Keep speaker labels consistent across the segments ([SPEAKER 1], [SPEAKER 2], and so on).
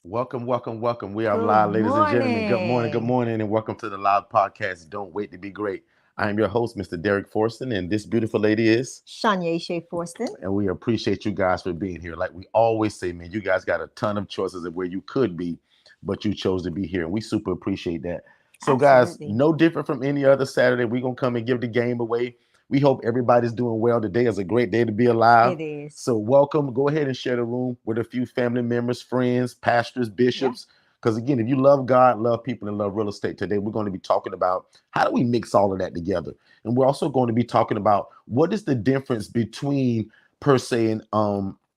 [SPEAKER 1] Welcome, welcome, welcome. We are
[SPEAKER 2] Good
[SPEAKER 1] live, ladies and gentlemen. Good
[SPEAKER 2] morning.
[SPEAKER 1] morning, and welcome to the Loud Podcast. Don't wait to be great. I am your host, Mr. Derek Forston, and this beautiful lady is,
[SPEAKER 2] Shanya Shea Forston.
[SPEAKER 1] and we appreciate you guys for being here. Like we always say, man, you guys got a ton of choices of where you could be, but you chose to be here, and we super appreciate that. So, guys,
[SPEAKER 2] Absolutely.
[SPEAKER 1] no different from any other Saturday. We're gonna come and give the game away. We hope everybody's doing well. Today is a great day to be alive.
[SPEAKER 2] It is.
[SPEAKER 1] So, welcome. Go ahead and share the room with a few family members, friends, pastors,
[SPEAKER 2] Yeah.
[SPEAKER 1] bishops. Because again, if you love God, love people, and love real estate, today we're going to be talking about how do we mix all of that together. And we're also going to be talking about what is the difference between per se and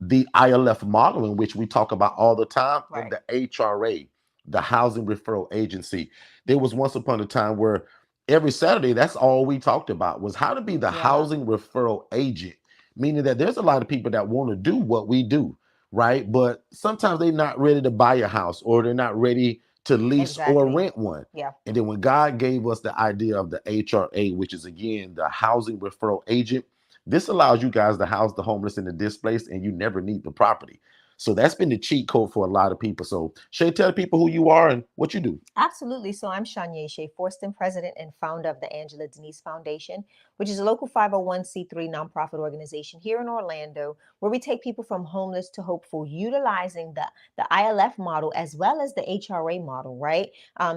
[SPEAKER 1] the ILF model, in which we talk about all the time, and
[SPEAKER 2] Right.
[SPEAKER 1] the HRA, the Housing Referral Agency. There was once upon a time where every Saturday, that's all we talked about was how to be the
[SPEAKER 2] Yeah.
[SPEAKER 1] housing referral agent, meaning that there's a lot of people that want to do what we do, right? But sometimes they're not ready to buy a house, or they're not ready to lease or
[SPEAKER 2] Exactly.
[SPEAKER 1] rent one.
[SPEAKER 2] Yeah.
[SPEAKER 1] And then when God gave us the idea of the HRA, which is again the housing referral agent, this allows you guys to house the homeless and the displaced, and you never need the property. So that's been the cheat code for a lot of people. So Shay, tell people who you are and what you do.
[SPEAKER 2] Absolutely. So I'm Shanya Shea Forston, president and founder of the Angela Denise Foundation, which is a local 501c3 nonprofit organization here in Orlando, where we take people from homeless to hopeful, utilizing the ILF model as well as the HRA model, right?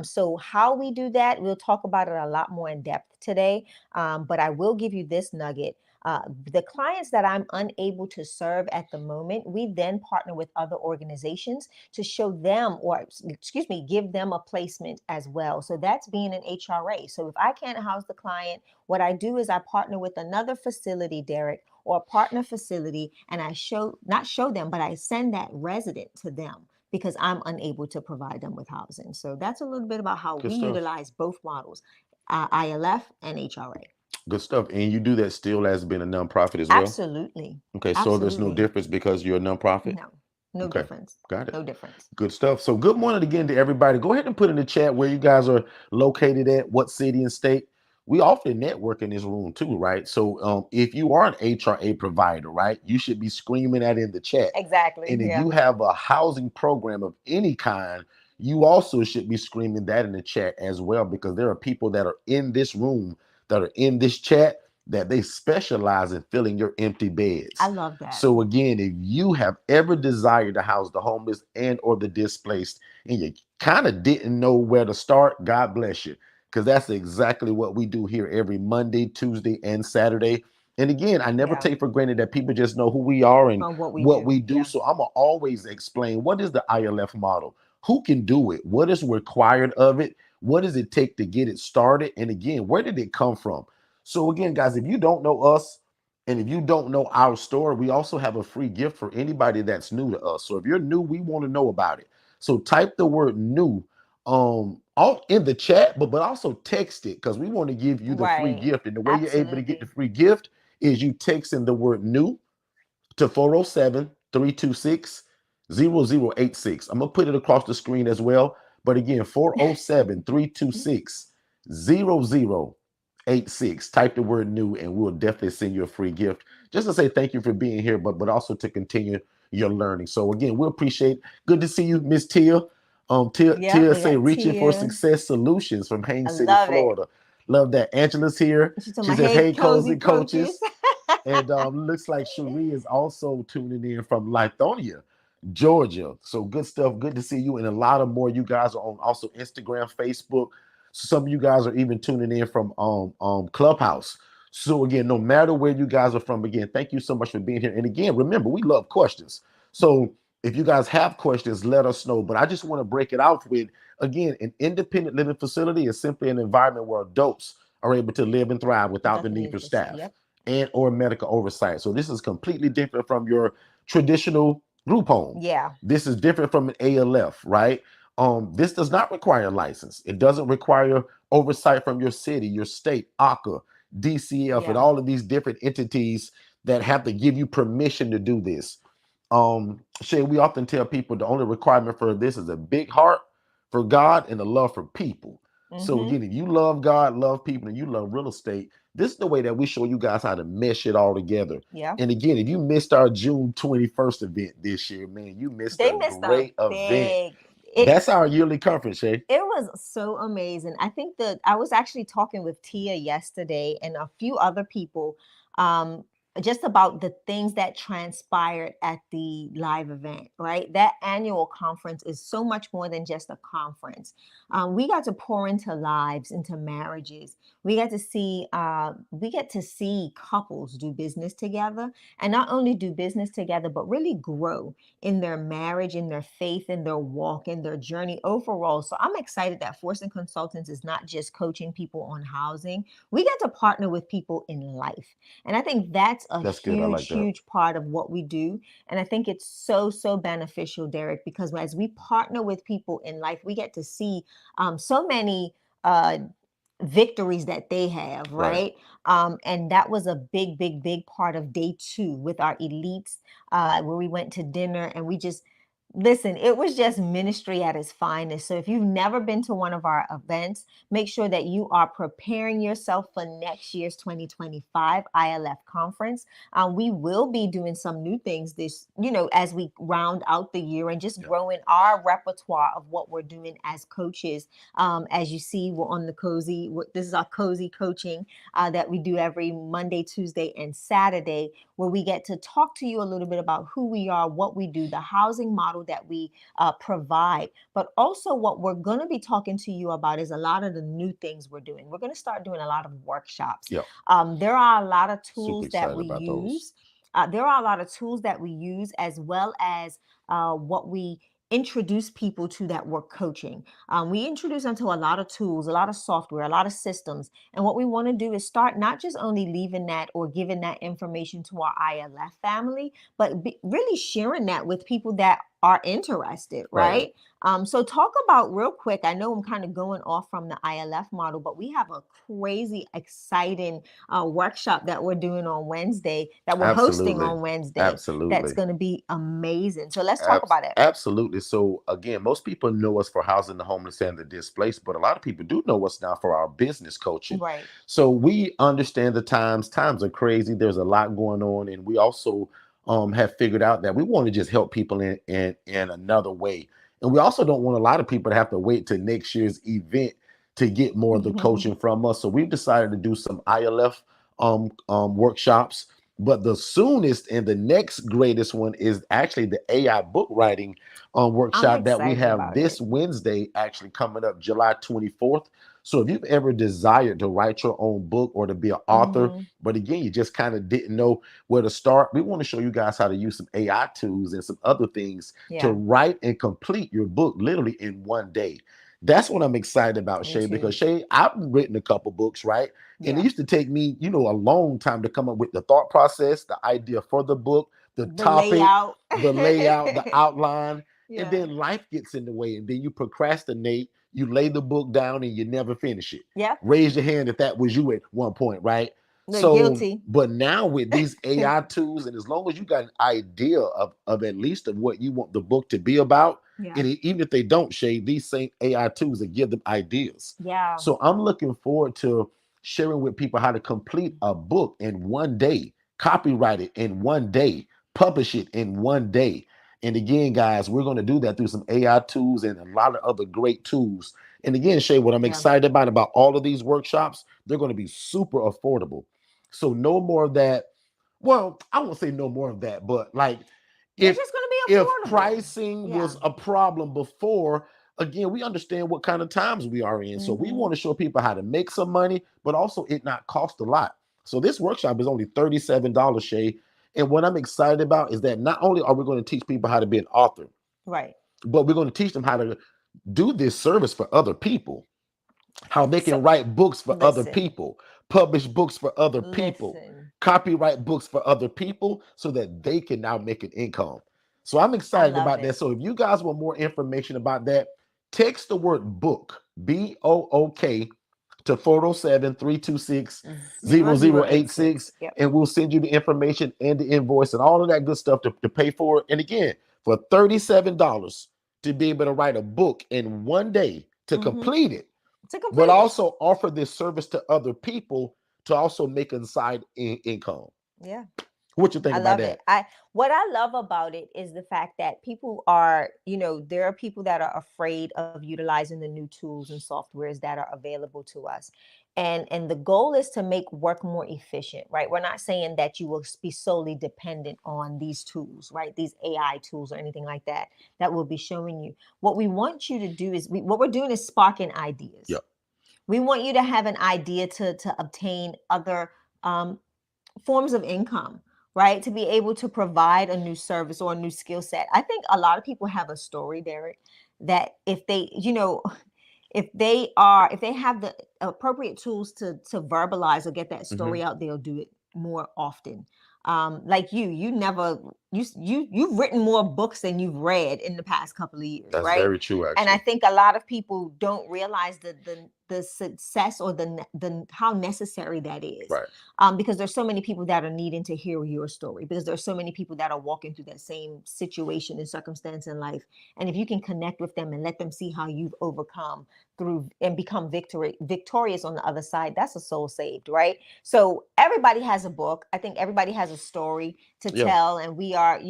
[SPEAKER 2] So how we do that, we'll talk about it a lot more in depth today. But I will give you this nugget. The clients that I'm unable to serve at the moment, we then partner with other organizations to show them, or excuse me, give them a placement as well. So that's being an HRA. So if I can't house the client, what I do is I partner with another facility, Derek, or a partner facility, and I not show them, but I send that resident to them because I'm unable to provide them with housing. So that's a little bit about how
[SPEAKER 1] Good
[SPEAKER 2] we
[SPEAKER 1] stuff.
[SPEAKER 2] utilize both models, ILF and HRA.
[SPEAKER 1] Good stuff. And you do that still as being a nonprofit as well?
[SPEAKER 2] Absolutely.
[SPEAKER 1] Okay, so there's no
[SPEAKER 2] Absolutely.
[SPEAKER 1] difference because you're a nonprofit?
[SPEAKER 2] No, no
[SPEAKER 1] Okay,
[SPEAKER 2] difference.
[SPEAKER 1] got it.
[SPEAKER 2] No difference.
[SPEAKER 1] Good stuff. So good morning again to everybody. Go ahead and put in the chat where you guys are located at, what city and state. We often network in this room too, right? So if you are an HRA provider, right, you should be screaming that in the chat.
[SPEAKER 2] Exactly.
[SPEAKER 1] And if
[SPEAKER 2] Yeah.
[SPEAKER 1] you have a housing program of any kind, you also should be screaming that in the chat as well, because there are people that are in this room, that are in this chat, that they specialize in filling your empty
[SPEAKER 2] I
[SPEAKER 1] beds.
[SPEAKER 2] love that.
[SPEAKER 1] So again, if you have ever desired to house the homeless and or the displaced, and you kind of didn't know where to start, God bless you, because that's exactly what we do here every Monday, Tuesday, and Saturday. And again, I never
[SPEAKER 2] Yeah.
[SPEAKER 1] take for granted that people just know who we are and
[SPEAKER 2] On what we
[SPEAKER 1] what
[SPEAKER 2] do.
[SPEAKER 1] we do.
[SPEAKER 2] Yeah.
[SPEAKER 1] So I'm gonna always explain what is the ILF model, who can do it, what is required of it, what does it take to get it started, and again, where did it come from? So again, guys, if you don't know us, and if you don't know our story, we also have a free gift for anybody that's new to us. So if you're new, we want to know about it. So type the word new all in the chat, but also text it, because we want to give you the free
[SPEAKER 2] Right.
[SPEAKER 1] gift. And the way you're able to get the
[SPEAKER 2] Absolutely.
[SPEAKER 1] free gift is you text in the word new to 407-326-0086. I'm gonna put it across the screen as well. But again, 407-326-0086. Type the word new and we'll definitely send you a free gift. Just to say thank you for being here, but also to continue your learning. So again, we appreciate. Good to see you, Miss Tia.
[SPEAKER 2] Yep,
[SPEAKER 1] Tia
[SPEAKER 2] we
[SPEAKER 1] say
[SPEAKER 2] got
[SPEAKER 1] reaching for
[SPEAKER 2] Tia.
[SPEAKER 1] success solutions from
[SPEAKER 2] I
[SPEAKER 1] Haines City,
[SPEAKER 2] love it.
[SPEAKER 1] Florida. Love that. Angela's here.
[SPEAKER 2] She's talking
[SPEAKER 1] She
[SPEAKER 2] about,
[SPEAKER 1] says,
[SPEAKER 2] hey,
[SPEAKER 1] hey,
[SPEAKER 2] cozy
[SPEAKER 1] cozy
[SPEAKER 2] coaches.
[SPEAKER 1] coaches. And looks like Cherie is also tuning in from Lithonia, Georgia. So good stuff. Good to see you. And a lot of more. You guys are on also Instagram, Facebook. Some of you guys are even tuning in from Clubhouse. So again, no matter where you guys are from, again, thank you so much for being here. And again, remember, we love questions. So if you guys have questions, let us know. But I just want to break it out with, again, an independent living facility is simply an environment where adults are able to live and thrive without the
[SPEAKER 2] Without the
[SPEAKER 1] need
[SPEAKER 2] need
[SPEAKER 1] for
[SPEAKER 2] for shit.
[SPEAKER 1] staff
[SPEAKER 2] Yep.
[SPEAKER 1] and or medical oversight. So this is completely different from your traditional group home.
[SPEAKER 2] Yeah.
[SPEAKER 1] This is different from an ALF, right? This does not require a license. It doesn't require oversight from your city, your state, ACA, DCF, and
[SPEAKER 2] Yeah.
[SPEAKER 1] all of these different entities that have to give you permission to do this. Shay, we often tell people the only requirement for this is a big heart for God and a love for people. So
[SPEAKER 2] Mm-hmm.
[SPEAKER 1] again, if you love God, love people, and you love real estate, This is the way that we show you guys how to mesh it all together.
[SPEAKER 2] Yeah.
[SPEAKER 1] And again, if you missed our June 21st event this year, man, you missed
[SPEAKER 2] They
[SPEAKER 1] a
[SPEAKER 2] missed a
[SPEAKER 1] great event.
[SPEAKER 2] big it
[SPEAKER 1] That's our yearly conference, Shay.
[SPEAKER 2] it was so amazing. I think that I was actually talking with Tia yesterday and a few other people, um, just about the things that transpired at the live event, right? That annual conference is so much more than just a conference. We got to pour into lives, into marriages. We get to see couples do business together, and not only do business together, but really grow in their marriage, in their faith, in their walk, in their journey overall. So I'm excited that Force and Consultants is not just coaching people on housing. We get to partner with people in life. And I think that's a
[SPEAKER 1] That's good. I
[SPEAKER 2] huge,
[SPEAKER 1] like that.
[SPEAKER 2] huge part of what we do. And I think it's so, so beneficial, Derek, because as we partner with people in life, we get to see so many victories that they have,
[SPEAKER 1] Right.
[SPEAKER 2] right? And that was a big, big, big part of day two with our elites, where we went to dinner and we just listen, it was just ministry at its finest. So if you've never been to one of our events, make sure that you are preparing yourself for next year's 2025 ILF conference. We will be doing some new things this, as we round out the year and just
[SPEAKER 1] Yeah.
[SPEAKER 2] growing our repertoire of what we're doing as coaches. As you see, we're on the cozy. This is our cozy coaching that we do every Monday, Tuesday, and Saturday, where we get to talk to you a little bit about who we are, what we do, the housing model that we provide, but also what we're going to be talking to you about is a lot of the new things we're doing. We're going to start doing a lot of workshops.
[SPEAKER 1] Yeah.
[SPEAKER 2] There are a lot of
[SPEAKER 1] Super
[SPEAKER 2] tools that
[SPEAKER 1] excited
[SPEAKER 2] we
[SPEAKER 1] about those.
[SPEAKER 2] use. There are a lot of tools that we use, as well as what we introduce people to that we're coaching. We introduce them to a lot of tools, a lot of software, a lot of systems. And what we want to do is start not just only leaving that or giving that information to our ILF family, but really sharing that with people that are interested,
[SPEAKER 1] Right.
[SPEAKER 2] right? So talk about real quick. I know I'm kind of going off from the ILF model, but we have a crazy, exciting workshop that we're doing on Wednesday, that we're hosting
[SPEAKER 1] Absolutely.
[SPEAKER 2] on Wednesday. That's
[SPEAKER 1] Absolutely.
[SPEAKER 2] going to be amazing. So let's talk about it.
[SPEAKER 1] Absolutely. So again, most people know us for housing the homeless and the displaced, but a lot of people do know us now for our business coaching.
[SPEAKER 2] Right.
[SPEAKER 1] So we understand the times. Times are crazy. There's a lot going on, and we also have figured out that we want to just help people in another way. And we also don't want a lot of people to have to wait till next year's event to get more of the coaching from us. So we've decided to do some ILF workshops. But the soonest and the next greatest one is actually the AI book writing
[SPEAKER 2] I'm
[SPEAKER 1] workshop that we
[SPEAKER 2] excited
[SPEAKER 1] have
[SPEAKER 2] about
[SPEAKER 1] this
[SPEAKER 2] it.
[SPEAKER 1] Wednesday, actually coming up July 24th. So if you've ever desired to write your own book or to be an author,
[SPEAKER 2] Mhm.
[SPEAKER 1] but again, you just kind of didn't know where to start, we want to show you guys how to use some AI tools and some other things to
[SPEAKER 2] Yeah,
[SPEAKER 1] write and complete your book literally in one day. That's what I'm excited about,
[SPEAKER 2] me
[SPEAKER 1] Shay, because
[SPEAKER 2] too.
[SPEAKER 1] Shay, I've written a couple books, right? And it
[SPEAKER 2] Yeah.
[SPEAKER 1] used to take me, a long time to come up with the thought process, the idea for the book, the
[SPEAKER 2] The
[SPEAKER 1] topic,
[SPEAKER 2] layout.
[SPEAKER 1] the layout, the outline, and
[SPEAKER 2] Yeah.
[SPEAKER 1] then life gets in the way, and then you procrastinate, you lay the book down, and you never finish it.
[SPEAKER 2] Yeah.
[SPEAKER 1] Raise your hand if that was you at one point, right?
[SPEAKER 2] The
[SPEAKER 1] So,
[SPEAKER 2] guilty.
[SPEAKER 1] but now with these AI tools, and as long as you got an idea of at least of what you want the book to be about,
[SPEAKER 2] Yeah.
[SPEAKER 1] and even if they don't, shade these same AI tools that give them ideas.
[SPEAKER 2] Yeah.
[SPEAKER 1] So I'm looking forward to sharing with people how to complete a book in one day, copyright it in one day, publish it in one day. And again, guys, we're going to do that through some AI tools and a lot of other great tools. And again, Shay, what I'm
[SPEAKER 2] Yeah.
[SPEAKER 1] excited about all of these workshops, they're going to be super affordable. So no more of that. Well, I won't say no more of that, but like
[SPEAKER 2] They're
[SPEAKER 1] if
[SPEAKER 2] just going to be
[SPEAKER 1] if
[SPEAKER 2] affordable.
[SPEAKER 1] pricing
[SPEAKER 2] Yeah.
[SPEAKER 1] was a problem before, again, we understand what kind of times we are in. So we
[SPEAKER 2] Hmm.
[SPEAKER 1] want to show people how to make some money, but also it not cost a lot. So this workshop is only $37, Shay. And what I'm excited about is that not only are we going to teach people how to be an author,
[SPEAKER 2] Right.
[SPEAKER 1] but we're going to teach them how to do this service for other people, how they
[SPEAKER 2] So
[SPEAKER 1] can write books for other
[SPEAKER 2] listen,
[SPEAKER 1] people, publish books for other people,
[SPEAKER 2] listen.
[SPEAKER 1] copyright books for other people so that they can now make an income. So I'm
[SPEAKER 2] I
[SPEAKER 1] excited
[SPEAKER 2] love
[SPEAKER 1] about that.
[SPEAKER 2] it.
[SPEAKER 1] So if you guys want more information about that, text the word book, BOOK, to 407-326-0086,
[SPEAKER 2] Yep.
[SPEAKER 1] and we'll send you the information and the invoice and all of that good stuff to pay for it. And again, for $37 to be able to write a book in one day to
[SPEAKER 2] Hmm.
[SPEAKER 1] complete it,
[SPEAKER 2] To
[SPEAKER 1] but
[SPEAKER 2] complete it.
[SPEAKER 1] also offer this service to other people to also make a side income.
[SPEAKER 2] Yeah.
[SPEAKER 1] What you think
[SPEAKER 2] I
[SPEAKER 1] about
[SPEAKER 2] love it.
[SPEAKER 1] that?
[SPEAKER 2] What I love about it is the fact that people are, there are people that are afraid of utilizing the new tools and softwares that are available to us. And the goal is to make work more efficient, right? We're not saying that you will be solely dependent on these tools, right? These AI tools or anything like that will be showing you. What we want you to do is what we're doing is sparking ideas.
[SPEAKER 1] Yep.
[SPEAKER 2] We want you to have an idea to obtain other um, forms of income, right? To be able to provide a new service or a new skill set. I think a lot of people have a story, Derek, that if they, if they have the appropriate tools to verbalize or get that
[SPEAKER 1] Hmm.
[SPEAKER 2] story out, they'll do it more often. Like you never you've written more books than you've read in the past couple of years,
[SPEAKER 1] That's
[SPEAKER 2] right?
[SPEAKER 1] very true,
[SPEAKER 2] And I
[SPEAKER 1] actually.
[SPEAKER 2] think a lot of people don't realize the success or the how necessary that is,
[SPEAKER 1] Right.
[SPEAKER 2] because there's so many people that are needing to hear your story, because there's so many people that are walking through that same situation and circumstance in life. And if you can connect with them and let them see how you've overcome through and become victorious on the other side, that's a soul saved, right? So everybody has a book. I think everybody has a story to
[SPEAKER 1] Yeah.
[SPEAKER 2] tell, and we are,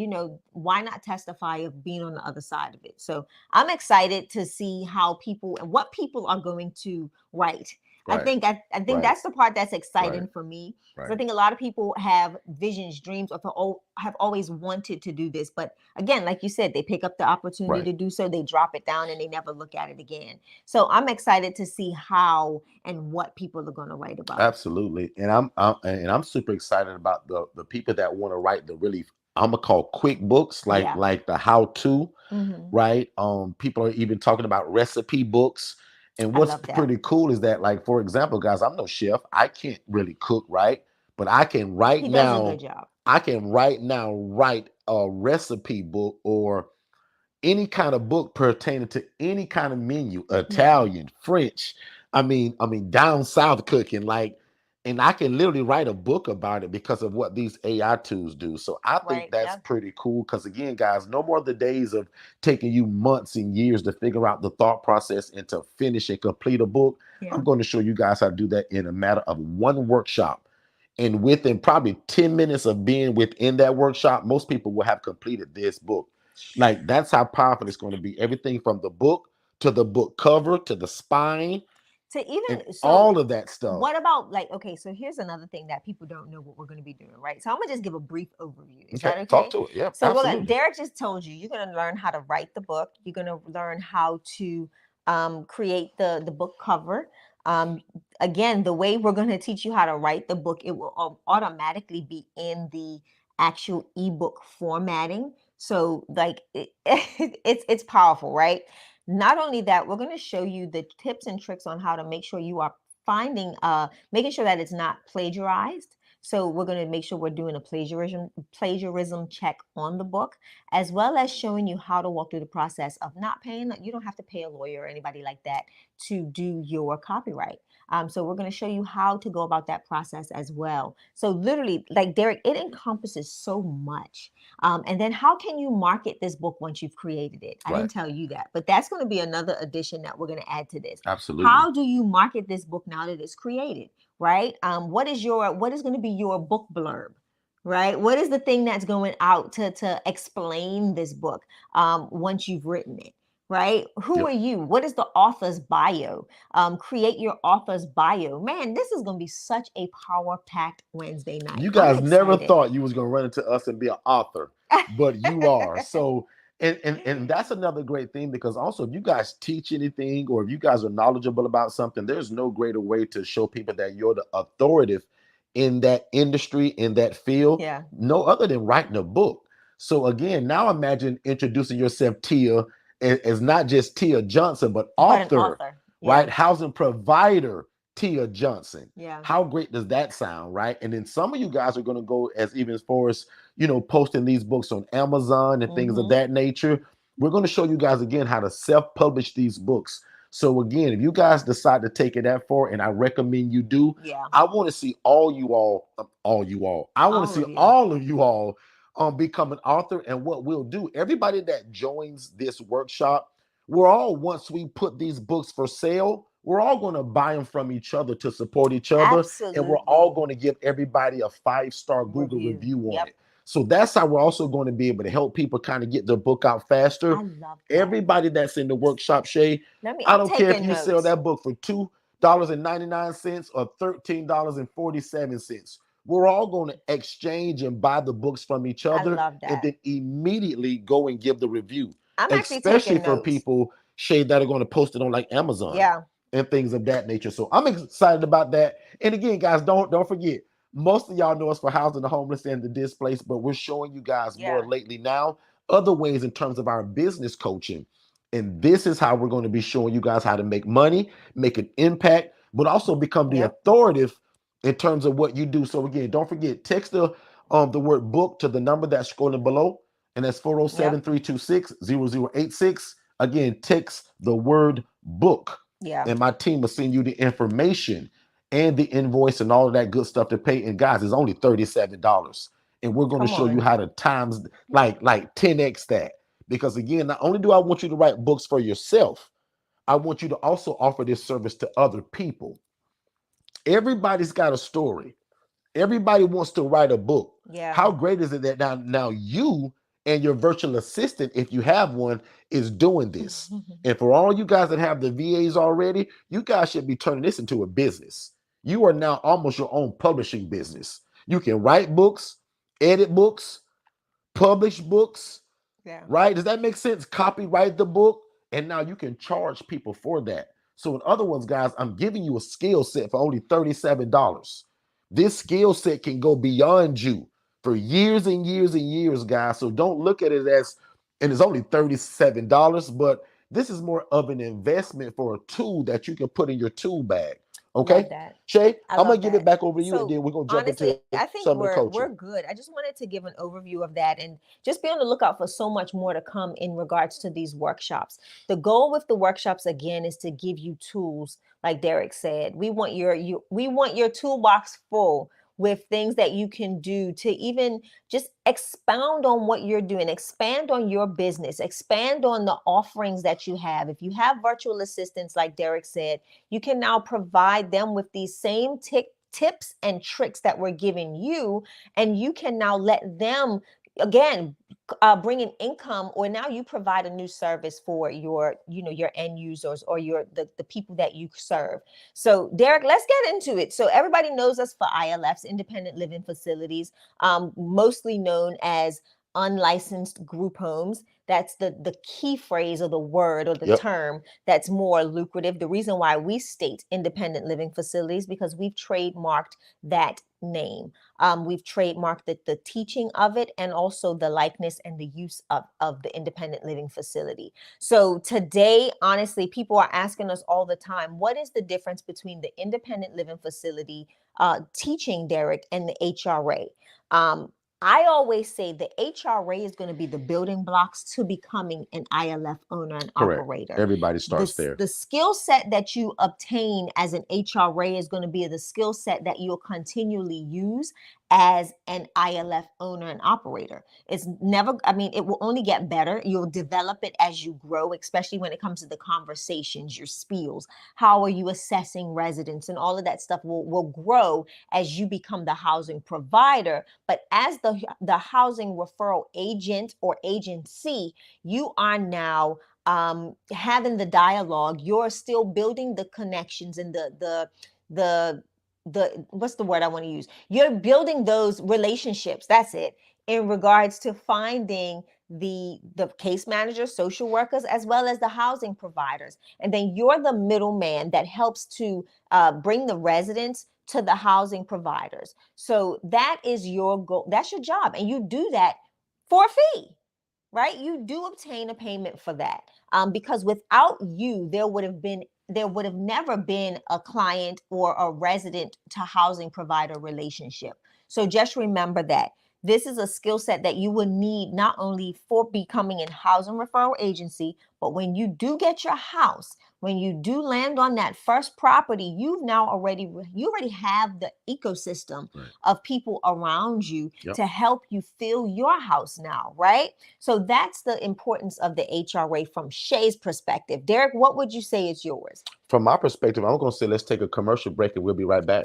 [SPEAKER 2] why not testify of being on the other side of it? So I'm excited to see how people and what people are going to write.
[SPEAKER 1] Right.
[SPEAKER 2] I think
[SPEAKER 1] Right.
[SPEAKER 2] that's the part that's
[SPEAKER 1] Right.
[SPEAKER 2] exciting for me, because I
[SPEAKER 1] Right.
[SPEAKER 2] think a lot of people have visions, dreams, or have always wanted to do this, but again, like you said, they pick up the opportunity
[SPEAKER 1] Right.
[SPEAKER 2] to do so, they drop it down, and they never look at it again. So I'm excited to see how and what people are going to write about.
[SPEAKER 1] Absolutely. And I'm super excited about the people that want to write the really, I'm gonna call quick books,
[SPEAKER 2] Yeah.
[SPEAKER 1] like the how to,
[SPEAKER 2] Hmm.
[SPEAKER 1] right? People are even talking about recipe books. And
[SPEAKER 2] I
[SPEAKER 1] what's
[SPEAKER 2] love that.
[SPEAKER 1] pretty cool is that, like, for example, guys, I'm no chef. I can't really cook, right? But
[SPEAKER 2] He does a good job.
[SPEAKER 1] I can right now write a recipe book or any kind of book pertaining to any kind of menu,
[SPEAKER 2] Yeah.
[SPEAKER 1] Italian, French. I mean, down south cooking, like, and I can literally write a book about it because of what these AI tools do. So I think
[SPEAKER 2] Right.
[SPEAKER 1] that's
[SPEAKER 2] Yeah.
[SPEAKER 1] pretty cool. Because again, guys, no more the days of taking you months and years to figure out the thought process and to finish and complete a book.
[SPEAKER 2] Yeah.
[SPEAKER 1] I'm going to show you guys how to do that in a matter of one workshop. And within probably 10 minutes of being within that workshop, most people will have completed this book. Like, that's how powerful it's going to be. Everything from the book to the book cover to the spine
[SPEAKER 2] To
[SPEAKER 1] and
[SPEAKER 2] even so,
[SPEAKER 1] all of that stuff.
[SPEAKER 2] what about, like, okay, so here's another thing that people don't know what we're going to be doing, right? So I'm gonna just give a brief overview. Is
[SPEAKER 1] Okay,
[SPEAKER 2] that
[SPEAKER 1] talk
[SPEAKER 2] okay?
[SPEAKER 1] to it. Yeah,
[SPEAKER 2] So
[SPEAKER 1] absolutely.
[SPEAKER 2] Derek just told you, you're going to learn how to write the book. You're going to learn how to create the book cover. Um, Again, the way we're going to teach you how to write the book, it will automatically be in the actual ebook formatting. So like it's powerful, right? Not only that, we're going to show you the tips and tricks on how to make sure you are making sure that it's not plagiarized. So we're going to make sure we're doing a plagiarism check on the book, as well as showing you how to walk through the process of not paying. You don't have to pay a lawyer or anybody like that to do your copyright. So we're going to show you how to go about that process as well. So literally, like Derek, it encompasses so much. And then how can you market this book once you've created it? I
[SPEAKER 1] Right.
[SPEAKER 2] didn't tell you that, but that's going to be another addition that we're going to add to this.
[SPEAKER 1] Absolutely.
[SPEAKER 2] How do you market this book now that it's created? Right? What is going to be your book blurb? Right? What is the thing that's going out to explain this book once you've written it? Right? Who
[SPEAKER 1] Yep.
[SPEAKER 2] are you? What is the author's bio? Create your author's bio. Man, this is going to be such a power packed Wednesday night.
[SPEAKER 1] You
[SPEAKER 2] I'm
[SPEAKER 1] guys never
[SPEAKER 2] excited.
[SPEAKER 1] thought you was going to run into us and be an author, but you are. So, and that's another great thing, because also, if you guys teach anything or if you guys are knowledgeable about something, there's no greater way to show people that you're the authoritative in that industry, in that field,
[SPEAKER 2] Yeah.
[SPEAKER 1] no other than writing a book. So again, now imagine introducing yourself, Tia, as not just Tia Johnson, but
[SPEAKER 2] But an
[SPEAKER 1] author,
[SPEAKER 2] author.
[SPEAKER 1] right?
[SPEAKER 2] Yeah.
[SPEAKER 1] Housing provider, Tia Johnson.
[SPEAKER 2] Yeah.
[SPEAKER 1] How great does that sound, right? And then some of you guys are going to go as far as, posting these books on Amazon and things of
[SPEAKER 2] Mm-hmm.
[SPEAKER 1] that nature. We're going to show you guys again how to self-publish these books. So again, if you guys decide to take it that far, and I recommend you do,
[SPEAKER 2] Yeah.
[SPEAKER 1] I want to see all you all. I want to
[SPEAKER 2] All
[SPEAKER 1] see
[SPEAKER 2] of you.
[SPEAKER 1] all of you all become an author. And what we'll do, everybody that joins this workshop, we're all, once we put these books for sale, we're all going to buy them from each other to support each other. And we're all
[SPEAKER 2] Absolutely.
[SPEAKER 1] going to give everybody a 5-star Google
[SPEAKER 2] Review.
[SPEAKER 1] review on
[SPEAKER 2] Yep.
[SPEAKER 1] it. So that's how we're also going to be able to help people kind of get their book out faster.
[SPEAKER 2] I love that.
[SPEAKER 1] Everybody that's in the workshop, Shay, I
[SPEAKER 2] I'm
[SPEAKER 1] don't care if
[SPEAKER 2] taking
[SPEAKER 1] you sell
[SPEAKER 2] notes.
[SPEAKER 1] that book for $2.99 or $13.47. We're all going to exchange and buy the books from each
[SPEAKER 2] I
[SPEAKER 1] other
[SPEAKER 2] love
[SPEAKER 1] and
[SPEAKER 2] that.
[SPEAKER 1] then immediately go and give the review,
[SPEAKER 2] I'm actually
[SPEAKER 1] especially
[SPEAKER 2] taking
[SPEAKER 1] for
[SPEAKER 2] notes.
[SPEAKER 1] people, Shay, that are going to post it on like Amazon
[SPEAKER 2] Yeah.
[SPEAKER 1] and things of that nature. So I'm excited about that. And again, guys, don't forget, most of y'all know us for housing the homeless and the displaced, but we're showing you guys more
[SPEAKER 2] Yeah.
[SPEAKER 1] lately now other ways in terms of our business coaching. And this is how we're going to be showing you guys how to make money, make an impact, but also become the
[SPEAKER 2] Yep.
[SPEAKER 1] authoritative in terms of what you do. So again, don't forget, text the word book to the number that's scrolling below, and that's
[SPEAKER 2] Yep.
[SPEAKER 1] 407-326-0086. Again, text the word book,
[SPEAKER 2] Yeah.
[SPEAKER 1] and my team will send you the information and the invoice and all of that good stuff to pay. And guys, it's only $37. And we're going to
[SPEAKER 2] Come
[SPEAKER 1] show you
[SPEAKER 2] on.
[SPEAKER 1] how to times like 10x that. Because again, not only do I want you to write books for yourself, I want you to also offer this service to other people. Everybody's got a story. Everybody wants to write a book.
[SPEAKER 2] Yeah.
[SPEAKER 1] How great is it that now you and your virtual assistant, if you have one, is doing this? And for all you guys that have the VAs already, you guys should be turning this into a business. You are now almost your own publishing business. You can write books, edit books, publish books,
[SPEAKER 2] Yeah.
[SPEAKER 1] right? Does that make sense? Copyright the book, and now you can charge people for that. So, in other words, guys, I'm giving you a skill set for only $37. This skill set can go beyond you for years and years and years, guys. So, don't look at it as, and it's only $37, but this is more of an investment for a tool that you can put in your tool bag. Okay,
[SPEAKER 2] Love that.
[SPEAKER 1] Shay,
[SPEAKER 2] I
[SPEAKER 1] I'm gonna
[SPEAKER 2] love
[SPEAKER 1] give it
[SPEAKER 2] that.
[SPEAKER 1] back over to you, and
[SPEAKER 2] So
[SPEAKER 1] then we're gonna jump
[SPEAKER 2] honestly,
[SPEAKER 1] into
[SPEAKER 2] I think
[SPEAKER 1] some of the
[SPEAKER 2] we're
[SPEAKER 1] coaching.
[SPEAKER 2] good. I just wanted to give an overview of that and just be on the lookout for so much more to come in regards to these workshops. The goal with the workshops again is to give you tools, like Derek said. We want your toolbox full with things that you can do to even just expound on what you're doing, expand on your business, expand on the offerings that you have. If you have virtual assistants, like Derek said, you can now provide them with these same tips and tricks that we're giving you, and you can now let them again bring in income, or now you provide a new service for your end users or the people that you serve. So Derek, let's get into it. So everybody knows us for ILFs, independent living facilities, mostly known as unlicensed group homes. That's the key phrase or the word or the
[SPEAKER 1] Yep.
[SPEAKER 2] term that's more lucrative. The reason why we state independent living facilities, because we've trademarked that name. We've trademarked the teaching of it, and also the likeness and the use of the independent living facility. So today, honestly, people are asking us all the time, what is the difference between the independent living facility teaching, Derek, and the HRA? I always say the HRA is going to be the building blocks to becoming an ILF owner and
[SPEAKER 1] Correct.
[SPEAKER 2] operator.
[SPEAKER 1] Everybody starts there.
[SPEAKER 2] The skill set that you obtain as an HRA is going to be the skill set that you'll continually use as an ILF owner and operator. It's never, I mean, it will only get better. You'll develop it as you grow, especially when it comes to the conversations, your spiels. How are you assessing residents? And all of that stuff will grow as you become the housing provider. But as the housing referral agent or agency, you are now having the dialogue. You're still building the connections and the what's the word I want to use? You're building those relationships. That's it. In regards to finding the case managers, social workers, as well as the housing providers, and then you're the middleman that helps to bring the residents to the housing providers. So that is your goal. That's your job, and you do that for a fee, right? You do obtain a payment for that, because without you, there would have never been a client or a resident to housing provider relationship. So just remember that This is a skill set that you will need not only for becoming a housing referral agency, but when you do get your house, when you do land on that first property, you already have the ecosystem
[SPEAKER 1] Right.
[SPEAKER 2] of people around you
[SPEAKER 1] Yep.
[SPEAKER 2] to help you fill your house now, right? So that's the importance of the HRA from Shay's perspective. Derek, what would you say is yours?
[SPEAKER 1] From my perspective, I'm going to say let's take a commercial break and we'll be right back.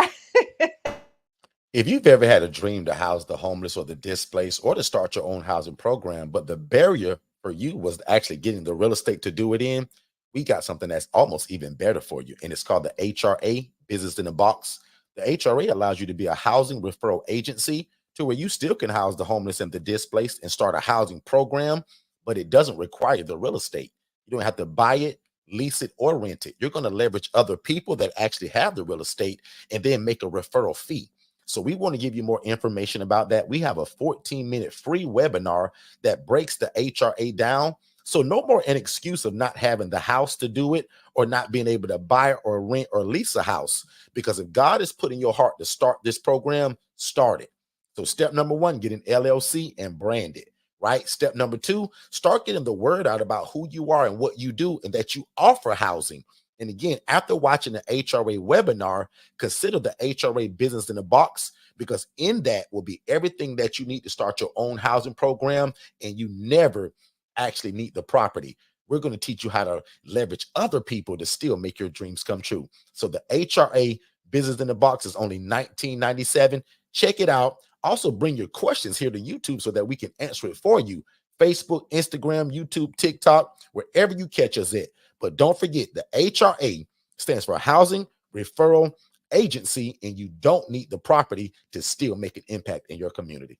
[SPEAKER 1] If you've ever had a dream to house the homeless or the displaced or to start your own housing program, but the barrier for you was actually getting the real estate to do it in, we got something that's almost even better for you. And it's called the HRA, Business in a Box. The HRA allows you to be a housing referral agency to where you still can house the homeless and the displaced and start a housing program, but it doesn't require the real estate. You don't have to buy it, lease it, or rent it. You're going to leverage other people that actually have the real estate and then make a referral fee. So we want to give you more information about that. We have a 14-minute free webinar that breaks the HRA down. So no more an excuse of not having the house to do it or not being able to buy or rent or lease a house. Because if God is putting your heart to start this program, start it. So step number one, get an LLC and brand it, right? Step number two, start getting the word out about who you are and what you do and that you offer housing. And again, after watching the HRA webinar, consider the HRA Business in a Box, because in that will be everything that you need to start your own housing program, and you never actually need the property. We're going to teach you how to leverage other people to still make your dreams come true. So the HRA Business in a Box is only $19.97. Check it out. Also bring your questions here to YouTube so that we can answer it for you. Facebook, Instagram, YouTube, TikTok, wherever you catch us at. But don't forget, the HRA stands for Housing Referral Agency, and you don't need the property to still make an impact in your community.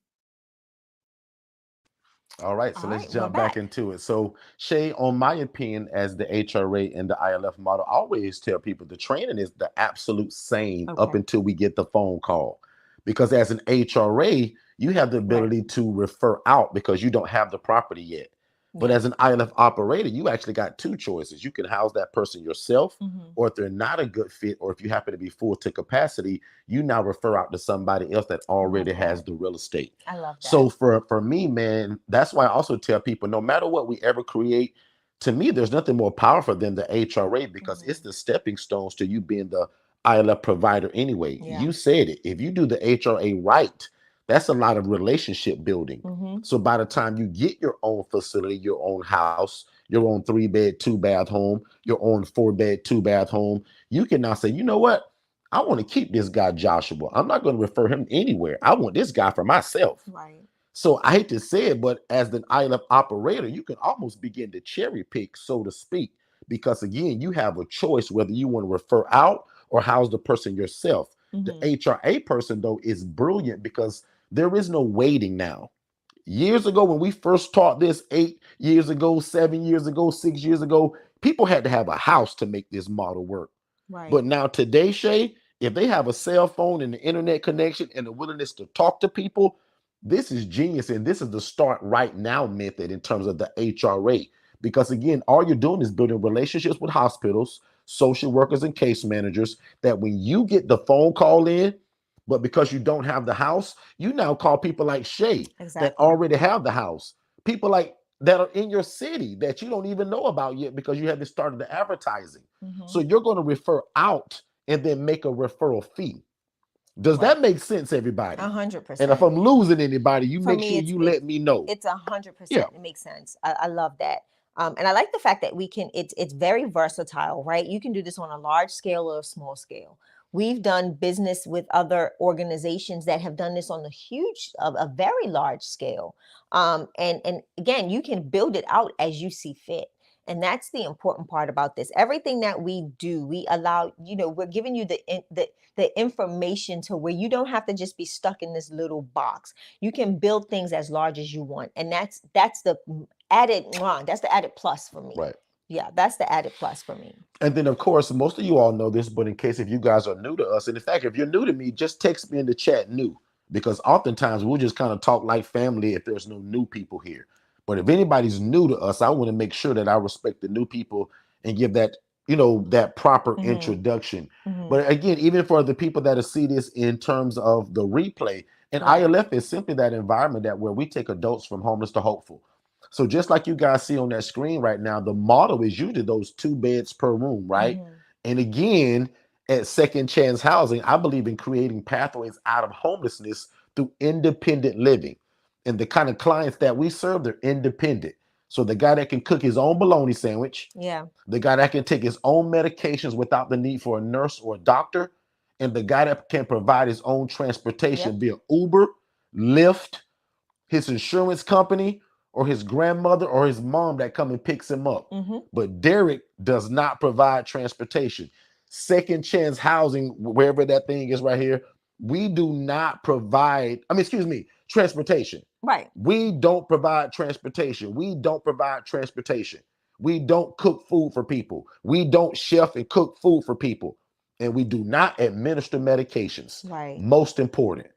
[SPEAKER 1] All right, so
[SPEAKER 2] All
[SPEAKER 1] let's
[SPEAKER 2] right, we're
[SPEAKER 1] jump back
[SPEAKER 2] back.
[SPEAKER 1] into it. So, Shay, on my opinion, as the HRA and the ILF model, I always tell people the training is the absolute same up
[SPEAKER 2] Okay.
[SPEAKER 1] until we get the phone call. Because as an HRA, you have the
[SPEAKER 2] Right.
[SPEAKER 1] ability to refer out because you don't have the property yet. But
[SPEAKER 2] Yeah.
[SPEAKER 1] as an ILF operator, you actually got two choices. You can house that person yourself,
[SPEAKER 2] Mm-hmm.
[SPEAKER 1] or if they're not a good fit, or if you happen to be full to capacity, you now refer out to somebody else that
[SPEAKER 2] I love
[SPEAKER 1] already has
[SPEAKER 2] that.
[SPEAKER 1] the real estate.
[SPEAKER 2] I love that.
[SPEAKER 1] So for me, man, that's why I also tell people, no matter what we ever create, to me, there's nothing more powerful than the HRA because it's
[SPEAKER 2] Mm-hmm.
[SPEAKER 1] the stepping stones to you being the ILF provider anyway.
[SPEAKER 2] Yeah.
[SPEAKER 1] You said it. If you do the HRA right, that's a lot of relationship building.
[SPEAKER 2] Mm-hmm.
[SPEAKER 1] So by the time you get your own facility, your own house, your own 3-bed, 2-bath home, your own 4-bed, 2-bath home, you can now say, you know what? I want to keep this guy Joshua. I'm not going to refer him anywhere. I want this guy for myself.
[SPEAKER 2] Right.
[SPEAKER 1] So I hate to say it, but as an ILF operator, you can almost begin to cherry pick, so to speak, because again, you have a choice whether you want to refer out or house the person yourself. The
[SPEAKER 2] Mm-hmm.
[SPEAKER 1] HRA person, though, is brilliant because there is no waiting now. Years ago, when we first taught this 8 years ago, 7 years ago, 6 years ago, people had to have a house to make this model work.
[SPEAKER 2] Right.
[SPEAKER 1] But now today, Shay, if they have a cell phone and the internet connection and the willingness to talk to people, this is genius. And this is the start right now method in terms of the HRA. Because again, all you're doing is building relationships with hospitals, social workers, and case managers that when you get the phone call in, but because you don't have the house, you now call people like Shay that
[SPEAKER 2] Exactly.
[SPEAKER 1] already have the house. People like that are in your city that you don't even know about yet because you haven't started the advertising.
[SPEAKER 2] Mm-hmm.
[SPEAKER 1] So you're going to refer out and then make a referral fee. Does
[SPEAKER 2] Right.
[SPEAKER 1] that make sense, everybody?
[SPEAKER 2] hundred
[SPEAKER 1] And if
[SPEAKER 2] percent.
[SPEAKER 1] I'm losing anybody, you
[SPEAKER 2] For
[SPEAKER 1] make
[SPEAKER 2] me,
[SPEAKER 1] sure
[SPEAKER 2] it's
[SPEAKER 1] you
[SPEAKER 2] it's
[SPEAKER 1] let me know.
[SPEAKER 2] it's 100%.
[SPEAKER 1] Yeah,
[SPEAKER 2] It makes sense. I love that. And I like the fact that we can. It's very versatile, right? You can do this on a large scale or a small scale. We've done business with other organizations that have done this on a very large scale. And again, you can build it out as you see fit. And that's the important part about this. Everything that we do, we allow. We're giving you the information to where you don't have to just be stuck in this little box. You can build things as large as you want, and that's the that's the added plus for me.
[SPEAKER 1] right.
[SPEAKER 2] Yeah, that's the added plus for me.
[SPEAKER 1] And then, of course, most of you all know this, but in case if you guys are new to us, and in fact, if you're new to me, just text me in the chat new, because oftentimes we'll just kind of talk like family if there's no new people here. But if anybody's new to us, I want to make sure that I respect the new people and give that, that proper
[SPEAKER 2] Mm-hmm.
[SPEAKER 1] introduction.
[SPEAKER 2] Mm-hmm.
[SPEAKER 1] But again, even for the people that see this in terms of the replay, And
[SPEAKER 2] Right.
[SPEAKER 1] ILF is simply that environment that where we take adults from homeless to hopeful. So just like you guys see on that screen right now, the model is usually those 2 beds per room, right?
[SPEAKER 2] Mhm.
[SPEAKER 1] And again, at Second Chance Housing, I believe in creating pathways out of homelessness through independent living. And the kind of clients that we serve, they're independent. So the guy that can cook his own bologna sandwich,
[SPEAKER 2] Yeah.
[SPEAKER 1] the guy that can take his own medications without the need for a nurse or a doctor, and the guy that can provide his own transportation
[SPEAKER 2] Yep.
[SPEAKER 1] via Uber, Lyft, his insurance company, or his grandmother or his mom that come and picks him up.
[SPEAKER 2] Mhm.
[SPEAKER 1] But Derek does not provide transportation. Second Chance Housing, wherever that thing is right here, we do not provide, transportation.
[SPEAKER 2] Right.
[SPEAKER 1] We don't provide transportation. We don't provide transportation. We don't cook food for people. We don't chef and cook food for people. And we do not administer medications.
[SPEAKER 2] Right.
[SPEAKER 1] Most important,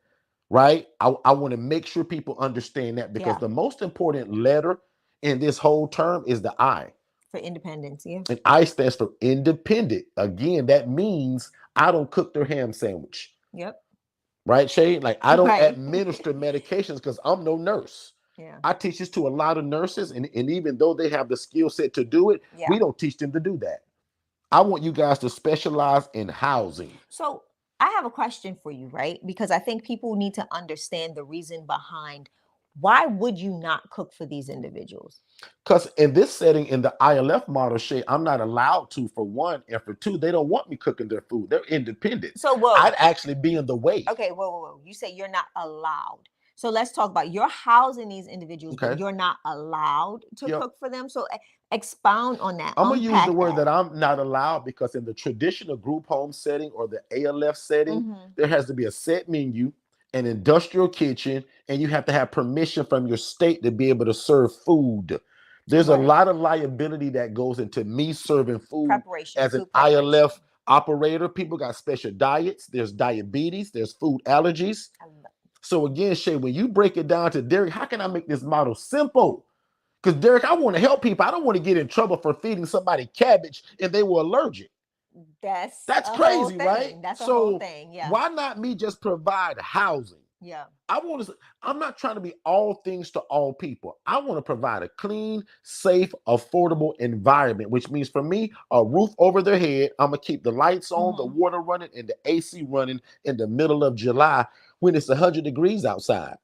[SPEAKER 1] right? I want to make sure people understand that, because
[SPEAKER 2] Yeah.
[SPEAKER 1] the most important letter in this whole term is the I.
[SPEAKER 2] For independence. Yeah.
[SPEAKER 1] And I stands for independent. Again, that means I don't cook their ham sandwich.
[SPEAKER 2] Yep.
[SPEAKER 1] Right, Shay? Like, I don't
[SPEAKER 2] Right.
[SPEAKER 1] administer medications because I'm no nurse.
[SPEAKER 2] Yeah.
[SPEAKER 1] I teach this to a lot of nurses, and even though they have the skill set to do it,
[SPEAKER 2] Yeah.
[SPEAKER 1] we don't teach them to do that. I want you guys to specialize in housing.
[SPEAKER 2] So I have a question for you, right? Because I think people need to understand the reason behind why would you not cook for these individuals?
[SPEAKER 1] Because in this setting, in the ILF model, Shay, I'm not allowed to, for one, and for two, they don't want me cooking their food. They're independent.
[SPEAKER 2] So, whoa.
[SPEAKER 1] I'd actually be in the way.
[SPEAKER 2] Okay, whoa. You say you're not allowed. So let's talk about, you're housing these individuals, but
[SPEAKER 1] Okay.
[SPEAKER 2] you're not allowed to
[SPEAKER 1] Yep.
[SPEAKER 2] cook for them. So expound on that.
[SPEAKER 1] I'm going to use
[SPEAKER 2] Unpack
[SPEAKER 1] the word that I'm not allowed, because in the traditional group home setting or the ALF setting,
[SPEAKER 2] Mhm.
[SPEAKER 1] there has to be a set menu, an industrial kitchen, and you have to have permission from your state to be able to serve food. There's a
[SPEAKER 2] Right.
[SPEAKER 1] lot of liability that goes into me serving food
[SPEAKER 2] Preparation,
[SPEAKER 1] as an
[SPEAKER 2] food preparation.
[SPEAKER 1] ILF operator. People got special diets. There's diabetes. There's food allergies.
[SPEAKER 2] I love-
[SPEAKER 1] So again, Shay, when you break it down to Derek, how can I make this model simple? Because Derek, I want to help people. I don't want to get in trouble for feeding somebody cabbage and they were allergic.
[SPEAKER 2] That's
[SPEAKER 1] That's
[SPEAKER 2] a whole
[SPEAKER 1] crazy,
[SPEAKER 2] thing.
[SPEAKER 1] right?
[SPEAKER 2] That's a
[SPEAKER 1] So
[SPEAKER 2] whole thing. Yeah.
[SPEAKER 1] why not me just provide housing?
[SPEAKER 2] Yeah.
[SPEAKER 1] I'm not trying to be all things to all people. I want to provide a clean, safe, affordable environment, which means for me, a roof over their head. I'm going to keep the lights on, the water running, and the AC running in the middle of July when it's 100 degrees outside.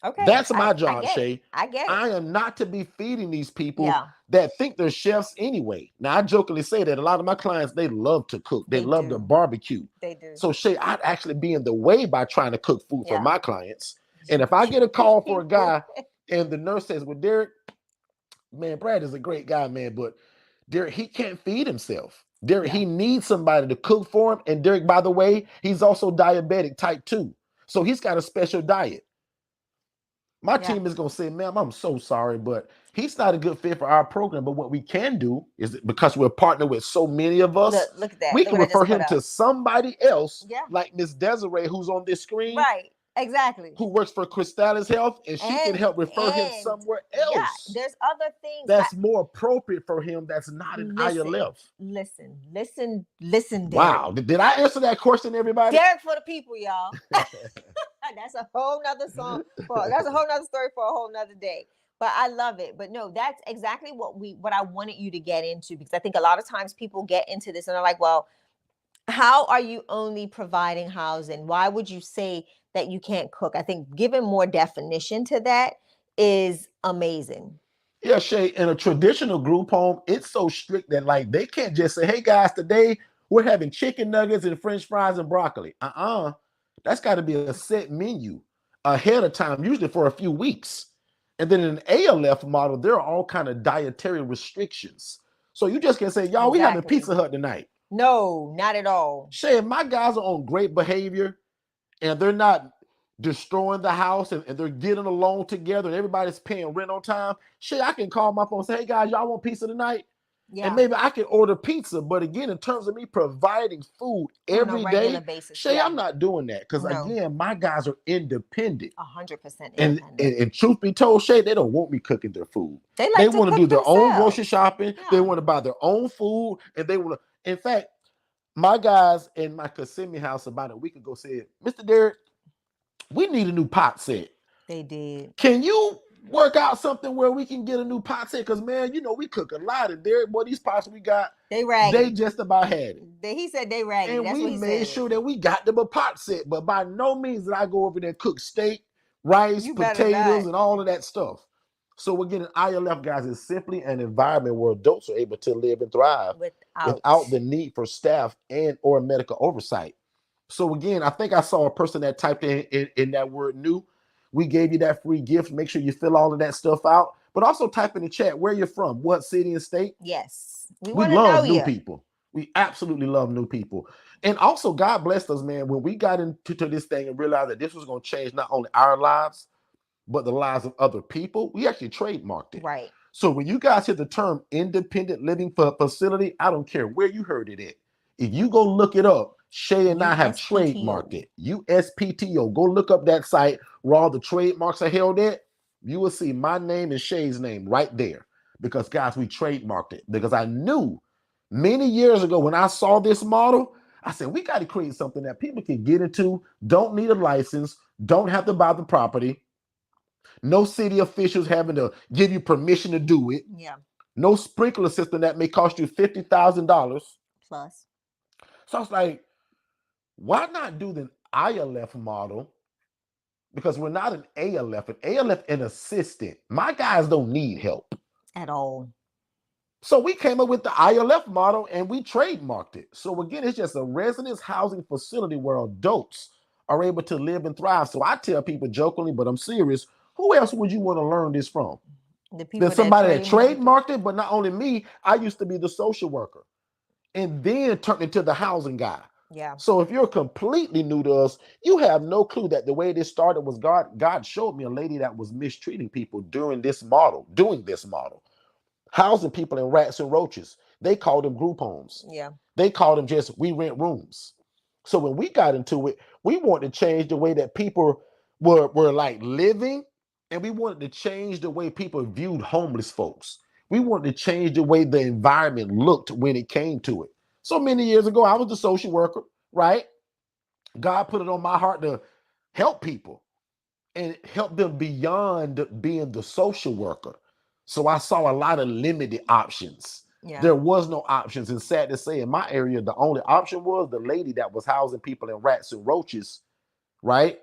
[SPEAKER 2] Okay.
[SPEAKER 1] That's my
[SPEAKER 2] I
[SPEAKER 1] job,
[SPEAKER 2] get it.
[SPEAKER 1] Shay.
[SPEAKER 2] I get it.
[SPEAKER 1] I am not to be feeding these people
[SPEAKER 2] Yeah.
[SPEAKER 1] that think they're chefs anyway. Now, I jokingly say that a lot of my clients, they love to cook. They love to
[SPEAKER 2] do.
[SPEAKER 1] barbecue.
[SPEAKER 2] They do.
[SPEAKER 1] So, Shay, I'd actually be in the way by trying to cook food for
[SPEAKER 2] Yeah.
[SPEAKER 1] my clients. And if I get a call for a guy and the nurse says, well, Derek, man, Brad is a great guy, man, but Derek, he can't feed himself. Derek,
[SPEAKER 2] Yeah.
[SPEAKER 1] he needs somebody to cook for him. And Derek, by the way, he's also diabetic type 2. So he's got a special diet. My
[SPEAKER 2] Yeah.
[SPEAKER 1] team is going to say, ma'am, I'm so sorry, but he's not a good fit for our program. But what we can do is, because we're partnered with so many of us,
[SPEAKER 2] Look at that.
[SPEAKER 1] we
[SPEAKER 2] Look
[SPEAKER 1] can
[SPEAKER 2] what I just
[SPEAKER 1] refer
[SPEAKER 2] put
[SPEAKER 1] him
[SPEAKER 2] up.
[SPEAKER 1] to somebody else,
[SPEAKER 2] Yeah.
[SPEAKER 1] like Miss Desiree, who's on this screen,
[SPEAKER 2] Right. Exactly.
[SPEAKER 1] who works for Crystallis Health, and she can help refer him somewhere else.
[SPEAKER 2] Yeah, there's other things
[SPEAKER 1] that's more appropriate for him. That's not an ILF.
[SPEAKER 2] Listen, Derek.
[SPEAKER 1] Wow. Did I answer that question, everybody?
[SPEAKER 2] Derek for the people, y'all. That's a whole nother song. That's a whole nother story for a whole nother day. But I love it. But no, that's exactly what I wanted you to get into, because I think a lot of times people get into this and they're like, well, how are you only providing housing? Why would you say that you can't cook? I think giving more definition to that is amazing.
[SPEAKER 1] Yeah, Shay, in a traditional group home, it's so strict that, like, they can't just say, hey guys, today we're having chicken nuggets and French fries and broccoli. That's got to be a set menu ahead of time, usually for a few weeks. And then in an ALF model, there are all kind of dietary restrictions. So you just can't say, y'all, we having Pizza Hut tonight.
[SPEAKER 2] No, not at all.
[SPEAKER 1] Shay, if my guys are on great behavior and they're not destroying the house and they're getting along together and everybody's paying rent on time, Shay, I can call my phone and say, hey guys, y'all want pizza tonight? Yeah. And maybe I can order pizza. But again, in terms of me providing food every day, basis, Shay, I'm not doing that. Because again, my guys are independent.
[SPEAKER 2] 100%
[SPEAKER 1] independent. And truth be told, Shay, they don't want me cooking their food.
[SPEAKER 2] They
[SPEAKER 1] want to do their own grocery shopping.
[SPEAKER 2] Yeah.
[SPEAKER 1] They want to buy their own food. And they want to, in fact, my guys in my Kissimmee house about a week ago said, Mr. Derek, We need a new pot set.
[SPEAKER 2] They did.
[SPEAKER 1] Can you work out something where we can get a new pot set? Because man, you know we cook a lot, and there, boy, these pots we got,
[SPEAKER 2] They
[SPEAKER 1] they
[SPEAKER 2] raggedy.
[SPEAKER 1] just about had it.
[SPEAKER 2] He said they raggedy.
[SPEAKER 1] And
[SPEAKER 2] That's
[SPEAKER 1] we
[SPEAKER 2] what he
[SPEAKER 1] made
[SPEAKER 2] said.
[SPEAKER 1] sure that we got them a pot set. But by no means did I go over there and cook steak, rice,
[SPEAKER 2] You better not.
[SPEAKER 1] potatoes, and all of that stuff. So again, an ILF, guys, is simply an environment where adults are able to live and thrive
[SPEAKER 2] Without.
[SPEAKER 1] without the need for staff and or medical oversight. So again, I think I saw a person that typed in that word new. We gave you that free gift. Make sure you fill all of that stuff out. But also type in the chat where you're from, what city and state.
[SPEAKER 2] Yes. We
[SPEAKER 1] We
[SPEAKER 2] want to know
[SPEAKER 1] love new
[SPEAKER 2] you.
[SPEAKER 1] people. We absolutely love new people. And also, God blessed us, man, when we got into this thing and realized that this was going to change not only our lives, but the lives of other people. We actually trademarked it.
[SPEAKER 2] Right.
[SPEAKER 1] So when you guys hear the term independent living facility, I don't care where you heard it at. If you go look it up, Shay and I have trademarked it. USPTO. Go look up that site where all the trademarks are held at. You will see my name and Shay's name right there. Because, guys, we trademarked it. Because I knew many years ago when I saw this model, I said, we got to create something that people can get into, don't need a license, don't have to buy the property. No city officials having to give you permission to do it.
[SPEAKER 2] Yeah.
[SPEAKER 1] No sprinkler system that may cost you $50,000
[SPEAKER 2] plus.
[SPEAKER 1] So I was like, why not do the ILF model? Because we're not an ALF. An ALF, an assistant. My guys don't need help
[SPEAKER 2] at all.
[SPEAKER 1] So we came up with the ILF model and we trademarked it. So again, it's just a residence housing facility where adults are able to live and thrive. So I tell people jokingly, but I'm serious, who else would you want to learn this from?
[SPEAKER 2] The people
[SPEAKER 1] There's somebody that trademarked it, but not only me, I used to be the social worker and then turned into the housing guy.
[SPEAKER 2] Yeah.
[SPEAKER 1] So if you're completely new to us, you have no clue that the way this started was God showed me a lady that was mistreating people doing this model, housing people in rats and roaches. They called them group homes.
[SPEAKER 2] Yeah.
[SPEAKER 1] They called them just, we rent rooms. So when we got into it, we wanted to change the way that people were like living, and we wanted to change the way people viewed homeless folks. We wanted to change the way the environment looked when it came to it. So many years ago, I was the social worker, right? God put it on my heart to help people and help them beyond being the social worker. So I saw a lot of limited options. Yeah. There was no options. And sad to say, in my area, the only option was the lady that was housing people in rats and roaches, right?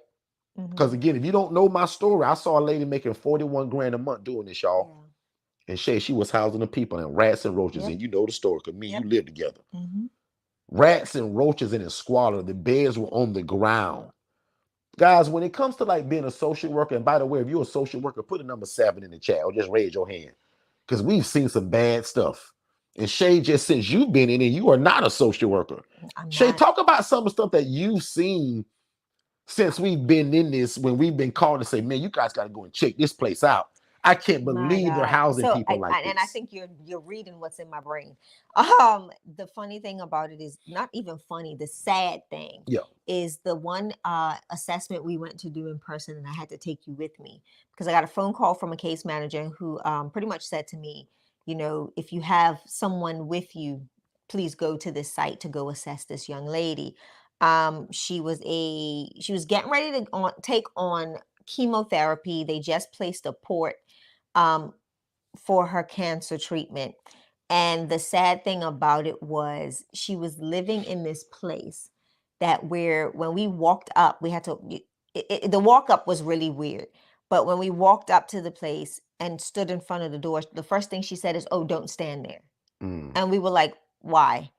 [SPEAKER 1] Because again, if you don't know my story, I saw a lady making 41 grand a month doing this, y'all. Yeah. And she was housing the people in rats and roaches. Yep. And you know the story, because me and you live together. Rats and roaches in a squalor. The beds were on the ground. Guys, when it comes to like being a social worker, and by the way, if you're a social worker, put a number 7 in the chat or just raise your hand, because we've seen some bad stuff. And Shay, just since you've been in it, you are not a social worker. Shay, talk about some of the stuff that you've seen since we've been in this, when we've been called to say, man, you guys got to go and check this place out. I can't believe they're housing people like this.
[SPEAKER 2] And I think you're reading what's in my brain. The funny thing about it is not even funny. The sad thing is the one assessment we went to do in person, and I had to take you with me because I got a phone call from a case manager who pretty much said to me, you know, if you have someone with you, please go to this site to go assess this young lady. She was getting ready to take on chemotherapy. They just placed a port for her cancer treatment. And the sad thing about it was she was living in this place that when we walked up, we had to, the walk up was really weird. But when we walked up to the place and stood in front of the door, the first thing she said is, "Oh, don't stand there." And we were like, "Why?"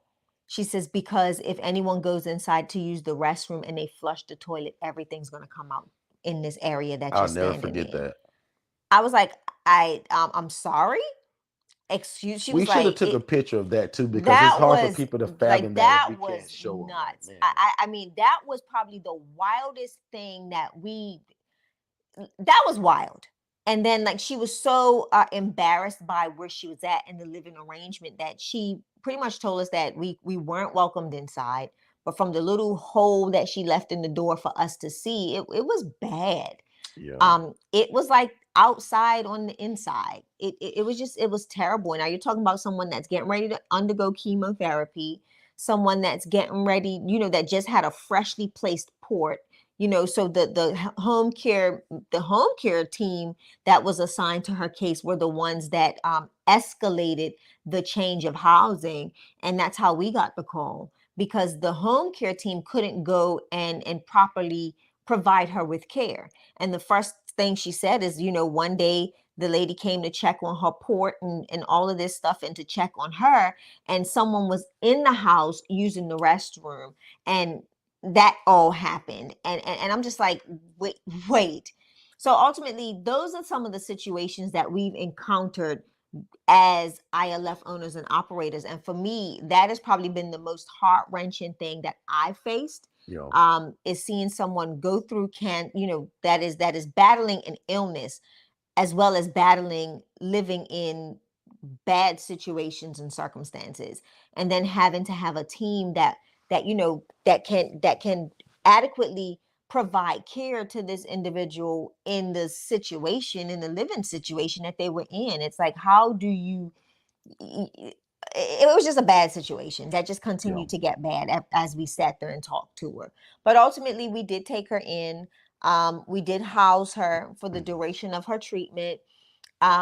[SPEAKER 2] She says, "Because if anyone goes inside to use the restroom and they flush the toilet, everything's going to come out in this area that you're standing in." I'll never forget that. I was like, I'm sorry. Excuse. She was like,
[SPEAKER 1] we should have took a picture of that too, because it's hard for people to fathom that if we can't show
[SPEAKER 2] nuts.
[SPEAKER 1] Them.
[SPEAKER 2] I mean, that was probably the wildest thing that was wild. And then like she was so embarrassed by where she was at in the living arrangement that she pretty much told us that we weren't welcomed inside, but from the little hole that she left in the door for us to see, it was bad. Yeah. It was like outside on the inside. It was terrible. And now you're talking about someone that's getting ready to undergo chemotherapy, someone that's getting ready, that just had a freshly placed port, So the home care team that was assigned to her case were the ones that escalated the change of housing, and that's how we got the call, because the home care team couldn't go and properly provide her with care. And the first thing she said is, one day the lady came to check on her port and all of this stuff, and to check on her, and someone was in the house using the restroom, and that all happened. And I'm just like, wait. So ultimately, those are some of the situations that we've encountered as ILF owners and operators. And for me, that has probably been the most heart-wrenching thing that I faced,
[SPEAKER 1] Yeah.
[SPEAKER 2] is seeing someone go through that is battling an illness, as well as battling living in bad situations and circumstances, and then having to have a team that can adequately provide care to this individual in the living situation that they were in. It's like, how do you it was just a bad situation that just
[SPEAKER 1] Yeah.
[SPEAKER 2] continued to get bad as we sat there and talked to her. But ultimately, we did take her in. We did house her for the duration of her treatment.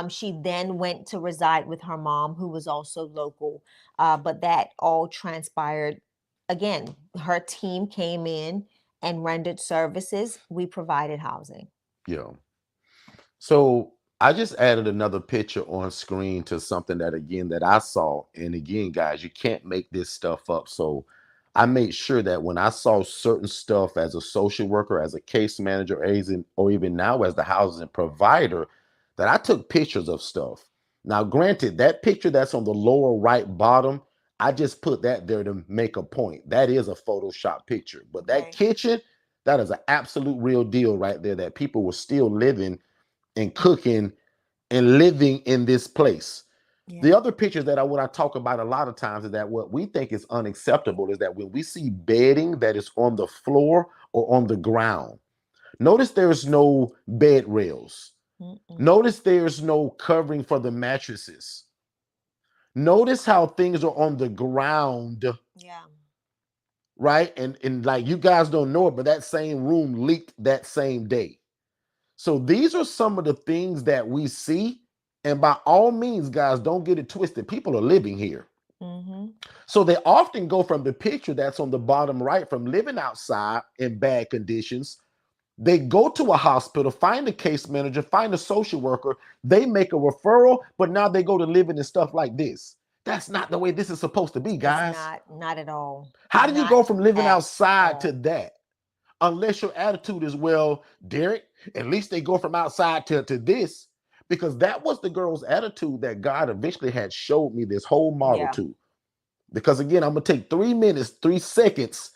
[SPEAKER 2] She then went to reside with her mom, who was also local. But that all transpired. Again, her team came in and rendered services. We provided housing.
[SPEAKER 1] Yeah. So I just added another picture on screen to something that, again, that I saw. And again, guys, you can't make this stuff up. So I made sure that when I saw certain stuff as a social worker, as a case manager, or even now as the housing provider, that I took pictures of stuff. Now, granted, that picture that's on the lower right bottom, I just put that there to make a point. That is a Photoshop picture. But that
[SPEAKER 2] Right.
[SPEAKER 1] kitchen, that is an absolute real deal right there, that people were still living and cooking and living in this place.
[SPEAKER 2] Yeah.
[SPEAKER 1] The other pictures that I talk about a lot of times is that what we think is unacceptable is that when we see bedding that is on the floor or on the ground, notice there's no bed rails.
[SPEAKER 2] Mm-mm.
[SPEAKER 1] Notice there's no covering for the mattresses. Notice how things are on the ground,
[SPEAKER 2] Yeah.
[SPEAKER 1] right? And like, you guys don't know it, but that same room leaked that same day. So these are some of the things that we see. And by all means, guys, don't get it twisted. People are living here.
[SPEAKER 2] Mm-hmm.
[SPEAKER 1] So they often go from the picture that's on the bottom right, from living outside in bad conditions. They go to a hospital, find a case manager, find a social worker. They make a referral, but now they go to living in stuff like this. That's not the way this is supposed to be,
[SPEAKER 2] It's
[SPEAKER 1] guys.
[SPEAKER 2] not at all.
[SPEAKER 1] How do you
[SPEAKER 2] Not
[SPEAKER 1] go from living
[SPEAKER 2] at
[SPEAKER 1] outside to
[SPEAKER 2] all.
[SPEAKER 1] that? Unless your attitude is, well, Derek, at least they go from outside to this. Because that was the girl's attitude that God eventually had showed me this whole model
[SPEAKER 2] Yeah.
[SPEAKER 1] to. Because again, I'm gonna take 3 minutes, 3 seconds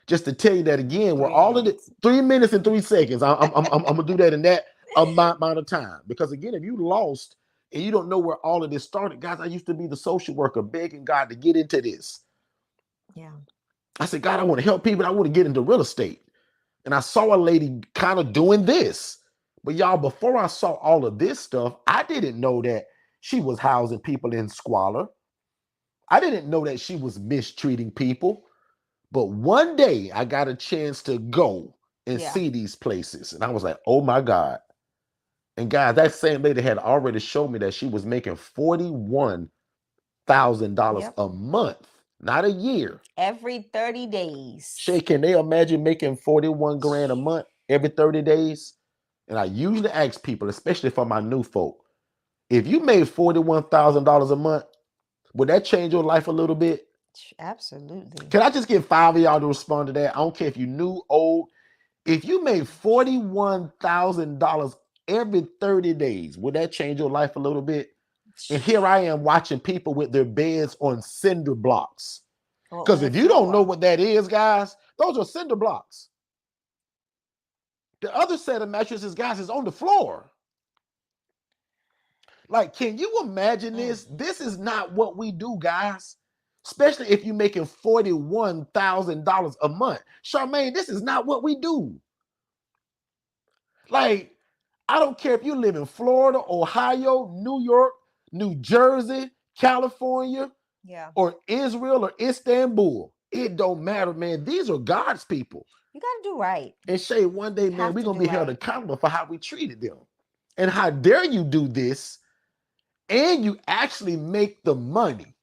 [SPEAKER 1] just to tell you that again, we're
[SPEAKER 2] 3
[SPEAKER 1] all of the
[SPEAKER 2] minutes.
[SPEAKER 1] 3 minutes and 3 seconds. I'm gonna do that in that amount of time. Because again, if you lost and you don't know where all of this started, guys, I used to be the social worker begging God to get into this.
[SPEAKER 2] Yeah.
[SPEAKER 1] I said, God, I want to help people. I want to get into real estate. And I saw a lady kind of doing this. But y'all, before I saw all of this stuff, I didn't know that she was housing people in squalor. I didn't know that she was mistreating people. But one day I got a chance to go and
[SPEAKER 2] Yeah.
[SPEAKER 1] see these places. And I was like, oh my God. And guys, that same lady had already showed me that she was making $41,000
[SPEAKER 2] Yep.
[SPEAKER 1] a month, not a year.
[SPEAKER 2] Every 30 days.
[SPEAKER 1] Shay, can they imagine making 41 grand a month every 30 days? And I usually ask people, especially for my new folk, if you made $41,000 a month, would that change your life a little bit?
[SPEAKER 2] Absolutely.
[SPEAKER 1] Can I just get 5 of y'all to respond to that? I don't care if you new, old. If you made $41,000 every 30 days, would that change your life a little bit? And here I am watching people with their beds on cinder blocks.
[SPEAKER 2] Or
[SPEAKER 1] Because
[SPEAKER 2] on the
[SPEAKER 1] if you don't know
[SPEAKER 2] floor.
[SPEAKER 1] what that is, guys, those are cinder blocks. The other set of mattresses, guys, is on the floor. Like, can you imagine
[SPEAKER 2] Mm.
[SPEAKER 1] this? This is not what we do, guys. Especially if you're making $41,000 a month. Charmaine, this is not what we do. Like, I don't care if you live in Florida, Ohio, New York, New Jersey, California,
[SPEAKER 2] Yeah.
[SPEAKER 1] or Israel or Istanbul. It don't matter, man. These are God's people.
[SPEAKER 2] You got to do right.
[SPEAKER 1] And Shay, one day,
[SPEAKER 2] You
[SPEAKER 1] man,
[SPEAKER 2] have
[SPEAKER 1] we're
[SPEAKER 2] to
[SPEAKER 1] going to
[SPEAKER 2] do
[SPEAKER 1] be held
[SPEAKER 2] right.
[SPEAKER 1] accountable for how we treated them. And how dare you do this and you actually make the money.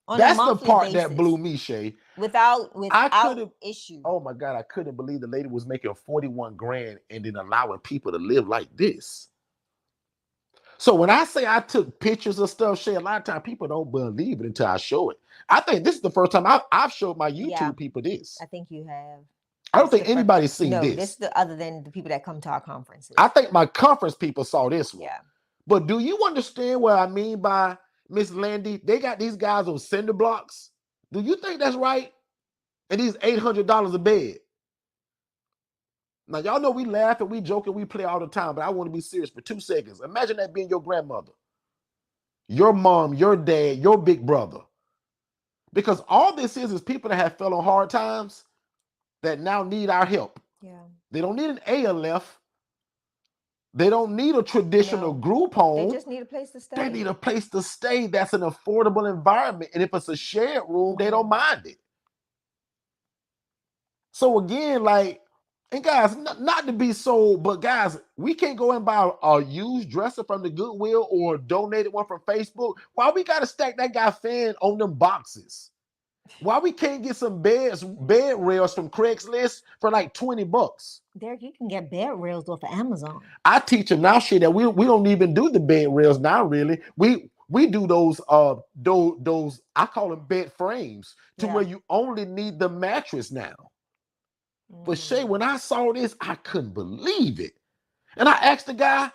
[SPEAKER 2] On a
[SPEAKER 1] That's the
[SPEAKER 2] monthly
[SPEAKER 1] part that
[SPEAKER 2] basis.
[SPEAKER 1] blew me, Shay.
[SPEAKER 2] Without
[SPEAKER 1] I couldn't,
[SPEAKER 2] issue.
[SPEAKER 1] oh my God, I couldn't believe the lady was making 41 grand and then allowing people to live like this. So when I say I took pictures of stuff, Shay, a lot of times people don't believe it until I show it. I think this is the first time I've showed my YouTube people this.
[SPEAKER 2] I think you have.
[SPEAKER 1] I don't think anybody's seen
[SPEAKER 2] No,
[SPEAKER 1] this.
[SPEAKER 2] this is other than the people that come to our conferences.
[SPEAKER 1] I think my conference people saw this one.
[SPEAKER 2] Yeah.
[SPEAKER 1] But do you understand what I mean by Miss Landy? They got these guys on cinder blocks. Do you think that's right? And these $800 a bed. Now, y'all know we laugh and we joke and we play all the time, but I want to be serious for 2 seconds. Imagine that being your grandmother, your mom, your dad, your big brother. Because all this is people that have fell on hard times that now need our help.
[SPEAKER 2] Yeah.
[SPEAKER 1] They don't need an ILF. They don't need a traditional group home.
[SPEAKER 2] They just need a place to stay.
[SPEAKER 1] They need a place to stay that's an affordable environment. And if it's a shared room, they don't mind it. So again, like, and guys, not to be so, but guys, we can't go and buy a used dresser from the Goodwill or donated one from Facebook. Why we got to stack that guy fan on them boxes? Why we can't get some bed rails from Craigslist for like $20?
[SPEAKER 2] Derek, you can get bed rails off of Amazon.
[SPEAKER 1] I teach them now shit that we don't even do the bed rails now, really. We do those I call them bed frames to where you only need the mattress now. But Shay, when I saw this, I couldn't believe it. And I asked the guy,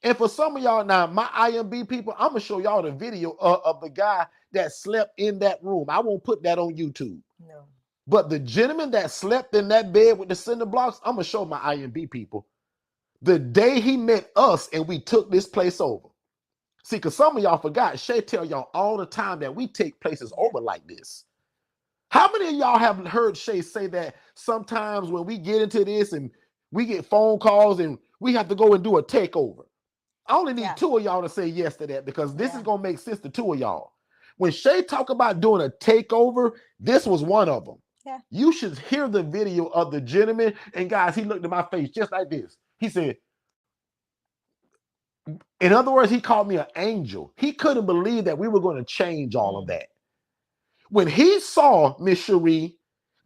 [SPEAKER 1] and for some of y'all now, my IMB people, I'm gonna show y'all the video of the guy that slept in that room. I won't put that on YouTube.
[SPEAKER 2] No.
[SPEAKER 1] But the gentleman that slept in that bed with the cinder blocks, I'm gonna show my IMB people. The day he met us and we took this place over. See, because some of y'all forgot, Shay tell y'all all the time that we take places over like this. How many of y'all have heard Shay say that sometimes when we get into this and we get phone calls and we have to go and do a takeover? I only need 2 of y'all to say yes to that because this is going to make sense to 2 of y'all. When Shay talk about doing a takeover, this was one of them. Yeah. You should hear the video of the gentleman. And guys, he looked at my face just like this. He said, in other words, he called me an angel. He couldn't believe that we were going to change all of that. When he saw, Miss Cherie,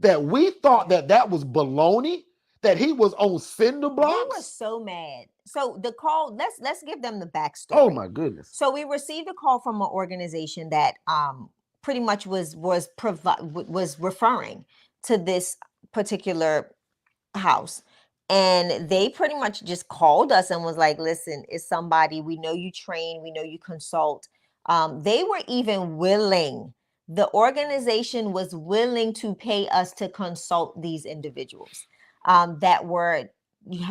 [SPEAKER 1] that we thought that was baloney, that he was on cinder blocks.
[SPEAKER 2] We were so mad. So the call, let's give them the backstory.
[SPEAKER 1] Oh my goodness.
[SPEAKER 2] So we received a call from an organization that pretty much was referring to this particular house. And they pretty much just called us and was like, listen, it's somebody, we know you train, we know you consult. They were even willing, the organization was willing to pay us to consult these individuals that were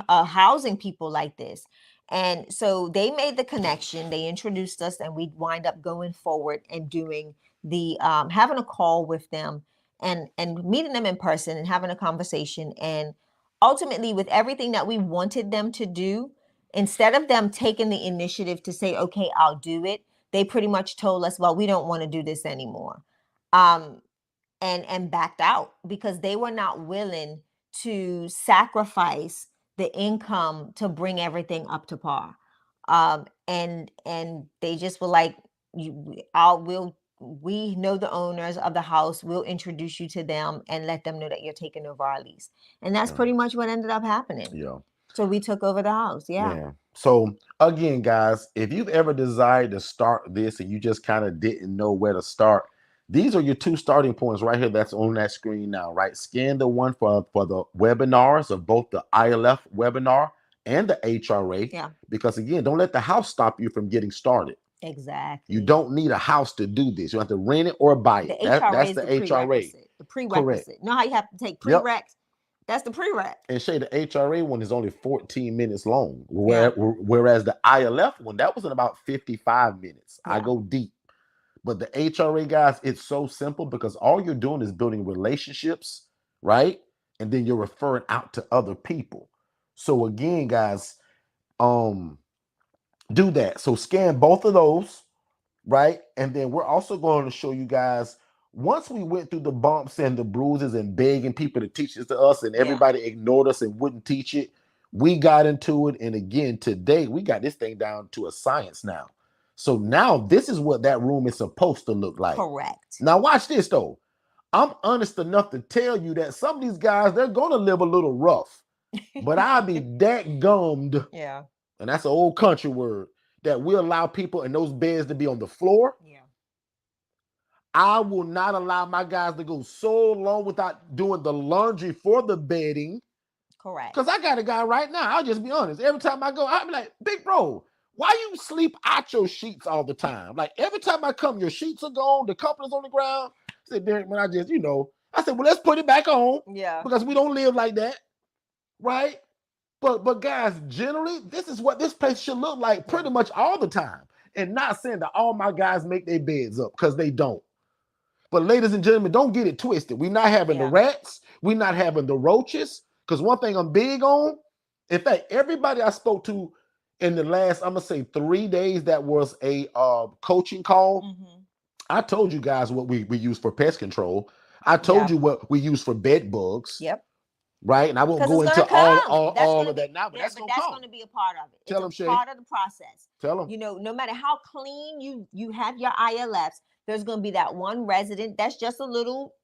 [SPEAKER 2] housing people like this. And so they made the connection, they introduced us, and we wind up going forward and doing the having a call with them and meeting them in person and having a conversation. And ultimately, with everything that we wanted them to do, instead of them taking the initiative to say, okay, I'll do it, they pretty much told us, well, we don't want to do this anymore. And backed out because they were not willing to sacrifice the income to bring everything up to par. And they just were like, we know the owners of the house, we'll introduce you to them and let them know that you're taking over our lease. And that's pretty much what ended up happening.
[SPEAKER 1] Yeah.
[SPEAKER 2] So we took over the house. Yeah.
[SPEAKER 1] So again, guys, if you've ever desired to start this and you just kind of didn't know where to start, these are your 2 starting points right here that's on that screen now, right? Scan the one for the webinars of both the ILF webinar and the HRA.
[SPEAKER 2] Yeah.
[SPEAKER 1] Because again, don't let the house stop you from getting started.
[SPEAKER 2] Exactly.
[SPEAKER 1] You don't need a house to do this. You have to rent it or buy it. That's the HRA.
[SPEAKER 2] The prerequisite. Correct. You know how you have to take prereqs? Yep. That's the prereq.
[SPEAKER 1] And Shay, the HRA one is only 14 minutes long, whereas the ILF one, that was in about 55 minutes. Yeah. I go deep. But the HRA, guys, it's so simple because all you're doing is building relationships, right? And then you're referring out to other people. So again, guys, do that. So scan both of those, right? And then we're also going to show you guys once we went through the bumps and the bruises and begging people to teach this to us, and everybody ignored us and wouldn't teach it, we got into it. And again, today we got this thing down to a science now. So now this is what that room is supposed to look like.
[SPEAKER 2] Correct.
[SPEAKER 1] Now watch this though. I'm honest enough to tell you that some of these guys, they're gonna live a little rough, but I'll be that gummed.
[SPEAKER 2] Yeah.
[SPEAKER 1] And that's an old country word, that we allow people in those beds to be on the floor.
[SPEAKER 2] Yeah.
[SPEAKER 1] I will not allow my guys to go so long without doing the laundry for the bedding.
[SPEAKER 2] Correct.
[SPEAKER 1] Because I got a guy right now, I'll just be honest. Every time I go, I'll be like, big bro, why you sleep out your sheets all the time? Like every time I come, your sheets are gone, the comforter's on the ground. I said, Derek, man, I said, well, let's put it back on.
[SPEAKER 2] Yeah.
[SPEAKER 1] Because we don't live like that. Right? But guys, generally, this is what this place should look like pretty much all the time. And not saying that all my guys make their beds up, because they don't. But ladies and gentlemen, don't get it twisted. We're not having the rats. We're not having the roaches. Because one thing I'm big on, in fact, everybody I spoke to in the last, I'm going to say 3 days, that was a coaching call.
[SPEAKER 2] Mm-hmm.
[SPEAKER 1] I told you guys what we use for pest control. I told you what we use for bed bugs.
[SPEAKER 2] Yep.
[SPEAKER 1] Right? And I won't go into all of that now, but that's going to
[SPEAKER 2] be a part of it.
[SPEAKER 1] Tell them, Shay.
[SPEAKER 2] Part of the process.
[SPEAKER 1] Tell them.
[SPEAKER 2] You know, no matter how clean you have your ILFs, there's going to be that one resident that's just a little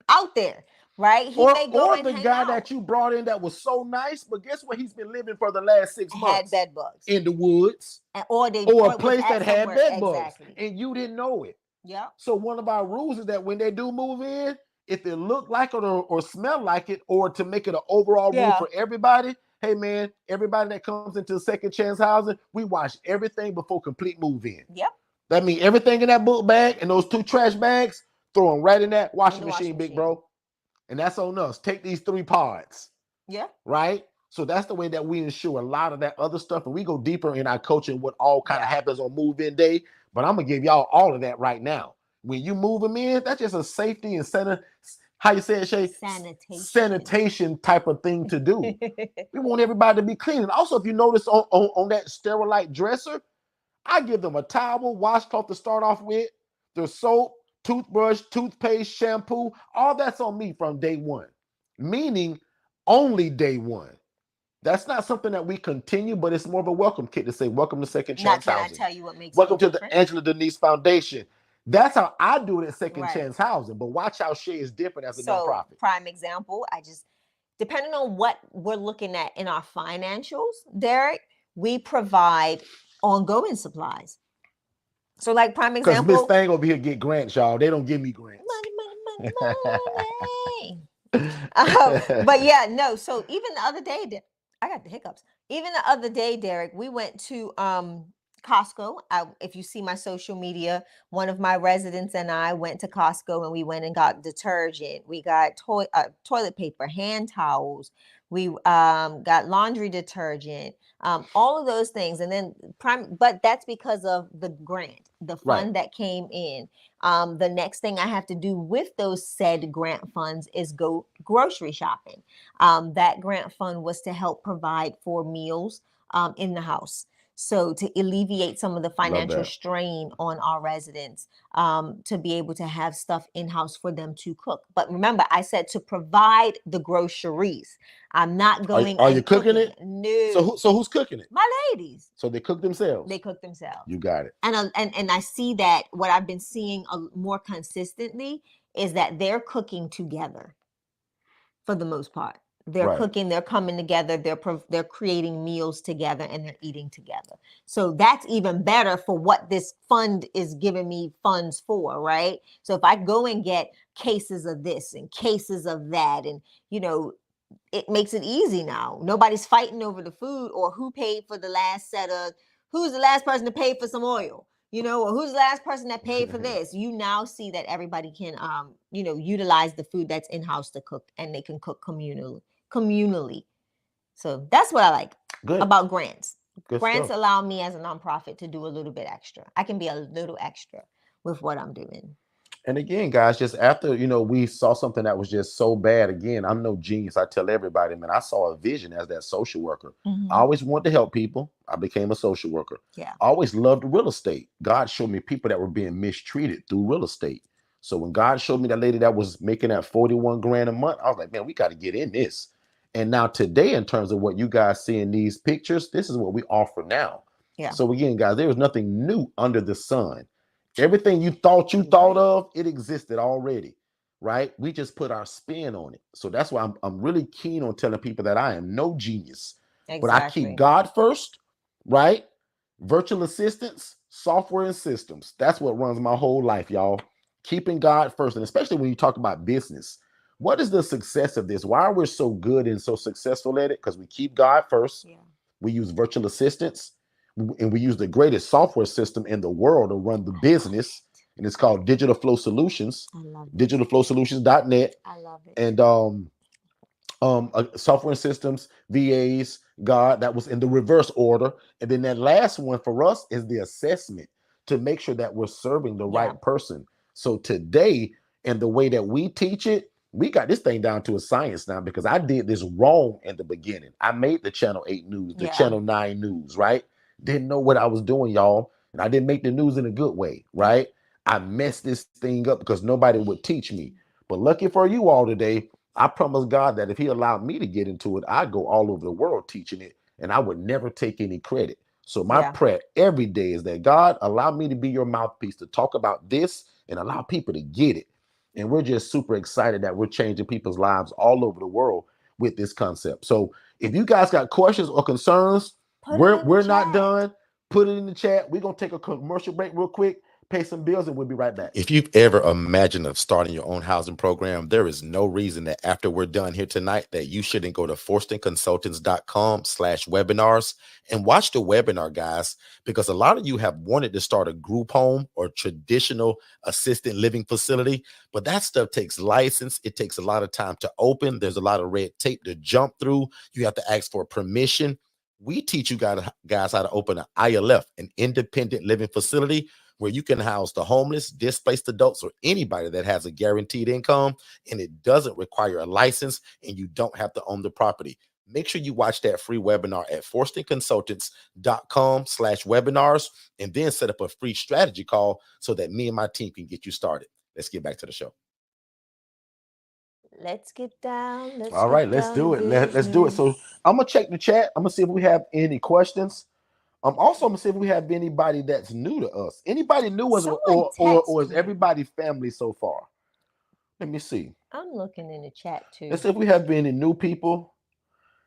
[SPEAKER 2] out there, right? He may go
[SPEAKER 1] or the guy that you brought in that was so nice, but guess what? He's been living for the last 6 months.
[SPEAKER 2] Had bed bugs.
[SPEAKER 1] In the woods.
[SPEAKER 2] Or
[SPEAKER 1] a place that had bed bugs. And you didn't know it.
[SPEAKER 2] Yeah.
[SPEAKER 1] So one of our rules is that when they do move in, if it look like it or smell like it, or to make it an overall rule for everybody, hey man, everybody that comes into second chance housing, we wash everything before complete move in.
[SPEAKER 2] Yep.
[SPEAKER 1] That means everything in that book bag and those 2 trash bags, throw them right in that washing machine, big bro. And that's on us. Take these 3 pods.
[SPEAKER 2] Yeah.
[SPEAKER 1] Right? So that's the way that we ensure a lot of that other stuff. And we go deeper in our coaching, what all kind of happens on move-in day. But I'm going to give y'all all of that right now. When you move them in, that's just a safety and how you say it, Shay? Sanitation type of thing to do. We want everybody to be clean. And also, if you notice on that Sterilite dresser, I give them a towel, washcloth to start off with, their soap, toothbrush, toothpaste, shampoo, all that's on me from day one. Meaning only day one. That's not something that we continue, but it's more of a welcome kit to say, welcome to Second Chance Housing.
[SPEAKER 2] Now, can I tell you what makes
[SPEAKER 1] welcome to the Angela Denise Foundation. That's how I do it at Second Chance Housing. But watch how Shay is different as a nonprofit.
[SPEAKER 2] Prime example, depending on what we're looking at in our financials, Derek, we provide ongoing supplies. So like prime example.
[SPEAKER 1] Because Miss Thang over here get grants, y'all. They don't give me grants.
[SPEAKER 2] Money. But yeah, no. So even the other day, I got the hiccups. Even the other day, Derek, we went to Costco. If you see my social media, one of my residents and I went to Costco and we went and got detergent. We got toilet paper, hand towels. We got laundry detergent, all of those things. And then but that's because of the grant, the fund that came in. The next thing I have to do with those said grant funds is go grocery shopping. That grant fund was to help provide for meals in the house. So to alleviate some of the financial strain on our residents, to be able to have stuff in-house for them to cook. But remember, I said to provide the groceries. I'm not going.
[SPEAKER 1] Are you cooking it?
[SPEAKER 2] No.
[SPEAKER 1] So who's cooking it?
[SPEAKER 2] My ladies.
[SPEAKER 1] So they cook themselves.
[SPEAKER 2] They cook themselves.
[SPEAKER 1] You got it.
[SPEAKER 2] And I see that what I've been seeing more consistently is that they're cooking together for the most part. They're cooking, they're coming together, they're creating meals together, and they're eating together. So that's even better for what this fund is giving me funds for, right? So if I go and get cases of this and cases of that, and it makes it easy now. Nobody's fighting over the food or who paid for the last who's the last person to pay for some oil, or who's the last person that paid for this. You now see that everybody can, utilize the food that's in-house to cook, and they can cook communally. So that's what I like about grants. Grants allow me as a nonprofit to do a little bit extra. I can be a little extra with what I'm doing.
[SPEAKER 1] And again, guys, just after, we saw something that was just so bad. Again, I'm no genius. I tell everybody, man, I saw a vision as that social worker.
[SPEAKER 2] Mm-hmm.
[SPEAKER 1] I always wanted to help people. I became a social worker.
[SPEAKER 2] Yeah.
[SPEAKER 1] I always loved real estate. God showed me people that were being mistreated through real estate. So when God showed me that lady that was making that 41 grand a month, I was like, man, we got to get in this. And now today, in terms of what you guys see in these pictures, this is what we offer now.
[SPEAKER 2] Yeah.
[SPEAKER 1] So again, guys, there was nothing new under the sun. Everything you thought of, it existed already, right? We just put our spin on it. So that's why I'm really keen on telling people that I am no genius, but I keep God first, right? Virtual assistants, software and systems. That's what runs my whole life, y'all. Keeping God first. And especially when you talk about business, what is the success of this? Why are we so good and so successful at it? Because we keep God first. Yeah. We use virtual assistants, and we use the greatest software system in the world to run the business. And it's called Digital Flow Solutions. I love it. DigitalFlowSolutions.net. I love it. And software and systems, VAs, God, that was in the reverse order. And then that last one for us is the assessment to make sure that we're serving the right person. So today, and the way that we teach it, we got this thing down to a science now, because I did this wrong in the beginning. I made the Channel 8 news, the Channel 9 news, right? Didn't know what I was doing, y'all. And I didn't make the news in a good way, right? I messed this thing up because nobody would teach me. But lucky for you all today, I promise God that if he allowed me to get into it, I'd go all over the world teaching it, and I would never take any credit. So my prayer every day is that God, allow me to be your mouthpiece to talk about this and allow people to get it. And we're just super excited that we're changing people's lives all over the world with this concept. So if you guys got questions or concerns, we're not done. Put it in the chat. We're going to take a commercial break real quick, pay some bills, and we'll be right back. If you've ever imagined of starting your own housing program, there is no reason that after we're done here tonight that you shouldn't go to forstonconsultants.com/webinars and watch the webinar, guys, because a lot of you have wanted to start a group home or traditional assisted living facility, but that stuff takes license. It takes a lot of time to open. There's a lot of red tape to jump through. You have to ask for permission. We teach you guys how to open an ILF, an independent living facility, where you can house the homeless, displaced adults, or anybody that has a guaranteed income, and it doesn't require a license, and you don't have to own the property. Make sure you watch that free webinar at forstonconsultants.com/webinars, and then set up a free strategy call so that me and my team can get you started. Let's get back to the show.
[SPEAKER 2] Let's get down. Let's
[SPEAKER 1] do it. Let's do it. So I'm going to check the chat. I'm going to see if we have any questions. Also, I'm gonna see if we have anybody that's new to us. Anybody new, or is everybody family so far? Let me see.
[SPEAKER 2] I'm looking in the chat too.
[SPEAKER 1] Let's see if we have any new people.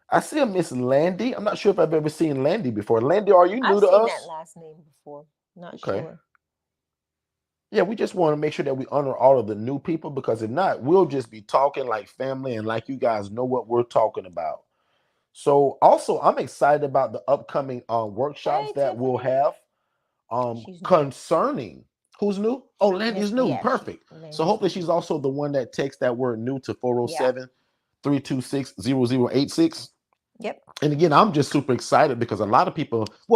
[SPEAKER 1] I see a Miss Landy. I'm not sure if I've ever seen Landy before. Landy, are you new to us?
[SPEAKER 2] I've seen that last name before. Not sure.
[SPEAKER 1] Yeah, we just want to make sure that we honor all of the new people, because if not, we'll just be talking like family and like you guys know what we're talking about. So also, I'm excited about the upcoming workshops that we'll have concerning who's new. Oh, Landy's new. Perfect. So hopefully she's also the one that takes that word new to 407-326-0086.
[SPEAKER 2] Yep.
[SPEAKER 1] And again, I'm just super excited because a lot of people, I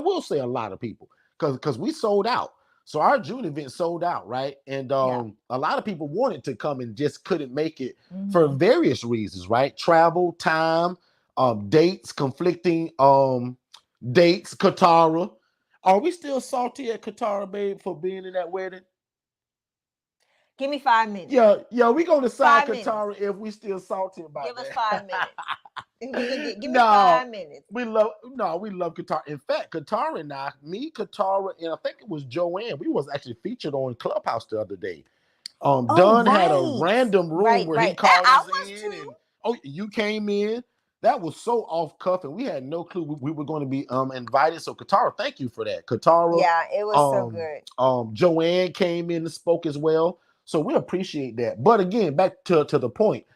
[SPEAKER 1] will say a lot of people, because we sold out. So our June event sold out, right? And a lot of people wanted to come and just couldn't make it for various reasons, right? Travel, time, dates, conflicting dates. Katara, are we still salty at Katara, babe, for being in that wedding?
[SPEAKER 2] Give me 5 minutes.
[SPEAKER 1] Yeah, we gonna decide, Katara, if we still salty about that.
[SPEAKER 2] Give us 5 minutes. Give me 5 minutes.
[SPEAKER 1] We love Katara. In fact, Katara and I, Katara, and I think it was Joanne, we was actually featured on Clubhouse the other day. Dunn had a random room where he called us in, and you came in. That was so off cuff, and we had no clue we were going to be invited. So Katara, thank you for that. Katara,
[SPEAKER 2] it was so good.
[SPEAKER 1] Joanne came in and spoke as well. So we appreciate that. But again, back to the point.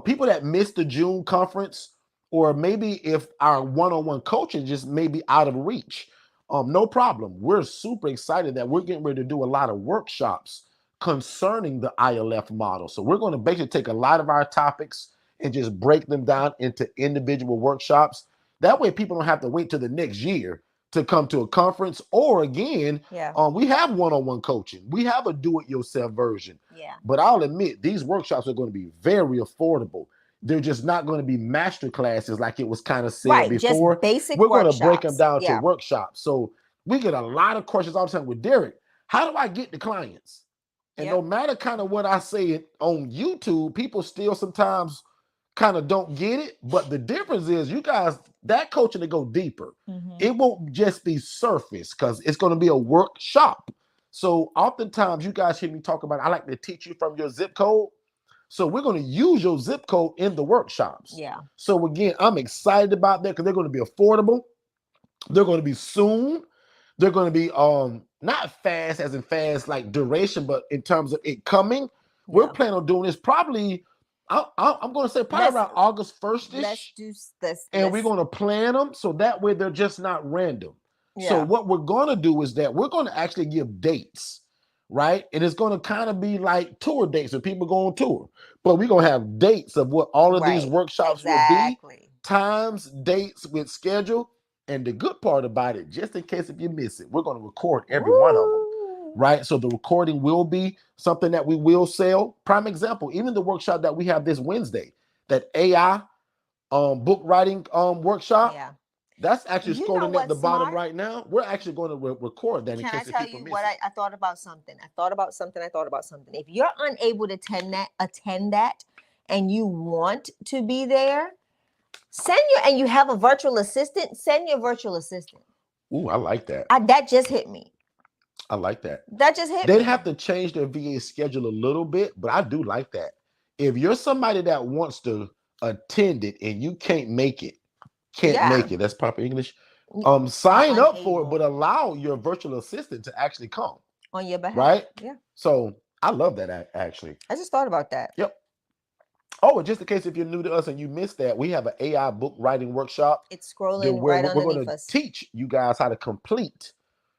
[SPEAKER 1] People that missed the June conference, or maybe if our one-on-one coaching just may be out of reach, no problem. We're super excited that we're getting ready to do a lot of workshops concerning the ILF model. So we're going to basically take a lot of our topics and just break them down into individual workshops. That way people don't have to wait till the next year to come to a conference, or again, we have one-on-one coaching. We have a do-it-yourself version. But I'll admit, these workshops are going to be very affordable. They're just not going to be master classes like it was kind of said before.
[SPEAKER 2] Just basic
[SPEAKER 1] We're going to break them down to workshops. So we get a lot of questions all the time with Derek. How do I get the clients? And
[SPEAKER 2] Yep.
[SPEAKER 1] no matter kind of what I say on YouTube, people still sometimes kind of don't get it. But the difference is you guys, that coaching to go deeper. It won't just be surface because it's going to be a workshop. So oftentimes you guys hear me talk about, I like to teach you from your zip code. So we're going to use your zip code in the workshops.
[SPEAKER 2] Yeah.
[SPEAKER 1] So again, I'm excited about that because they're going to be affordable. They're going to be soon. They're going to be not fast as in fast like duration, but in terms of it coming. We're
[SPEAKER 2] Yeah.
[SPEAKER 1] planning on doing this probably. I'm going to say probably
[SPEAKER 2] Let's
[SPEAKER 1] around August 1st
[SPEAKER 2] let's
[SPEAKER 1] ish,
[SPEAKER 2] do this.
[SPEAKER 1] and we're going to plan them so that way they're just not random. So
[SPEAKER 2] Yeah.
[SPEAKER 1] what we're going to do is that we're going to actually give dates, right? And it's going to kind of be like tour dates when people go on tour, but we're going to have dates of what all of these
[SPEAKER 2] Right.
[SPEAKER 1] workshops will be,
[SPEAKER 2] Exactly.
[SPEAKER 1] times, dates with schedule. And the good part about it, just in case if you miss it, we're going to record every one of them,
[SPEAKER 2] Woo.
[SPEAKER 1] right? So the recording will be something that we will sell. Prime example, even the workshop that we have this Wednesday, that AI book writing workshop,
[SPEAKER 2] Yeah.
[SPEAKER 1] that's actually
[SPEAKER 2] You know
[SPEAKER 1] scrolling at the
[SPEAKER 2] what's
[SPEAKER 1] bottom
[SPEAKER 2] smart?
[SPEAKER 1] right now. We're actually going to record that in
[SPEAKER 2] Can I
[SPEAKER 1] case if
[SPEAKER 2] tell
[SPEAKER 1] people
[SPEAKER 2] you
[SPEAKER 1] miss
[SPEAKER 2] what
[SPEAKER 1] it.
[SPEAKER 2] I thought about something? I thought about something. I thought about something. If you're unable to attend that, and you want to be there, and you have a virtual assistant, send your virtual assistant.
[SPEAKER 1] Ooh, I like that.
[SPEAKER 2] That just hit me.
[SPEAKER 1] I like that.
[SPEAKER 2] That just hit
[SPEAKER 1] They'd
[SPEAKER 2] me.
[SPEAKER 1] have to change their VA schedule a little bit, but I do like that. If you're somebody that wants to attend it and you can't make it,
[SPEAKER 2] Yeah.
[SPEAKER 1] that's proper English.
[SPEAKER 2] Are
[SPEAKER 1] Sign up for it, but
[SPEAKER 2] unable
[SPEAKER 1] allow your virtual assistant to actually come,
[SPEAKER 2] on your behalf.
[SPEAKER 1] right?
[SPEAKER 2] Yeah.
[SPEAKER 1] So I love that actually.
[SPEAKER 2] I just thought about that.
[SPEAKER 1] Yep. Oh, and just in case if you're new to us and you missed that, we have an AI book writing workshop
[SPEAKER 2] It's
[SPEAKER 1] where
[SPEAKER 2] scrolling right
[SPEAKER 1] we're going
[SPEAKER 2] underneath
[SPEAKER 1] to
[SPEAKER 2] us.
[SPEAKER 1] teach you guys how to complete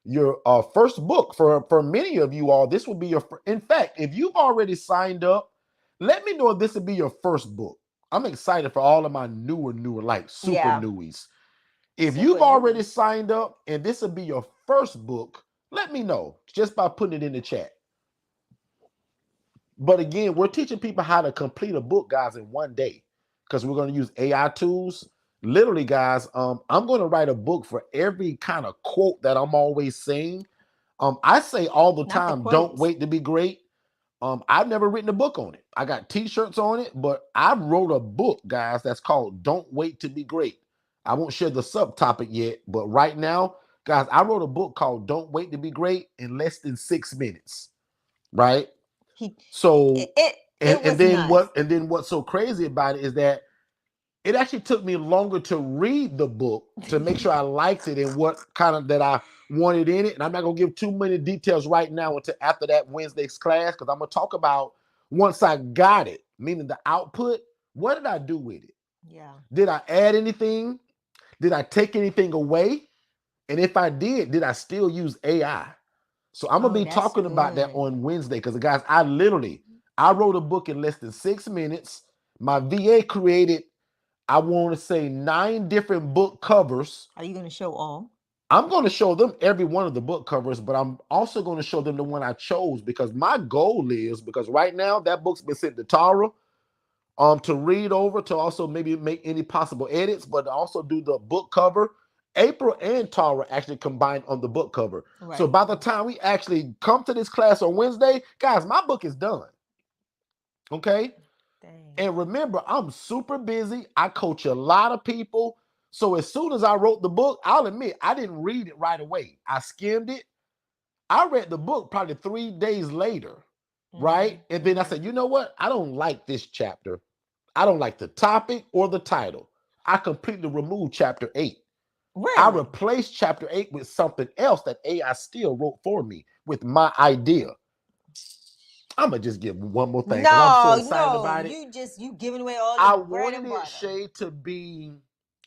[SPEAKER 1] your first book. For many of you all, this will be your. In fact, if you've already signed up, let me know if this will be your first book. I'm excited for all of my newer, like super
[SPEAKER 2] Yeah.
[SPEAKER 1] newies. If
[SPEAKER 2] Super
[SPEAKER 1] you've already
[SPEAKER 2] newies.
[SPEAKER 1] signed up and this will be your first book, let me know just by putting it in the chat. But again, we're teaching people how to complete a book, guys, in one day because we're going to use AI tools. Literally, guys, I'm going to write a book for every kind of quote that I'm always saying. I say all the
[SPEAKER 2] Not the
[SPEAKER 1] time, don't
[SPEAKER 2] quotes.
[SPEAKER 1] wait to be great. I've never written a book on it. I got t-shirts on it, but I wrote a book, guys, that's called Don't Wait to Be Great. I won't share the subtopic yet, but right now, guys, I wrote a book called Don't Wait to Be Great in less than 6 minutes, right? So
[SPEAKER 2] It was nuts.
[SPEAKER 1] and then what's so crazy about it is that it actually took me longer to read the book to make sure I liked it and what kind of that I wanted in it. And I'm not gonna give too many details right now until after that Wednesday's class, because I'm gonna talk about once I got it, meaning the output, what did I do with it?
[SPEAKER 2] Yeah.
[SPEAKER 1] Did I add anything? Did I take anything away? And if I did I still use AI? So I'm gonna be
[SPEAKER 2] That's
[SPEAKER 1] talking about that
[SPEAKER 2] good.
[SPEAKER 1] on Wednesday because guys, I wrote a book in less than 6 minutes. My VA created, I want to say 9 different book covers.
[SPEAKER 2] Are you going to show all?
[SPEAKER 1] I'm going to show them every one of the book covers, but I'm also going to show them the one I chose because my goal is, because right now that book's been sent to Tara to read over, to also maybe make any possible edits, but to also do the book cover. April and Tara actually combined on the book cover.
[SPEAKER 2] Right.
[SPEAKER 1] So by the time we actually come to this class on Wednesday, guys, my book is done. Okay?
[SPEAKER 2] Dang.
[SPEAKER 1] And remember, I'm super busy. I coach a lot of people. So as soon as I wrote the book, I'll admit I didn't read it right away. I skimmed it. I read the book probably 3 days later, right? And then I said, you know what? I don't like this chapter. I don't like the topic or the title. I completely removed chapter 8.
[SPEAKER 2] Really?
[SPEAKER 1] I replaced chapter 8 with something else that AI still wrote for me with my idea. I'm gonna just give one more thing because I'm so excited about it.
[SPEAKER 2] You giving away all
[SPEAKER 1] I
[SPEAKER 2] the bread and
[SPEAKER 1] wanted
[SPEAKER 2] butter.
[SPEAKER 1] it, Shay, to be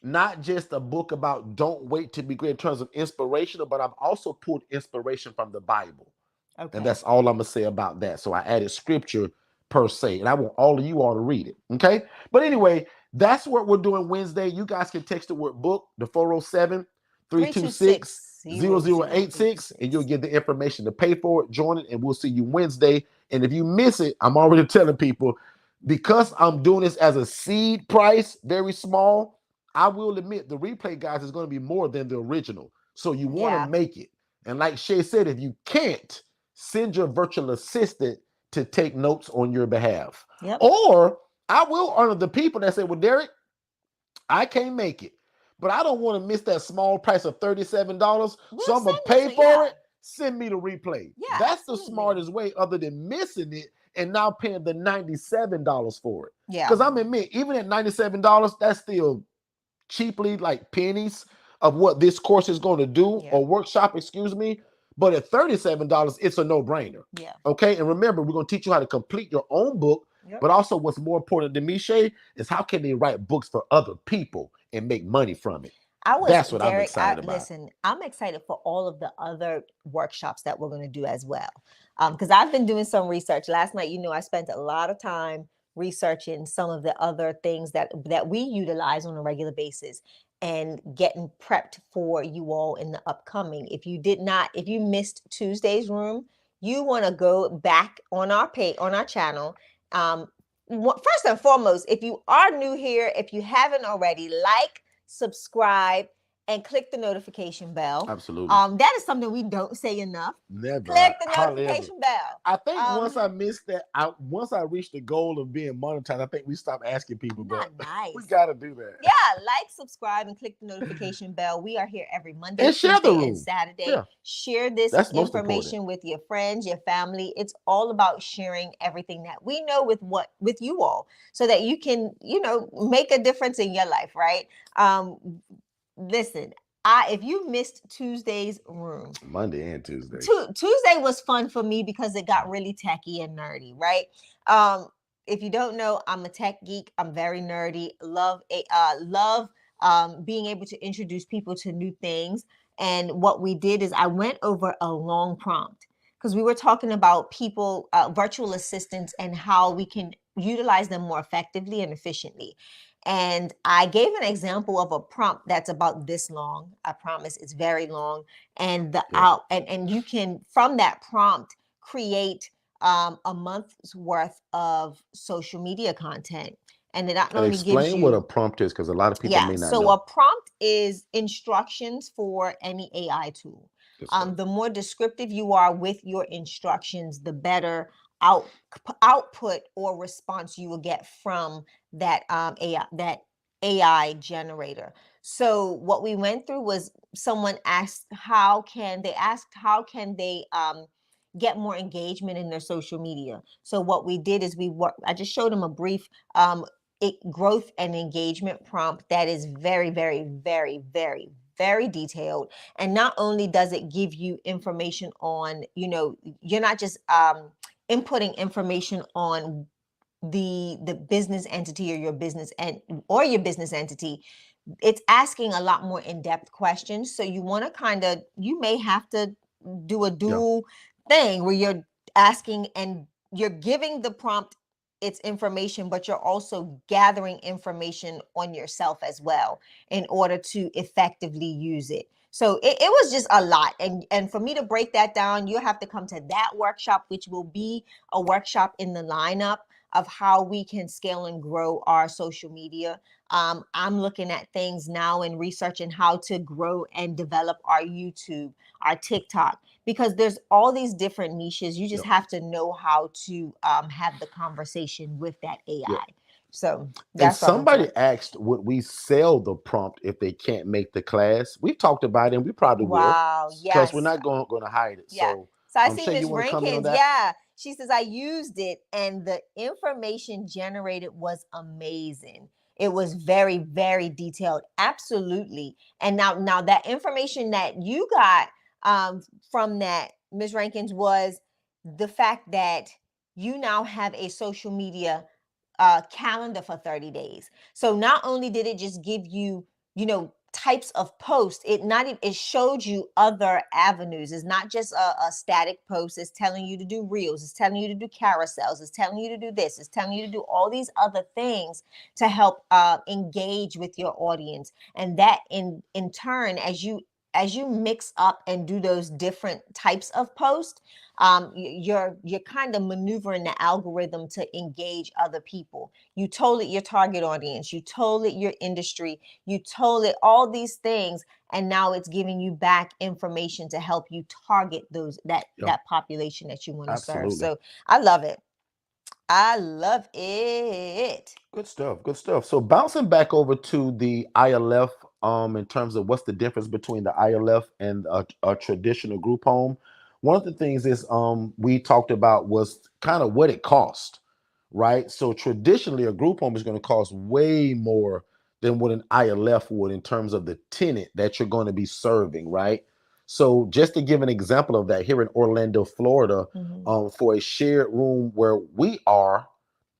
[SPEAKER 1] not just a book about don't wait to be great in terms of inspirational, but I've also pulled inspiration from the Bible.
[SPEAKER 2] Okay.
[SPEAKER 1] And that's all I'm gonna say about that. So I added scripture per se, and I want all of you all to read it. Okay. But anyway, that's what we're doing Wednesday. You guys can text the word book, the 407-326-0086, and you'll get the information to pay for it. Join it, and we'll see you Wednesday. And if you miss it, I'm already telling people, because I'm doing this as a seed price, very small, I will admit the replay, guys, is going to be more than the original. So you want to make it. And like Shay said, if you can't, send your virtual assistant to take notes on your behalf.
[SPEAKER 2] Yep.
[SPEAKER 1] Or I will honor the people that say, well, Derek, I can't make it, but I don't want to miss that small price of $37.
[SPEAKER 2] We'll
[SPEAKER 1] So I'm going to
[SPEAKER 2] send
[SPEAKER 1] pay
[SPEAKER 2] you to,
[SPEAKER 1] for
[SPEAKER 2] yeah.
[SPEAKER 1] it. Send me the replay.
[SPEAKER 2] Yeah,
[SPEAKER 1] That's the
[SPEAKER 2] absolutely.
[SPEAKER 1] smartest way other than missing it and now paying the $97 for it.
[SPEAKER 2] Yeah.
[SPEAKER 1] Because I'm admit, even at $97, that's still cheaply like pennies of what this course is going to do,
[SPEAKER 2] Yeah.
[SPEAKER 1] or workshop, excuse me. But at $37, it's a no-brainer.
[SPEAKER 2] Yeah.
[SPEAKER 1] Okay. And remember, we're going to teach you how to complete your own book.
[SPEAKER 2] Yep.
[SPEAKER 1] But also, what's more important to me, Shay, is how can they write books for other people and make money from it? That's what I'm excited about.
[SPEAKER 2] Listen, I'm excited for all of the other workshops that we're going to do as well. Because I've been doing some research. Last night, I spent a lot of time researching some of the other things that we utilize on a regular basis and getting prepped for you all in the upcoming. If you missed Tuesday's room, you want to go back on our page, on our channel. First and foremost, if you are new here, if you haven't already, subscribe, and click the notification bell.
[SPEAKER 1] Absolutely.
[SPEAKER 2] That is something we don't say enough.
[SPEAKER 1] Never.
[SPEAKER 2] Click the notification bell.
[SPEAKER 1] I think once I missed that, once I reached the goal of being monetized, I think we stopped asking people. But
[SPEAKER 2] nice.
[SPEAKER 1] We got to do that.
[SPEAKER 2] Yeah, subscribe, and click the notification bell. We are here every Monday,
[SPEAKER 1] and share
[SPEAKER 2] Tuesday, and Saturday.
[SPEAKER 1] Yeah.
[SPEAKER 2] Share this information with your friends, your family. It's all about sharing everything that we know with you all, so that you can, make a difference in your life, right? Listen, if you missed Tuesday's room,
[SPEAKER 1] Monday and Tuesday,
[SPEAKER 2] Tuesday was fun for me because it got really techy and nerdy, right? If you don't know, I'm a tech geek. I'm very nerdy. Love being able to introduce people to new things. And what we did is I went over a long prompt because we were talking about people, virtual assistants, and how we can utilize them more effectively and efficiently. And I gave an example of a prompt that's about this long. I promise it's very long. And and you can, from that prompt, create a month's worth of social media content. And it not only
[SPEAKER 1] explain
[SPEAKER 2] gives you
[SPEAKER 1] what a prompt is, because a lot of people may not know.
[SPEAKER 2] So a prompt is instructions for any AI tool. The more descriptive you are with your instructions, the better output or response you will get from that AI generator. So what we went through was someone asked how can they get more engagement in their social media. So what we did is I just showed them a brief growth and engagement prompt that is very, very, very, very, very detailed. And not only does it give you information on, you're not just inputting information on the business entity or your business entity. It's asking a lot more in-depth questions. So you want to you may have to do a dual thing where you're asking and you're giving the prompt its information, but you're also gathering information on yourself as well in order to effectively use it. So it was just a lot. And for me to break that down, you'll have to come to that workshop, which will be a workshop in the lineup of how we can scale and grow our social media. I'm looking at things now and researching how to grow and develop our YouTube, our TikTok, because there's all these different niches. You just have to know how to have the conversation with that AI. So that's
[SPEAKER 1] somebody asked, would we sell the prompt if they can't make the class? We've talked about it, and we probably will.
[SPEAKER 2] Yes.
[SPEAKER 1] Plus, we're not going to hide it.
[SPEAKER 2] Yeah. So I see Miss Rankins. Yeah. She says, I used it and the information generated was amazing. It was very, very detailed. Absolutely. And now that information that you got from that, Ms. Rankins, was the fact that you now have a social media calendar for 30 days. So not only did it just give you, types of posts, it showed you other avenues. It's not just a static post. It's telling you to do reels. It's telling you to do carousels. It's telling you to do this. It's telling you to do all these other things to help engage with your audience. And that in turn, as you as you mix up and do those different types of posts, you're kind of maneuvering the algorithm to engage other people. You told it your target audience, you told it your industry, you told it all these things, and now it's giving you back information to help you target those that population that you want to serve.
[SPEAKER 1] Absolutely.
[SPEAKER 2] So I love it. I love it.
[SPEAKER 1] Good stuff. Good stuff. So bouncing back over to the ILF, in terms of what's the difference between the ILF and a traditional group home. One of the things is we talked about was kind of what it cost, right? So traditionally, a group home is going to cost way more than what an ILF would in terms of the tenant that you're going to be serving, right? So just to give an example of that, here in Orlando, Florida, for a shared room where we are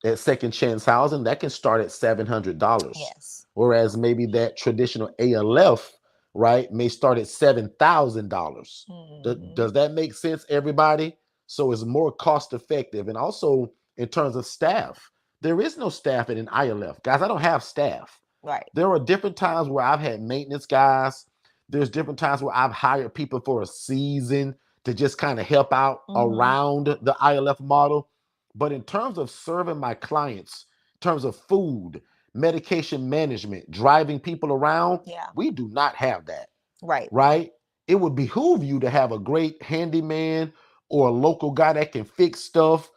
[SPEAKER 1] at Second Chance Housing, that can start at $700.
[SPEAKER 2] Yes.
[SPEAKER 1] Whereas maybe that traditional ALF, right, may start at $7,000. Does that make sense, everybody? So it's more cost effective. And also in terms of staff, there is no staff in an ILF. Guys, I don't have staff.
[SPEAKER 2] Right.
[SPEAKER 1] There are different times where I've had maintenance guys. There's different times where I've hired people for a season to just kind of help out around the ILF model. But in terms of serving my clients, in terms of food, medication management, driving people around, we do not have that.
[SPEAKER 2] Right.
[SPEAKER 1] Right? It would behoove you to have a great handyman or a local guy that can fix stuff,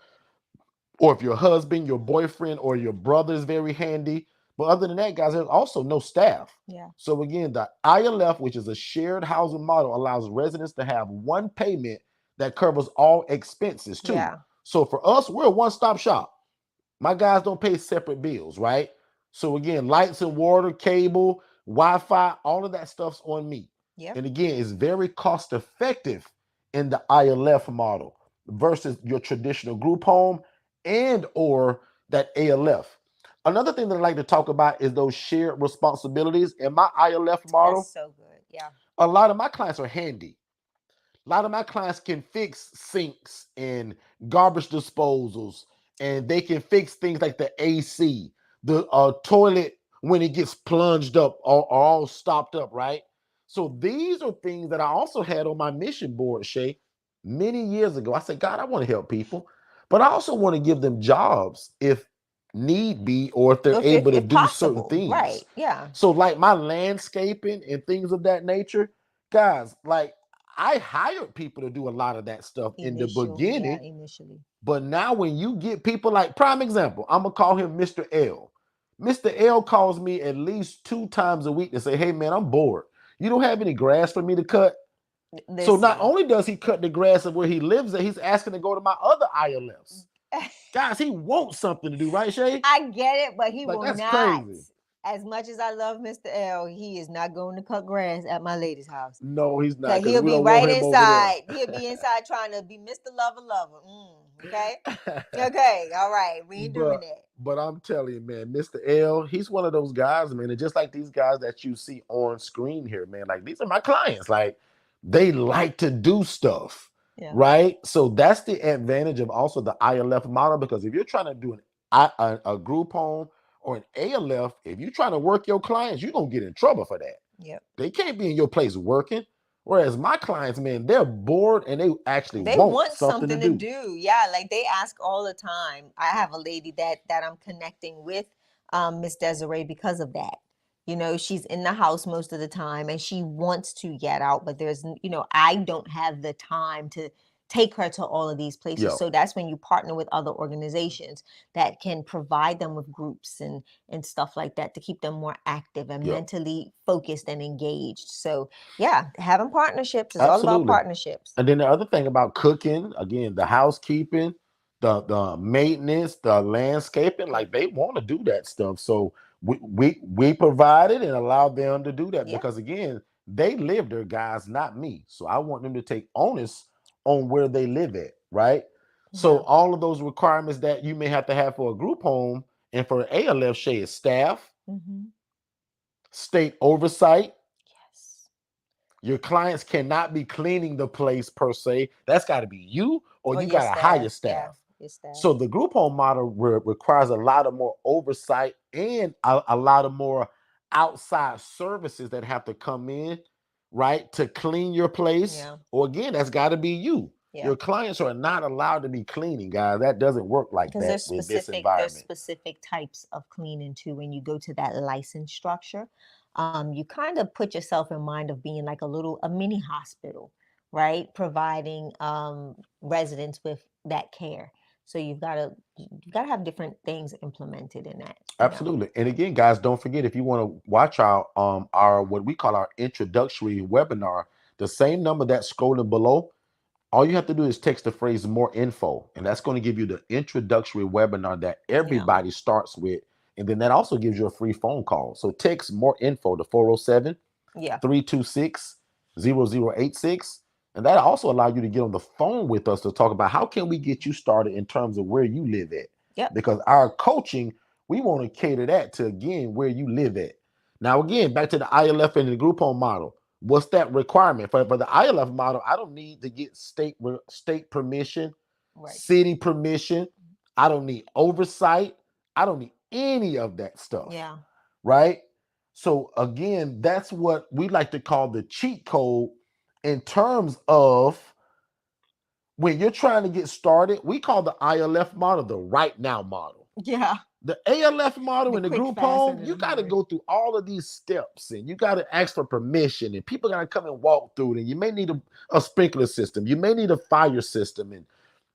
[SPEAKER 1] or if your husband, your boyfriend, or your brother is very handy. But other than that, guys, there's also no staff.
[SPEAKER 2] Yeah.
[SPEAKER 1] So again, the ILF, which is a shared housing model, allows residents to have one payment that covers all expenses too.
[SPEAKER 2] Yeah.
[SPEAKER 1] So for us, we're a one-stop shop. My guys don't pay separate bills, right? So again, lights and water, cable, Wi-Fi, all of that stuff's on me.
[SPEAKER 2] Yep.
[SPEAKER 1] And again, it's very cost effective in the ILF model versus your traditional group home and or that ALF. Another thing that I like to talk about is those shared responsibilities. In my ILF model,
[SPEAKER 2] That's so good. Yeah.
[SPEAKER 1] a lot of my clients are handy. A lot of my clients can fix sinks and garbage disposals, and they can fix things like the AC, the toilet when it gets plunged up or all stopped up, right? So these are things that I also had on my mission board, Shay, many years ago. I said, God, I want to help people, but I also want to give them jobs if need be, or if they're able to
[SPEAKER 2] if
[SPEAKER 1] do certain
[SPEAKER 2] possible.
[SPEAKER 1] things.
[SPEAKER 2] Right. Yeah.
[SPEAKER 1] So like my landscaping and things of that nature, guys, like I hired people to do a lot of that stuff in the beginning.
[SPEAKER 2] Yeah, initially.
[SPEAKER 1] But now when you get people like, prime example, I'm going to call him Mr. L. Mr. L calls me at least 2 times a week to say, hey, man, I'm bored. You don't have any grass for me to cut? So not only does he cut the grass of where he lives at, he's asking to go to my other ILFs. Guys, he wants something to do, right, Shay?
[SPEAKER 2] I get it, but he
[SPEAKER 1] Like,
[SPEAKER 2] will
[SPEAKER 1] that's
[SPEAKER 2] not.
[SPEAKER 1] crazy.
[SPEAKER 2] As much as I love Mr. L, he is not going to cut grass at my lady's house.
[SPEAKER 1] No, he's not.
[SPEAKER 2] He'll
[SPEAKER 1] We
[SPEAKER 2] be
[SPEAKER 1] don't want
[SPEAKER 2] right
[SPEAKER 1] him over
[SPEAKER 2] inside.
[SPEAKER 1] there.
[SPEAKER 2] He'll be inside trying to be Mr. Lover. Okay? Okay, all right. We ain't doing that.
[SPEAKER 1] But I'm telling you, man, Mr. L, he's one of those guys, man. And just like these guys that you see on screen here, man, like these are my clients. Like they like to do stuff, right? So that's the advantage of also the ILF model, because if you're trying to do a group home or an ALF, if you're trying to work your clients, you're going to get in trouble for that.
[SPEAKER 2] Yep.
[SPEAKER 1] They can't be in your place working. Whereas my clients, man, they're bored and they actually want something to do.
[SPEAKER 2] Yeah, like they ask all the time. I have a lady that I'm connecting with, Miss Desiree, because of that. You know, she's in the house most of the time and she wants to get out, but there's, I don't have the time to take her to all of these places.
[SPEAKER 1] Yeah.
[SPEAKER 2] So that's when you partner with other organizations that can provide them with groups and stuff like that to keep them more active and mentally focused and engaged. So yeah, having partnerships is all about partnerships.
[SPEAKER 1] And then the other thing about cooking, again, the housekeeping, the maintenance, the landscaping, like they want to do that stuff. So we provide it and allow them to do that because again, they live there, guys, not me. So I want them to take onus on where they live at, right? So all of those requirements that you may have to have for a group home and for an ALF share is staff, state oversight.
[SPEAKER 2] Yes.
[SPEAKER 1] Your clients cannot be cleaning the place per se. That's got to be you, or you got to hire staff. So the group home model requires a lot of more oversight and a lot of more outside services that have to come in, right, to clean your place,
[SPEAKER 2] Yeah.
[SPEAKER 1] or again, that's got to be you.
[SPEAKER 2] Yeah.
[SPEAKER 1] Your clients are not allowed to be cleaning, guys. That doesn't work like
[SPEAKER 2] Because
[SPEAKER 1] that with this
[SPEAKER 2] there's
[SPEAKER 1] environment.
[SPEAKER 2] specific types of cleaning too. When you go to that license structure, you kind of put yourself in mind of being like a mini hospital, right? Providing residents with that care. So you've got to have different things implemented in that.
[SPEAKER 1] Absolutely. And again, guys, don't forget, if you want to watch our what we call our introductory webinar, the same number that's scrolling below, all you have to do is text the phrase more info, and that's going to give you the introductory webinar that
[SPEAKER 2] Yeah.
[SPEAKER 1] everybody starts with. And then that also gives you a free phone call. So text more info to 407
[SPEAKER 2] Yeah.
[SPEAKER 1] 326-0086. And that also allows you to get on the phone with us to talk about how can we get you started in terms of where you live at.
[SPEAKER 2] Yep.
[SPEAKER 1] Because our coaching, we want to cater that to, again, where you live at. Now, again, back to the ILF and the group home model. What's that requirement? For the ILF model, I don't need to get state permission,
[SPEAKER 2] Right.
[SPEAKER 1] city permission. I don't need oversight. I don't need any of that stuff.
[SPEAKER 2] Yeah.
[SPEAKER 1] Right? So again, that's what we like to call the cheat code in terms of when you're trying to get started. We call the ILF model the right now model.
[SPEAKER 2] Yeah.
[SPEAKER 1] The ALF model
[SPEAKER 2] The
[SPEAKER 1] in the
[SPEAKER 2] quick,
[SPEAKER 1] group
[SPEAKER 2] fast,
[SPEAKER 1] home,
[SPEAKER 2] and
[SPEAKER 1] you
[SPEAKER 2] in a
[SPEAKER 1] got to
[SPEAKER 2] hurry.
[SPEAKER 1] go through all of these steps, and you got to ask for permission, and people got to come and walk through it, and you may need a sprinkler system, you may need a fire system, and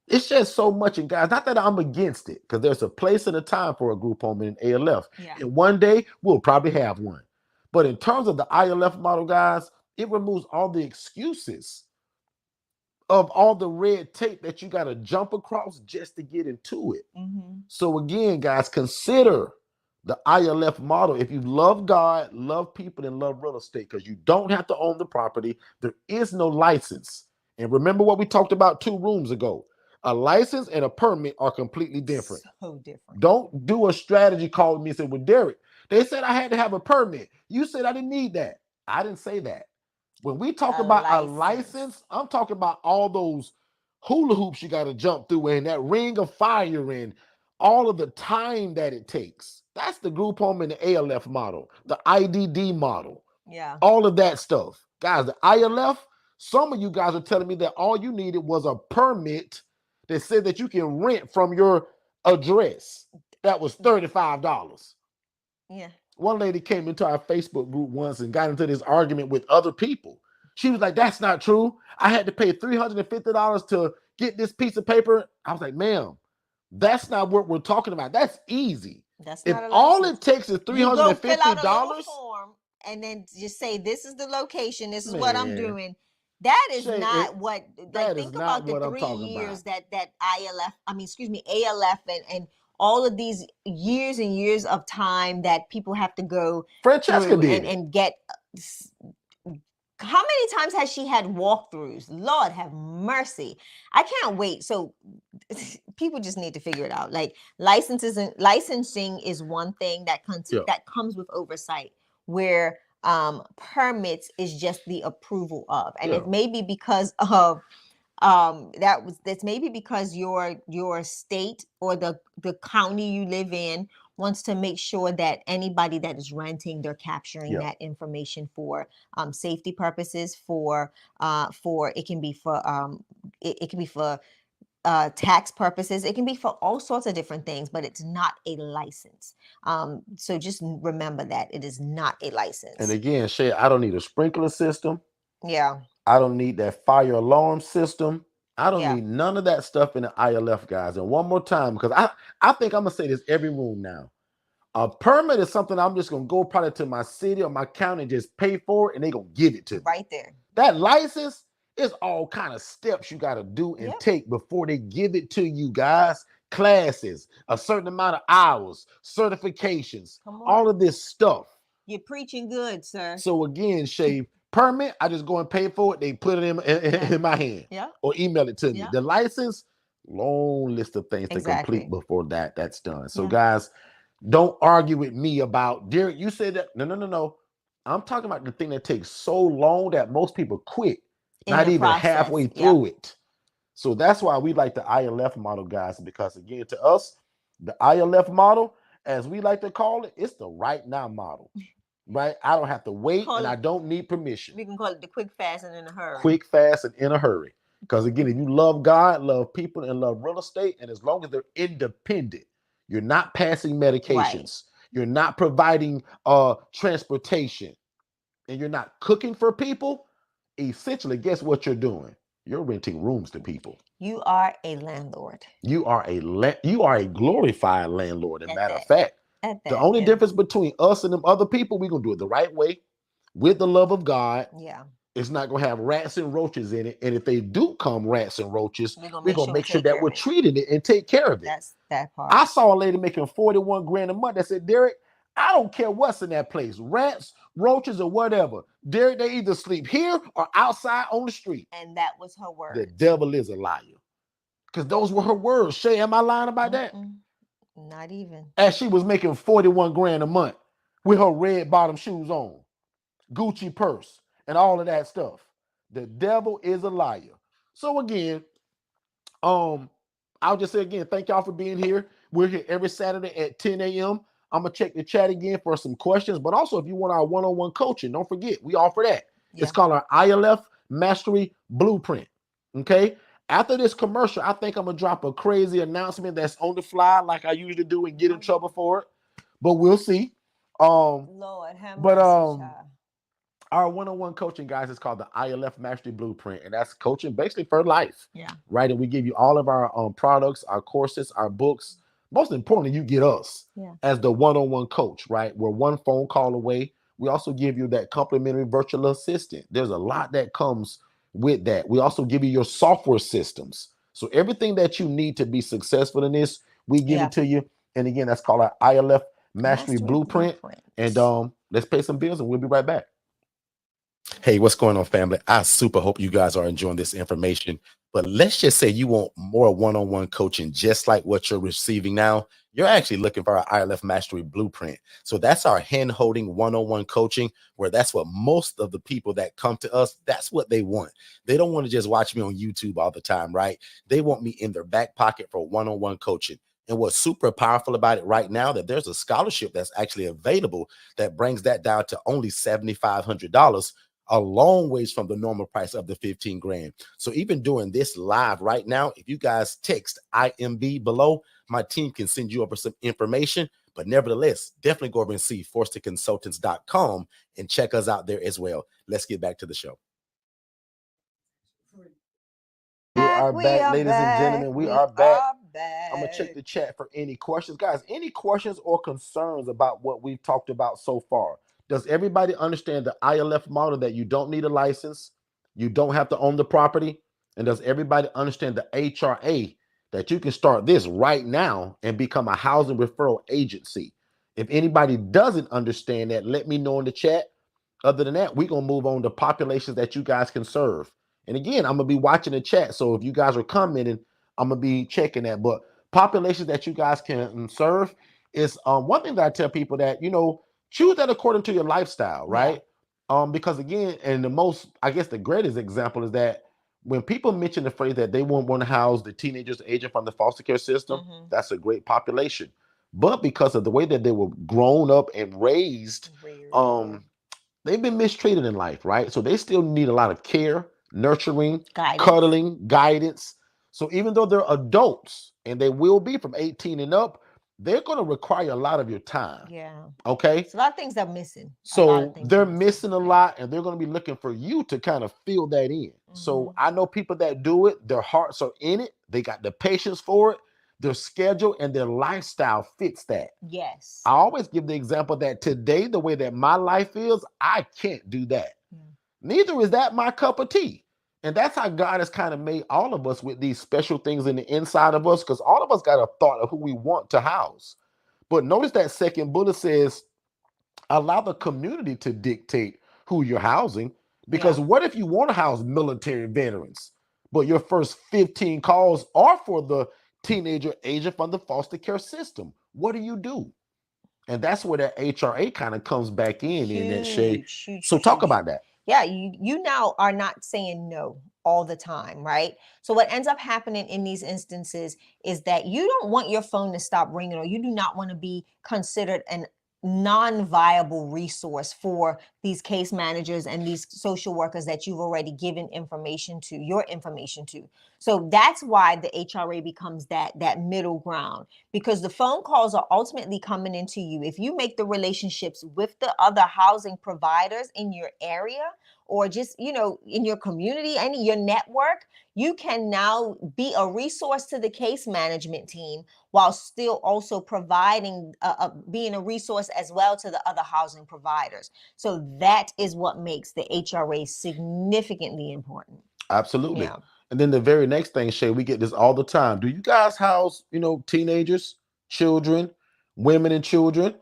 [SPEAKER 1] it's just so much. And guys, not that I'm against it, because there's a place and a time for a group home in ALF.
[SPEAKER 2] Yeah.
[SPEAKER 1] And one day we'll probably have one. But in terms of the ILF model, guys, it removes all the excuses of all the red tape that you got to jump across just to get into it.
[SPEAKER 2] Mm-hmm.
[SPEAKER 1] So again, guys, consider the ILF model if you love God, love people, and love real estate, because you don't have to own the property. There is no license. And remember what we talked about 2 rooms ago. A license and a permit are completely different.
[SPEAKER 2] So different.
[SPEAKER 1] Don't do a strategy calling me and say, well, Derek, they said I had to have a permit. You said I didn't need that. I didn't say that. When we talk about a license, I'm talking about all those hula hoops you got to jump through, and that ring of fire, and all of the time that it takes. That's the group home and the ALF model, the IDD model.
[SPEAKER 2] Yeah.
[SPEAKER 1] All of that stuff. Guys, the ILF, some of you guys are telling me that all you needed was a permit that said that you can rent from your address. That was $35.
[SPEAKER 2] Yeah.
[SPEAKER 1] One lady came into our Facebook group once and got into this argument with other people. She was like, that's not true. I had to pay $350 to get this piece of paper. I was like, ma'am, that's not what we're talking about. That's easy.
[SPEAKER 2] That's
[SPEAKER 1] If
[SPEAKER 2] not a
[SPEAKER 1] all
[SPEAKER 2] license.
[SPEAKER 1] it takes is $350,
[SPEAKER 2] you go fill out a little form and then just say, this is the location, this is what I'm doing. That is
[SPEAKER 1] Shay,
[SPEAKER 2] not what, like, think about the 3 years that ILF, ALF and all of these years and years of time that people have to go
[SPEAKER 1] Francesca
[SPEAKER 2] through
[SPEAKER 1] did
[SPEAKER 2] and get. How many times has she had walkthroughs? Lord have mercy. I can't wait. So people just need to figure it out. Like licensing is one thing that comes with oversight, where permits is just the approval of. And it may be because of that's maybe because your state or the county you live in wants to make sure that anybody that is renting, they're capturing that information for safety purposes, for it can be for it can be for tax purposes, it can be for all sorts of different things, but it's not a license. So just remember that it is not a license.
[SPEAKER 1] And again, Shay, I don't need a sprinkler system.
[SPEAKER 2] Yeah.
[SPEAKER 1] I don't need that fire alarm system. I don't need none of that stuff in the ILF, guys. And one more time, because I think I'm going to say this every room now. A permit is something I'm just going to go probably to my city or my county and just pay for it, and they're going to give it to me.
[SPEAKER 2] Right there.
[SPEAKER 1] That license is all kind of steps you got to do and take before they give it to you, guys. Classes, a certain amount of hours, certifications, all of this stuff.
[SPEAKER 2] You're preaching good, sir.
[SPEAKER 1] So again, Shay, permit, I just go and pay for it. They put it in my hand or email it to me. The license, long list of things to complete before that's done. So guys, don't argue with me about, Derek, you said that. No. I'm talking about the thing that takes so long that most people quit, not even halfway through it. So that's why we like the ILF model, guys, because again, to us, the ILF model, as we like to call it, it's the right now model. right? I don't have to wait,
[SPEAKER 2] Call
[SPEAKER 1] and I
[SPEAKER 2] it-
[SPEAKER 1] don't need permission.
[SPEAKER 2] We can call it the quick, fast, and in a hurry.
[SPEAKER 1] Quick, fast, and in a hurry. Because again, if you love God, love people, and love real estate, and as long as they're independent, you're not passing medications, you're not providing transportation, and you're not cooking for people, essentially, guess what you're doing? You're renting rooms to people.
[SPEAKER 2] You are a landlord.
[SPEAKER 1] You are a glorified landlord. As a
[SPEAKER 2] At
[SPEAKER 1] matter of
[SPEAKER 2] that.
[SPEAKER 1] fact,
[SPEAKER 2] At
[SPEAKER 1] the
[SPEAKER 2] that.
[SPEAKER 1] only
[SPEAKER 2] Yeah.
[SPEAKER 1] difference between us and them other people, we're gonna do it the right way, with the love of God.
[SPEAKER 2] Yeah.
[SPEAKER 1] It's not gonna have rats and roaches in it. And if they do come rats and roaches,
[SPEAKER 2] We're gonna
[SPEAKER 1] we're
[SPEAKER 2] make
[SPEAKER 1] gonna
[SPEAKER 2] sure
[SPEAKER 1] make
[SPEAKER 2] we
[SPEAKER 1] sure
[SPEAKER 2] take
[SPEAKER 1] that
[SPEAKER 2] care
[SPEAKER 1] we're
[SPEAKER 2] of it.
[SPEAKER 1] treating it and take care of it.
[SPEAKER 2] That's that part.
[SPEAKER 1] I saw a lady making 41 grand a month that said, Derek, I don't care what's in that place, rats, roaches, or whatever. Derek, they either sleep here or outside on the street.
[SPEAKER 2] And that was her word.
[SPEAKER 1] The devil is a liar. Because those were her words. Shay, am I lying about that?
[SPEAKER 2] Not even.
[SPEAKER 1] As she was making 41 grand a month with her red bottom shoes on, Gucci purse, and all of that stuff. The devil is a liar. So again, I'll just say again, thank y'all for being here. We're here every Saturday at 10 a.m. I'm gonna check the chat again for some questions, but also if you want our one-on-one coaching, don't forget we offer that. Yeah. It's called our ILF Mastery Blueprint. Okay. After this commercial, I think I'm gonna drop a crazy announcement that's on the fly, like I usually do, and get in trouble for it. But we'll see.
[SPEAKER 2] Lord have mercy, child.
[SPEAKER 1] Our one-on-one coaching, guys, is called the ILF Mastery Blueprint, and that's coaching basically for life. Yeah. Right. And we give you all of our products, our courses, our books. Most importantly, you get us as the one-on-one coach, right? We're one phone call away. We also give you that complimentary virtual assistant. There's a lot that comes with that. We also give you your software systems. So everything that you need to be successful in this, we give it to you. And again, that's called our ILF Mastery Blueprint. And let's pay some bills and we'll be right back. Hey, what's going on, family? I super hope you guys are enjoying this information. But let's just say you want more one-on-one coaching, just like what you're receiving now. You're actually looking for our ILF Mastery Blueprint. So that's our hand-holding one-on-one coaching, where that's what most of the people that come to us, that's what they want. They don't want to just watch me on YouTube all the time, right? They want me in their back pocket for one-on-one coaching. And what's super powerful about it right now, that there's a scholarship that's actually available that brings that down to only $7,500. A long ways from the normal price of the 15 grand. So even doing this live right now, if you guys text IMB below, my team can send you over some information. But nevertheless, definitely go over and see forsterconsultants.com and check us out there as well. Let's get back to the show. We are back, ladies and gentlemen. We are back. I'm going to check the chat for any questions. Guys, any questions or concerns about what we've talked about so far? Does everybody understand the ILF model, that you don't need a license, you don't have to own the property? And does everybody understand the HRA, that you can start this right now and become a housing referral agency? If anybody doesn't understand that, let me know in the chat. Other than that, we're going to move on to populations that you guys can serve. And again, I'm going to be watching the chat. So if you guys are commenting, I'm going to be checking that. But populations that you guys can serve is one thing that I tell people, that, choose that according to your lifestyle, right? Yeah. Because again, and I guess the greatest example is that when people mention the phrase that they won't want to house the teenagers aging from the foster care system, that's a great population. But because of the way that they were grown up and raised, they've been mistreated in life, right? So they still need a lot of care, nurturing, cuddling, guidance. So even though they're adults, and they will be from 18 and up, they're going to require a lot of your time. Yeah. Okay.
[SPEAKER 2] So a lot of things are missing.
[SPEAKER 1] So they're missing a lot, and they're going to be looking for you to kind of fill that in. So I know people that do it, their hearts are in it. They got the patience for it. Their schedule and their lifestyle fits that. Yes. I always give the example that today, the way that my life is, I can't do that. Neither is that my cup of tea. And that's how God has kind of made all of us with these special things in the inside of us, because all of us got a thought of who we want to house. But notice that second bullet says, allow the community to dictate who you're housing. Because what if you want to house military veterans, but your first 15 calls are for the teenager agent from the foster care system? What do? And that's where that HRA kind of comes back in that shade. So talk about that.
[SPEAKER 2] Yeah, you now are not saying no all the time, right? So what ends up happening in these instances is that you don't want your phone to stop ringing, or you do not want to be considered an non-viable resource for these case managers and these social workers that you've already given your information to. So that's why the HRA becomes that middle ground, because the phone calls are ultimately coming into you. If you make the relationships with the other housing providers in your area, or just, in your community and your network, you can now be a resource to the case management team while still also providing, being a resource as well to the other housing providers. So that is what makes the HRA significantly important.
[SPEAKER 1] Absolutely.
[SPEAKER 2] Yeah.
[SPEAKER 1] And then the very next thing, Shay, we get this all the time. Do you guys house, teenagers, children, women and children?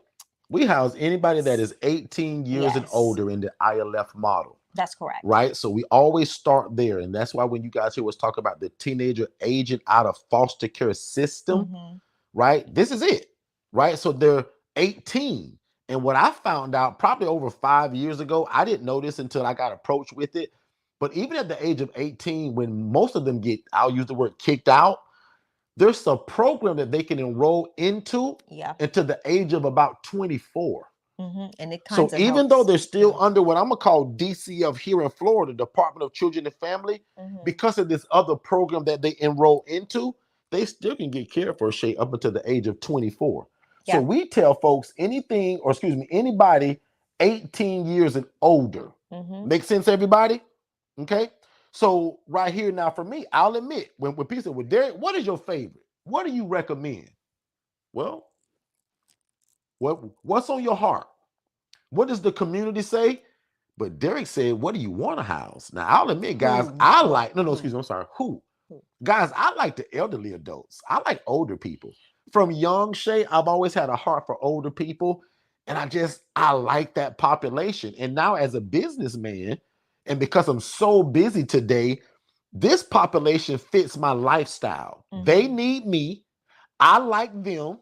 [SPEAKER 1] We house anybody that is 18 years and
[SPEAKER 2] Yes.
[SPEAKER 1] older in the ILF model.
[SPEAKER 2] That's correct.
[SPEAKER 1] Right. So we always start there. And that's why when you guys hear us talk about the teenager aging out of foster care system, right? This is it. Right. So they're 18. And what I found out probably over 5 years ago, I didn't know this until I got approached with it. But even at the age of 18, when most of them get, I'll use the word kicked out, there's a program that they can enroll into until the age of about 24.
[SPEAKER 2] And it
[SPEAKER 1] So even though they're still under what I'm gonna call DCF here in Florida, Department of Children and Family, because of this other program that they enroll into, they still can get cared for, Shay, up until the age of 24. So we tell folks anybody 18 years and older. Make sense, everybody? Okay. So right here now for me, I'll admit, when people say, well, Derek, what is your favorite? What do you recommend? Well, what's on your heart? What does the community say? But Derek said, what do you want to house? Now, I'll admit, guys, I like, I'm sorry, who? Guys, I like the elderly adults. I like older people. From young, Shay, I've always had a heart for older people. And I like that population. And now as a businessman, and because I'm so busy today, this population fits my lifestyle. They need me. I like them.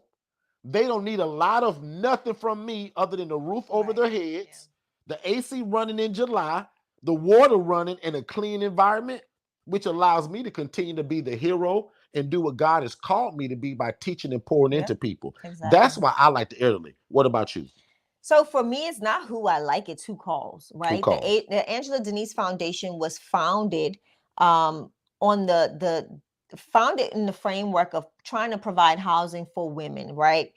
[SPEAKER 1] They don't need a lot of nothing from me other than the roof over their heads, the AC running in July, the water running in a clean environment, which allows me to continue to be the hero and do what God has called me to be by teaching and pouring into people. Exactly. That's why I like the elderly. What about you?
[SPEAKER 2] So for me, it's not who I like, it's who calls, right? Who calls? The Angela Denise Foundation was founded on founded in the framework of trying to provide housing for women, right?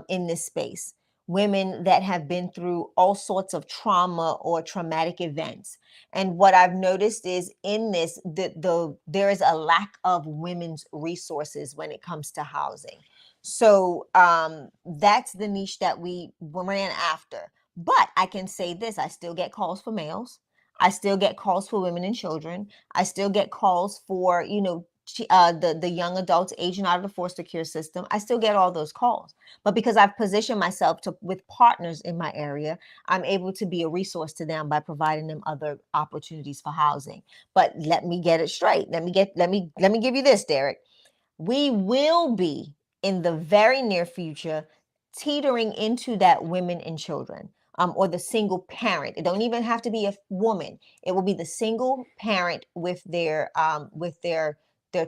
[SPEAKER 2] In this space. Women that have been through all sorts of trauma or traumatic events. And what I've noticed is in this, there is a lack of women's resources when it comes to housing. So that's the niche that we ran after. But I can say this, I still get calls for males. I still get calls for women and children. I still get calls for, the young adults aging out of the foster care system. I still get all those calls. But because I've positioned myself with partners in my area, I'm able to be a resource to them by providing them other opportunities for housing. But let me get it straight. Let me give you this, Derek. We will be in the very near future teetering into that women and children, or the single parent. It don't even have to be a woman. It will be the single parent with their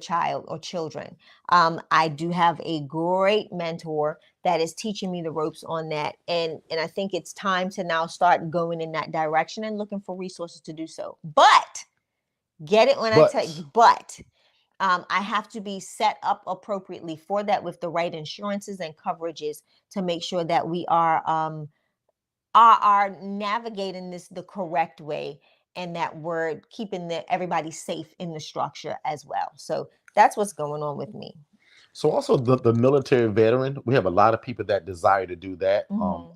[SPEAKER 2] child or children. I do have a great mentor that is teaching me the ropes on that, and I think it's time to now start going in that direction and looking for resources to do so. But get it when I tell you, but I have to be set up appropriately for that with the right insurances and coverages to make sure that we are navigating this the correct way, and that we're keeping everybody safe in the structure as well. So that's what's going on with me.
[SPEAKER 1] So also the military veteran, we have a lot of people that desire to do that.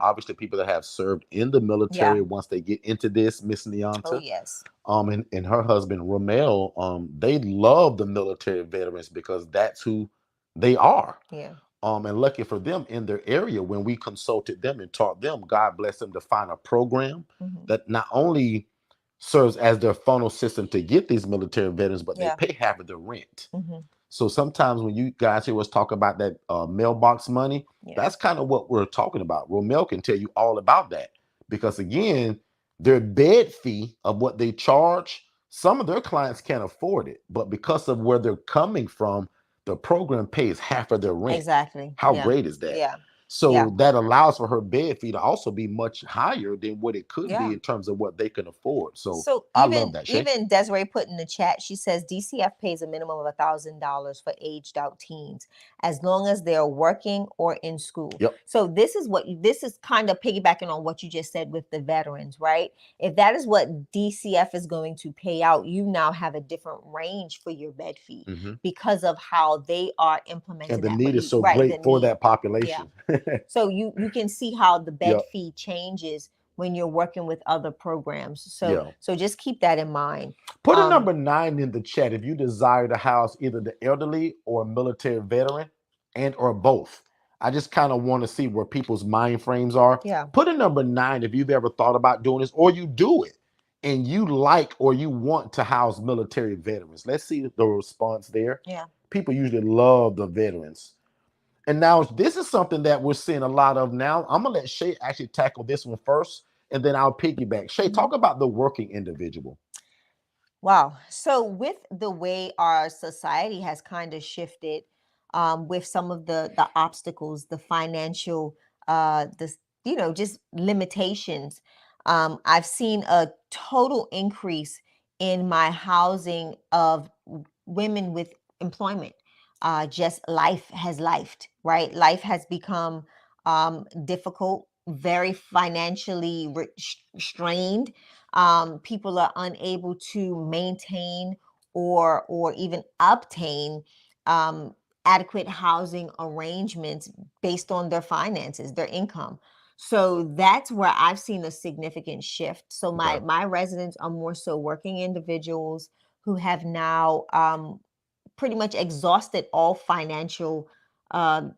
[SPEAKER 1] Obviously people that have served in the military, once they get into this, Miss Neonta.
[SPEAKER 2] Oh, yes.
[SPEAKER 1] And her husband, Romel, they love the military veterans because that's who they are.
[SPEAKER 2] Yeah.
[SPEAKER 1] And lucky for them in their area, when we consulted them and taught them, God bless them to find a program that not only serves as their funnel system to get these military veterans, but they pay half of their rent. So sometimes when you guys hear us talk about that mailbox money, that's kind of what we're talking about. Romel can tell you all about that because, again, their bed fee of what they charge, some of their clients can't afford it. But because of where they're coming from, the program pays half of their rent.
[SPEAKER 2] Exactly.
[SPEAKER 1] How great is that?
[SPEAKER 2] Yeah. Yeah.
[SPEAKER 1] So that allows for her bed fee to also be much higher than what it could be
[SPEAKER 2] Yeah.
[SPEAKER 1] in terms of what they can afford. So
[SPEAKER 2] So
[SPEAKER 1] I love
[SPEAKER 2] even
[SPEAKER 1] that, Shay.
[SPEAKER 2] even Desiree put in the chat, she says DCF pays a minimum of $1,000 for aged out teens as long as they're working or in school.
[SPEAKER 1] Yep.
[SPEAKER 2] So this is kind of piggybacking on what you just said with the veterans, right? If that is what DCF is going to pay out, you now have a different range for your bed fee
[SPEAKER 1] Hmm.
[SPEAKER 2] because of how they are
[SPEAKER 1] And
[SPEAKER 2] implementing
[SPEAKER 1] the
[SPEAKER 2] that. But
[SPEAKER 1] need is
[SPEAKER 2] you
[SPEAKER 1] so
[SPEAKER 2] right, the
[SPEAKER 1] great for
[SPEAKER 2] need.
[SPEAKER 1] that
[SPEAKER 2] Yeah.
[SPEAKER 1] population.
[SPEAKER 2] So you can see how the bed
[SPEAKER 1] Yep.
[SPEAKER 2] fee changes when you're working with other programs. So
[SPEAKER 1] Yeah.
[SPEAKER 2] so just keep that in mind.
[SPEAKER 1] Put a
[SPEAKER 2] Um,
[SPEAKER 1] number 9 in the chat if you desire to house either the elderly or a military veteran and or both. I just kind of want to see where people's mind frames are.
[SPEAKER 2] yeah,
[SPEAKER 1] Put a number 9 if you've ever thought about doing this or you do it and you like or you want to house military veterans. Let's see the response there.
[SPEAKER 2] yeah.
[SPEAKER 1] People usually love the veterans. And now this is something that we're seeing a lot of now. I'm gonna let Shay actually tackle this one first, and then I'll piggyback. Shay,
[SPEAKER 2] Mhm.
[SPEAKER 1] talk about the working individual.
[SPEAKER 2] Wow. So with the way our society has kind of shifted, with some of the obstacles, the financial, the just limitations, I've seen a total increase in my housing of women with employment. Just life has lifed, right? Life has become difficult, very financially strained. People are unable to maintain or even obtain um, adequate housing arrangements based on their finances, their income. So that's where I've seen a significant shift. So
[SPEAKER 1] Okay,
[SPEAKER 2] my residents are more so working individuals who have now pretty much exhausted all financial um,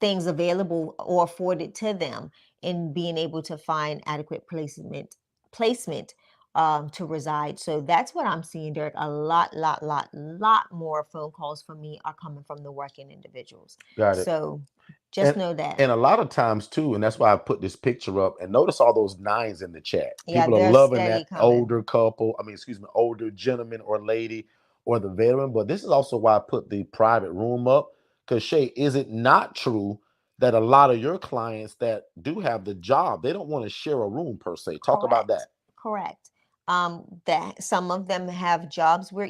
[SPEAKER 2] things available or afforded to them in being able to find adequate placement to reside. So that's what I'm seeing, Derek. A lot more phone calls from me are coming from the working individuals.
[SPEAKER 1] got it.
[SPEAKER 2] So just
[SPEAKER 1] And
[SPEAKER 2] know that.
[SPEAKER 1] and a lot of times too, and that's why I put this picture up. And notice all those 9s in the chat.
[SPEAKER 2] Yeah,
[SPEAKER 1] People are
[SPEAKER 2] they're
[SPEAKER 1] loving
[SPEAKER 2] steady
[SPEAKER 1] that
[SPEAKER 2] coming.
[SPEAKER 1] older couple. I mean, excuse me, older gentleman or lady or the veteran. But this is also why I put the private room up. Because Shay, is it not true that a lot of your clients that do have the job, they don't want to share a room per se? Talk about
[SPEAKER 2] Correct.
[SPEAKER 1] that.
[SPEAKER 2] Correct. That some of them have jobs where,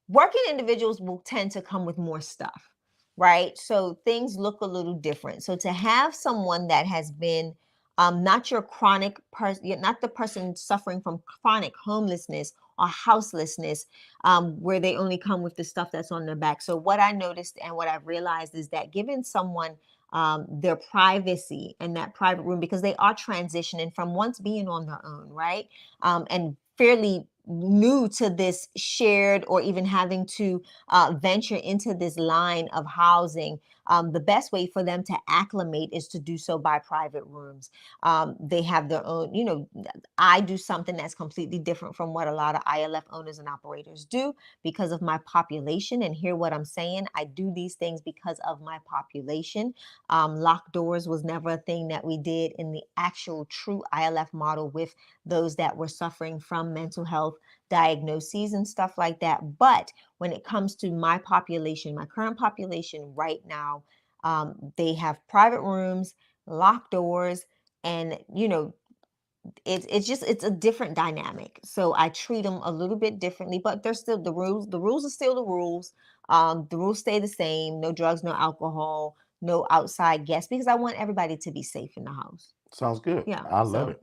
[SPEAKER 2] working individuals will tend to come with more stuff, right? So things look a little different. So to have someone that has been not your chronic person, not the person suffering from chronic homelessness or houselessness, where they only come with the stuff that's on their back. So what I noticed and what I've realized is that giving someone their privacy in that private room, because they are transitioning from once being on their own, right? And fairly new to this shared or even having to venture into this line of housing. The best way for them to acclimate is to do so by private rooms. They have their own, I do something that's completely different from what a lot of ILF owners and operators do because of my population. And hear what I'm saying. I do these things because of my population. Locked doors was never a thing that we did in the actual true ILF model with those that were suffering from mental health diagnoses and stuff like that. But when it comes to my population, my current population right now, they have private rooms, locked doors, and it's a different dynamic. So I treat them a little bit differently, but they're still the rules. The rules are still the rules. The rules stay the same. No drugs, no alcohol, no outside guests, because I want everybody to be safe in the house.
[SPEAKER 1] Sounds good.
[SPEAKER 2] Yeah.
[SPEAKER 1] I love
[SPEAKER 2] So
[SPEAKER 1] it.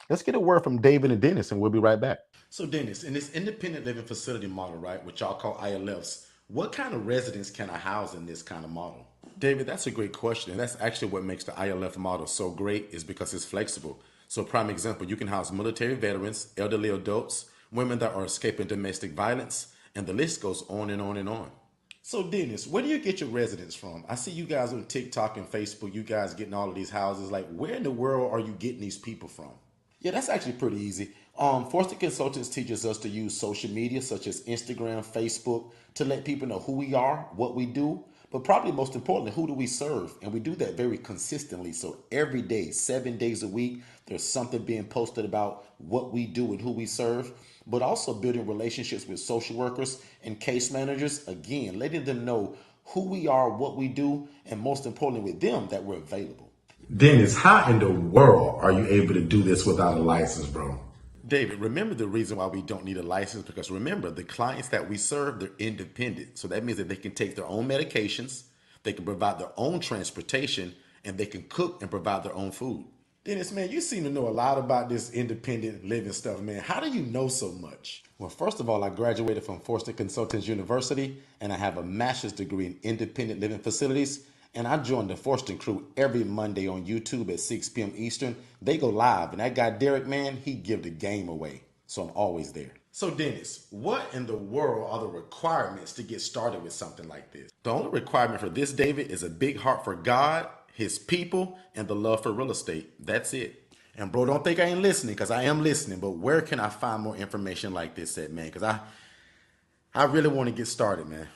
[SPEAKER 1] Let's get a word from David and Dennis, and we'll be right back. So, Dennis, in this independent living facility model, right, which y'all call ILFs, what kind of residents can I house in this kind of model? David, that's a great question. And that's actually what makes the ILF model so great is because it's flexible. So, prime example, you can house military veterans, elderly adults, women that are escaping domestic violence, and the list goes on and on and on. So, Dennis, where do you get your residents from? I see you guys on TikTok and Facebook, you guys getting all of these houses. Like, where in the world are you getting these people from? Yeah, that's actually pretty easy. Forster Consultants teaches us to use social media such as Instagram, Facebook to let people know who we are, what we do, but probably most importantly, who do we serve? And we do that very consistently. So every day, 7 days a week, there's something being posted about what we do and who we serve, but also building relationships with social workers and case managers. Again, letting them know who we are, what we do, and most importantly with them, that we're available.
[SPEAKER 3] Dennis, how in the world are you able to do this without a license, bro?
[SPEAKER 1] David, remember the reason why we don't need a license, because remember, the clients that we serve, they're independent. So that means that they can take their own medications, they can provide their own transportation, and they can cook and provide their own food. Dennis, man, you seem to know a lot about this independent living stuff, man. How do you know so much? Well, first of all, I graduated from Forster Consultants University, and I have a master's degree in independent living facilities. And I join the Forston crew every Monday on YouTube at 6 p.m. Eastern. They go live, and that guy Derek, man, he give the game away. So I'm always there. So Dennis, what in the world are the requirements to get started with something like this? The only requirement for this, David, is a big heart for God, his people, and the love for real estate. That's it. And bro, don't think I ain't listening, because I am listening. But where can I find more information like this at, man? Because I really want to get started, man.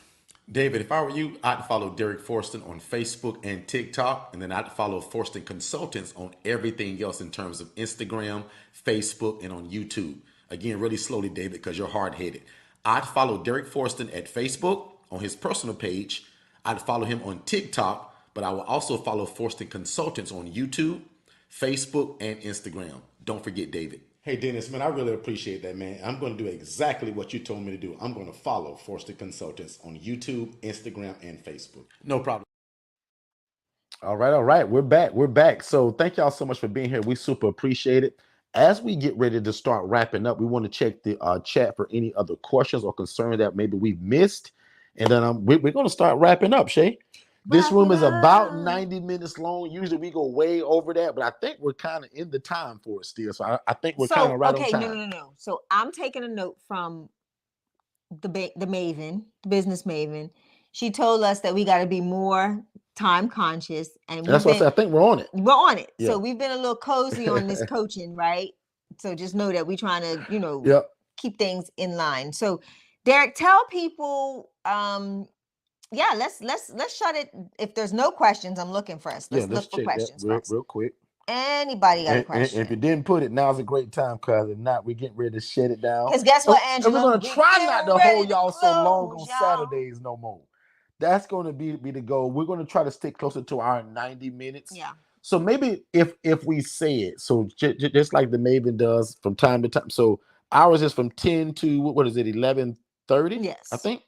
[SPEAKER 1] David, if I were you, I'd follow Derek Forston on Facebook and TikTok, and then I'd follow Forston Consultants on everything else in terms of Instagram, Facebook, and on YouTube. Again, really slowly, David, because you're hard-headed. I'd follow Derek Forston at Facebook on his personal page. I'd follow him on TikTok, but I will also follow Forston Consultants on YouTube, Facebook, and Instagram. Don't forget, David. Hey, Dennis, man, I really appreciate that, man. I'm going to do exactly what you told me to do. I'm going to follow Forston Consultants on YouTube, Instagram, and Facebook. No problem. All right, all right. We're back. We're back. So thank y'all so much for being here. We super appreciate it. As we get ready to start wrapping up, we want to check the chat for any other questions or concerns that maybe we've missed. And then we're going to start wrapping up, Shay. This room is about 90 minutes long. Usually we go way over that, but I think we're kind of in the time for it still. So I think we're kind of right on time.
[SPEAKER 2] No. So I'm taking a note from the Maven, the business Maven. She told us that we got to be more time conscious, and
[SPEAKER 1] that's what I said. I think we're on it.
[SPEAKER 2] We're on it.
[SPEAKER 1] Yeah.
[SPEAKER 2] So we've been a little cozy on this coaching, right? So just know that we're trying to,
[SPEAKER 1] yep,
[SPEAKER 2] keep things in line. So Derek, tell people, yeah, let's shut it. If there's no questions, I'm looking for us. Let's look for questions
[SPEAKER 1] real quick.
[SPEAKER 2] Anybody got a question?
[SPEAKER 1] And if you didn't put it, now's a great time, because if not, we're getting ready to shut it down.
[SPEAKER 2] Because guess what, Angela?
[SPEAKER 1] And we're gonna try not to hold y'all so long on Saturdays no more. That's going to be the goal. We're going to try to stick closer to our 90 minutes.
[SPEAKER 2] Yeah.
[SPEAKER 1] So maybe if we say it, so just like the Maven does from time to time. So ours is from 10 to what is it, 11:30?
[SPEAKER 2] Yes.
[SPEAKER 1] I think.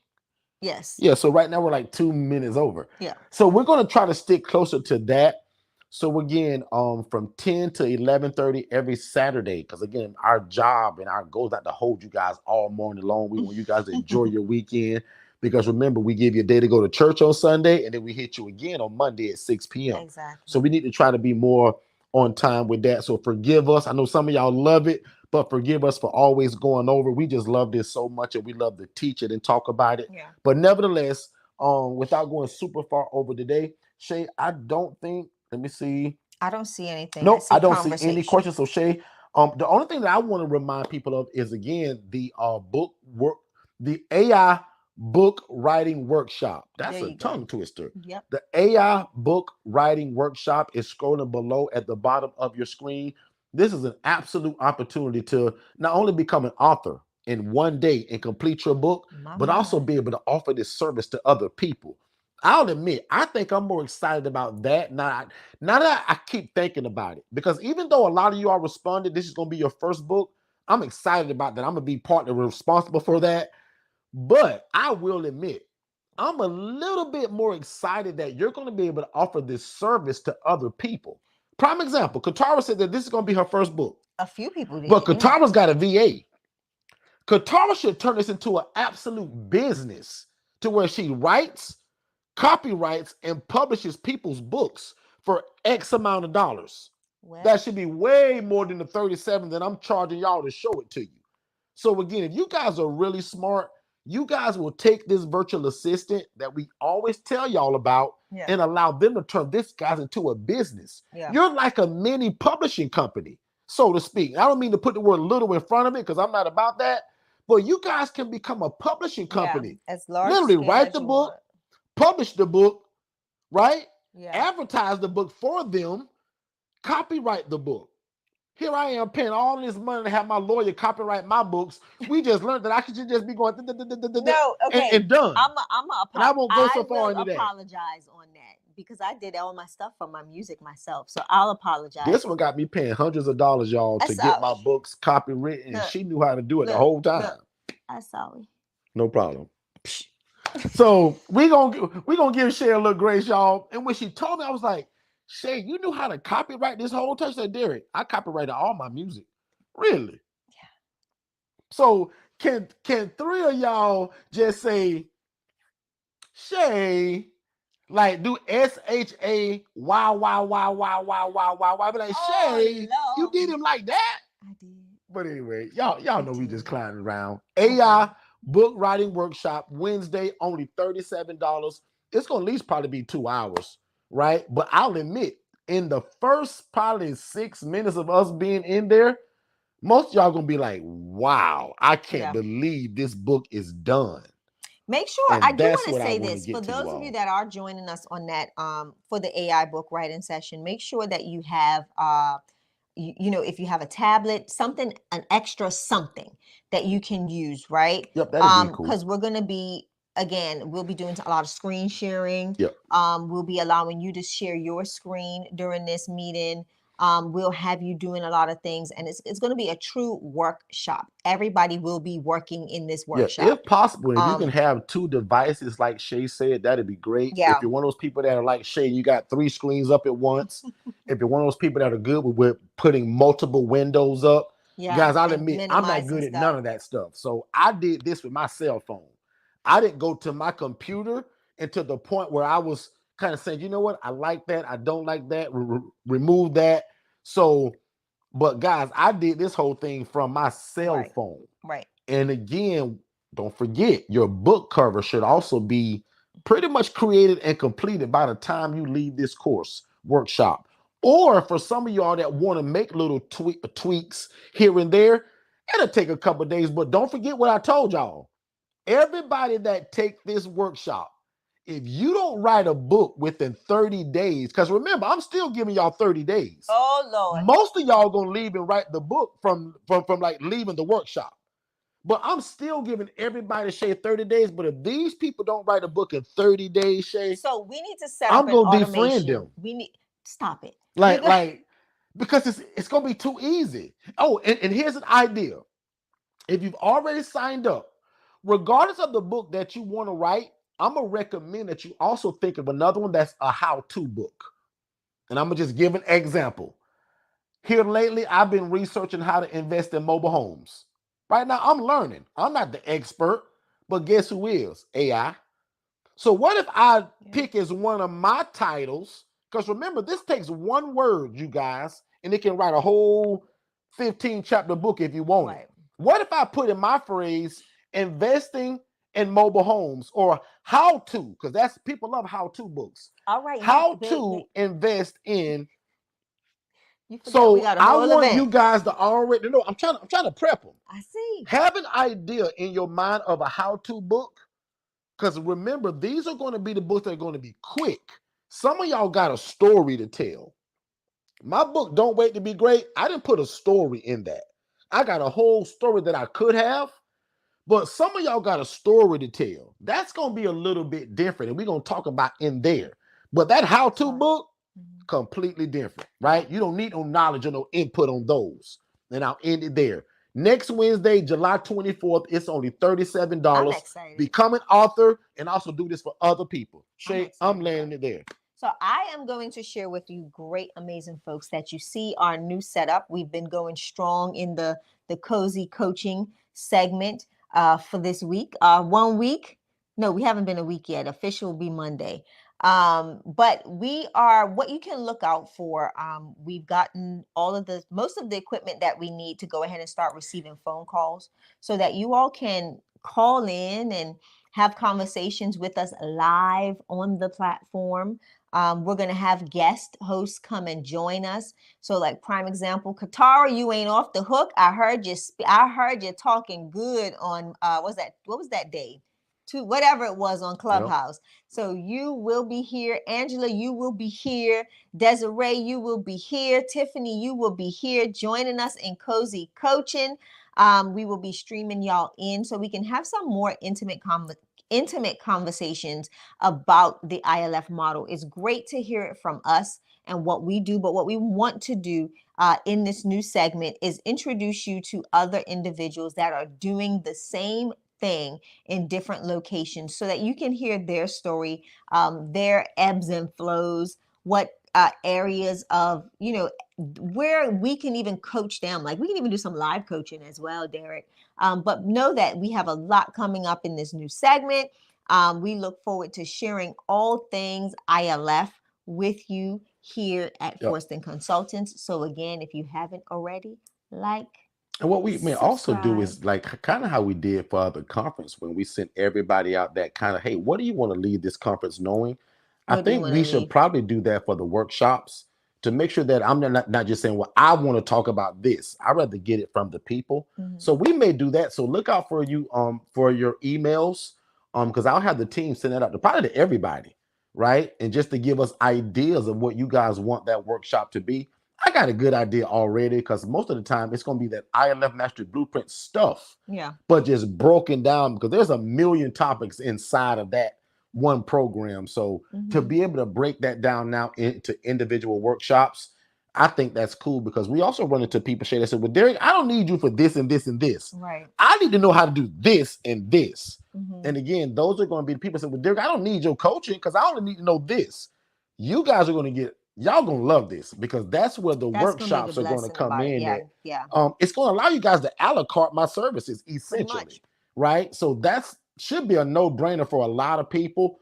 [SPEAKER 2] Yes.
[SPEAKER 1] Yeah. So right now we're like 2 minutes over.
[SPEAKER 2] Yeah.
[SPEAKER 1] So we're going to try to stick closer to that. So again, from 10 to 11:30 every Saturday, because again, our job and our goal is not to hold you guys all morning long. We want you guys to enjoy your weekend. Because remember, we give you a day to go to church on Sunday, and then we hit you again on Monday at 6 p.m.
[SPEAKER 2] Exactly.
[SPEAKER 1] So we need to try to be more on time with that. So forgive us. I know some of y'all love it, but forgive us for always going over. We just love this so much, and we love to teach it and talk about it.
[SPEAKER 2] Yeah.
[SPEAKER 1] But nevertheless, without going super far over today, Shay, I don't think, let me see.
[SPEAKER 2] I don't see anything.
[SPEAKER 1] Nope, I don't see any questions. So Shay, the only thing that I want to remind people of is, again, the book work, the AI book writing workshop. That's a tongue twister.
[SPEAKER 2] Yep.
[SPEAKER 1] The AI book writing workshop is scrolling below at the bottom of your screen. This is an absolute opportunity to not only become an author in one day and complete your book, but also be able to offer this service to other people. I'll admit, I think I'm more excited about that. Now that I keep thinking about it, because even though a lot of you all responded, this is going to be your first book, I'm excited about that. I'm going to be partly responsible for that. But I will admit, I'm a little bit more excited that you're going to be able to offer this service to other people. Prime example, Katara said that this is going to be her first book.
[SPEAKER 2] A few people did.
[SPEAKER 1] But Katara's got a VA. Katara should turn this into an absolute business to where she writes, copyrights, and publishes people's books for X amount of dollars. Well, that should be way more than the 37 that I'm charging y'all to show it to you. So again, if you guys are really smart, you guys will take this virtual assistant that we always tell y'all about and allow them to turn this guys into a business. Yeah. You're like a mini publishing company, so to speak. I don't mean to put the word little in front of it, because I'm not about that. But you guys can become a publishing company.
[SPEAKER 2] Yeah, as large
[SPEAKER 1] literally write the book, publish the book, right? Yeah. Advertise the book for them, copyright the book. Here I am paying all this money to have my lawyer copyright my books. We just learned that I should just be going
[SPEAKER 2] No, okay.
[SPEAKER 1] and done. And I won't go so
[SPEAKER 2] I
[SPEAKER 1] far
[SPEAKER 2] will
[SPEAKER 1] into that.
[SPEAKER 2] apologize on that because I did all my stuff for my music myself. So I'll apologize.
[SPEAKER 1] This one got me paying hundreds of dollars, y'all, to get my books copywritten, and she knew how to do it the whole time.
[SPEAKER 2] I'm sorry.
[SPEAKER 1] No problem. So we gonna give Shay a little grace, y'all. And when she told me, I was like, Shay, you knew how to copyright this whole time? She said, Derek, I copyrighted all my music. Really?
[SPEAKER 2] Yeah.
[SPEAKER 1] So can three of y'all just say, Shay, like do SHA Y. Be like, Shay, you did him like that?
[SPEAKER 2] I did.
[SPEAKER 1] But anyway, y'all know we just clowning around. AI book writing workshop Wednesday, only $37. It's gonna at least probably be 2 hours, right? But I'll admit, in the first probably 6 minutes of us being in there, most of y'all gonna be like, wow, I can't believe this book is done.
[SPEAKER 2] Make sure,
[SPEAKER 1] And
[SPEAKER 2] I do
[SPEAKER 1] that's
[SPEAKER 2] want to
[SPEAKER 1] what I
[SPEAKER 2] say
[SPEAKER 1] wanna
[SPEAKER 2] this
[SPEAKER 1] get
[SPEAKER 2] for
[SPEAKER 1] to
[SPEAKER 2] those
[SPEAKER 1] you
[SPEAKER 2] of
[SPEAKER 1] all.
[SPEAKER 2] you that are joining us on that for the AI book writing session. Make sure that you have you know, if you have a tablet, something, an extra something that you can use, right?
[SPEAKER 1] Yep, that'd be cool.
[SPEAKER 2] Because we're gonna be, again, we'll be doing a lot of screen sharing.
[SPEAKER 1] Yep.
[SPEAKER 2] We'll be allowing you to share your screen during this meeting. We'll have you doing a lot of things, and it's going to be a true workshop. Everybody will be working in this workshop.
[SPEAKER 1] Yeah, if possible, if you can have 2 devices, like Shay said, that'd be great.
[SPEAKER 2] Yeah.
[SPEAKER 1] If you're one of those people that are like Shay, you got 3 screens up at once. If you're one of those people that are good with putting multiple windows up, guys, I'll admit I'm not good at none of that stuff. So I did this with my cell phone. I didn't go to my computer until the point where I was kind of saying, you know what, I like that, I don't like that, remove that. So, but guys, I did this whole thing from my cell phone.
[SPEAKER 2] Right.
[SPEAKER 1] And again, don't forget, your book cover should also be pretty much created and completed by the time you leave this course workshop. Or for some of y'all that want to make little tweaks here and there, it'll take a couple of days. But don't forget what I told y'all. Everybody that take this workshop, if you don't write a book within 30 days, because remember, I'm still giving y'all 30 days.
[SPEAKER 2] Oh, Lord.
[SPEAKER 1] Most of y'all gonna leave and write the book from like leaving the workshop. But I'm still giving everybody, Shay, 30 days. But if these people don't write a book in 30 days, Shay,
[SPEAKER 2] so we need to set up
[SPEAKER 1] I'm gonna defriend them.
[SPEAKER 2] We need stop it.
[SPEAKER 1] Like because it's gonna be too easy. Oh, and here's an idea. If you've already signed up, regardless of the book that you want to write, I'm gonna recommend that you also think of another one that's a how-to book. And I'm gonna just give an example. Here lately, I've been researching how to invest in mobile homes. Right now, I'm learning. I'm not the expert, but guess who is? AI. So what if I pick as one of my titles? Because remember, this takes one word, you guys, and it can write a whole 15-chapter book if you want it. What if I put in my phrase, investing in mobile homes, or how to, because that's, people love how-to books.
[SPEAKER 2] All right.
[SPEAKER 1] How to invest in.
[SPEAKER 2] So
[SPEAKER 1] I want you guys to already know. I'm trying to prep them.
[SPEAKER 2] I see.
[SPEAKER 1] Have an idea in your mind of a how-to book, because remember, these are going to be the books that are going to be quick. Some of y'all got a story to tell. My book, Don't Wait to Be Great, I didn't put a story in that. I got a whole story that I could have, but some of y'all got a story to tell. That's going to be a little bit different, and we're going to talk about in there. But that how-to book, completely different, right? You don't need no knowledge or no input on those. And I'll end it there. Next Wednesday, July 24th, it's only $37.
[SPEAKER 2] I'm excited.
[SPEAKER 1] Become an author and also do this for other people. Shay, I'm landing it there.
[SPEAKER 2] So I am going to share with you, great, amazing folks, that you see our new setup. We've been going strong in the cozy coaching segment for this week. 1 week. No, we haven't been a week yet. Official will be Monday. But we are, what you can look out for. We've gotten most of the equipment that we need to go ahead and start receiving phone calls so that you all can call in and have conversations with us live on the platform. We're going to have guest hosts come and join us. So like prime example, Katara, you ain't off the hook. I heard you talking good on, what was that day? to whatever it was on
[SPEAKER 1] Yep.
[SPEAKER 2] Clubhouse. So you will be here. Angela, you will be here. Desiree, you will be here. Tiffany, you will be here joining us in Cozy Coaching. We will be streaming y'all in so we can have some more intimate conversations about the ILF model. It's great to hear it from us and what we do, but what we want to do in this new segment is introduce you to other individuals that are doing the same thing in different locations so that you can hear their story, their ebbs and flows, what areas of, where we can even coach them. Like we can even do some live coaching as well, Derek. But know that we have a lot coming up in this new segment. We look forward to sharing all things ILF with you here at
[SPEAKER 1] Yep.
[SPEAKER 2] Forston Consultants. So again, if you haven't already, like,
[SPEAKER 1] And what we may also do
[SPEAKER 2] subscribe.
[SPEAKER 1] is like kind of how we did for the conference when we sent everybody out that kind of, hey, what do you want to leave this conference knowing? I
[SPEAKER 2] What do you
[SPEAKER 1] think
[SPEAKER 2] want
[SPEAKER 1] we
[SPEAKER 2] to
[SPEAKER 1] should
[SPEAKER 2] leave?
[SPEAKER 1] probably do that for the workshops to make sure that I'm not just saying, well, I want to talk about this. I'd rather get it from the people.
[SPEAKER 2] Mhm.
[SPEAKER 1] So we may do that. So look out for you for your emails because I'll have the team send that out to probably to everybody, right? And just to give us ideas of what you guys want that workshop to be. I got a good idea already because most of the time it's going to be that ILF Mastery Blueprint stuff,
[SPEAKER 2] Yeah.
[SPEAKER 1] but just broken down because there's a million topics inside of that one program. So to
[SPEAKER 2] Mhm.
[SPEAKER 1] be able to break that down now into individual workshops, I think that's cool because we also run into people that say, well, Derek, I don't need you for this and this and this.
[SPEAKER 2] Right.
[SPEAKER 1] I need to know how to do this and this.
[SPEAKER 2] Mhm.
[SPEAKER 1] And again, those are going to be the people that say, well, Derek, I don't need your coaching because I only need to know this. You guys are going to get, y'all going to love this because that's where the
[SPEAKER 2] That's gonna be the
[SPEAKER 1] workshops are going to
[SPEAKER 2] blessing
[SPEAKER 1] come
[SPEAKER 2] about it.
[SPEAKER 1] in.
[SPEAKER 2] Yeah.
[SPEAKER 1] At.
[SPEAKER 2] Yeah.
[SPEAKER 1] It's going to allow you guys to a la carte my services
[SPEAKER 2] Pretty
[SPEAKER 1] essentially,
[SPEAKER 2] much.
[SPEAKER 1] right? So that's should be a no-brainer for a lot of people.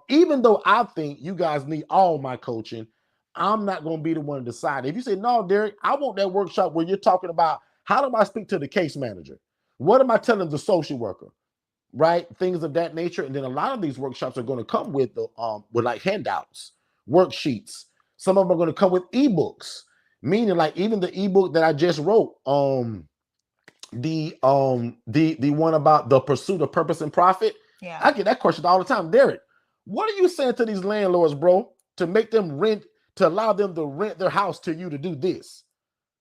[SPEAKER 1] Even though I think you guys need all my coaching, I'm not going to be the one to decide. If you say, no, Derek, I want that workshop where you're talking about how do I speak to the case manager? What am I telling the social worker? Right? Things of that nature. And then a lot of these workshops are going to come with like handouts, worksheets. Some of them are going to come with ebooks, meaning like even the ebook that I just wrote, the one about the pursuit of purpose and profit.
[SPEAKER 2] Yeah.
[SPEAKER 1] I get that question all the time. Derek, what are you saying to these landlords, bro, to make them rent, to allow them to rent their house to you to do this?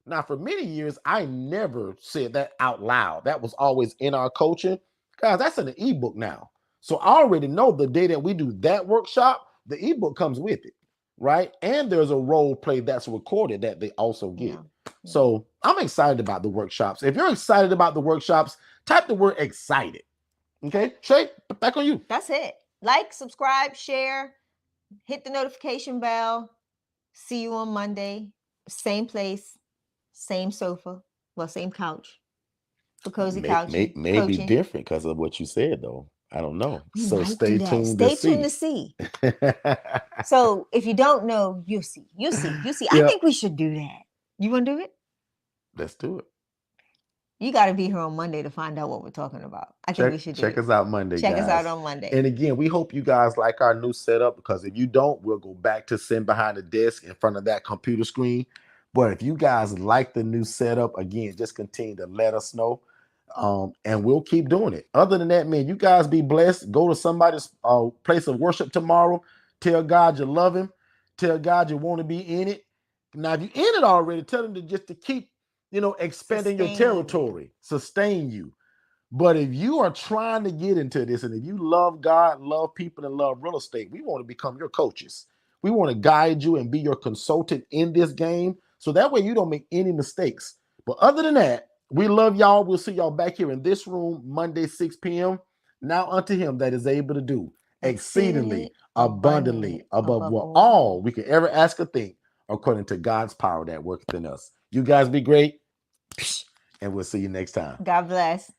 [SPEAKER 1] Now, for many years, I never said that out loud. That was always in our coaching. Guys, that's in the ebook now. So I already know the day that we do that workshop, the ebook comes with it, right? And there's a role play that's recorded that they also get.
[SPEAKER 2] Yeah.
[SPEAKER 1] So I'm excited about the workshops. If you're excited about the workshops, type the word excited. Okay, Shay, back on you.
[SPEAKER 2] That's it. Like, subscribe, share, hit the notification bell. See you on Monday. Same place, same sofa, well, same couch. For Cozy Couching.
[SPEAKER 1] Maybe
[SPEAKER 2] Coaching.
[SPEAKER 1] different because of what you said, though. I don't know.
[SPEAKER 2] We
[SPEAKER 1] So
[SPEAKER 2] might
[SPEAKER 1] stay
[SPEAKER 2] do that.
[SPEAKER 1] tuned.
[SPEAKER 2] Stay tuned to see. So if you don't know, you'll see. You'll see. You'll see.
[SPEAKER 1] Yeah.
[SPEAKER 2] I think we should do that. You want to do it?
[SPEAKER 1] Let's do it.
[SPEAKER 2] You got to be here on Monday to find out what we're talking about. I think we should do
[SPEAKER 1] Check
[SPEAKER 2] it.
[SPEAKER 1] us out Monday,
[SPEAKER 2] Check
[SPEAKER 1] guys.
[SPEAKER 2] us out on Monday.
[SPEAKER 1] And again, we hope you guys like our new setup because if you don't, we'll go back to sitting behind the desk in front of that computer screen. But if you guys like the new setup, again, just continue to let us know. And we'll keep doing it. Other than that, man, you guys be blessed. Go to somebody's place of worship tomorrow. Tell God you love him. Tell God you want to be in it. Now, if you're in it already, tell him to keep, expanding your territory, sustain you. But if you are trying to get into this, and if you love God, love people, and love real estate, we want to become your coaches. We want to guide you and be your consultant in this game. So that way you don't make any mistakes. But other than that, we love y'all. We'll see y'all back here in this room Monday, 6 p.m. Now unto him that is able to do exceedingly abundantly above what all we can ever ask or think, according to God's power that worketh in us. You guys be great. And we'll see you next time.
[SPEAKER 2] God bless.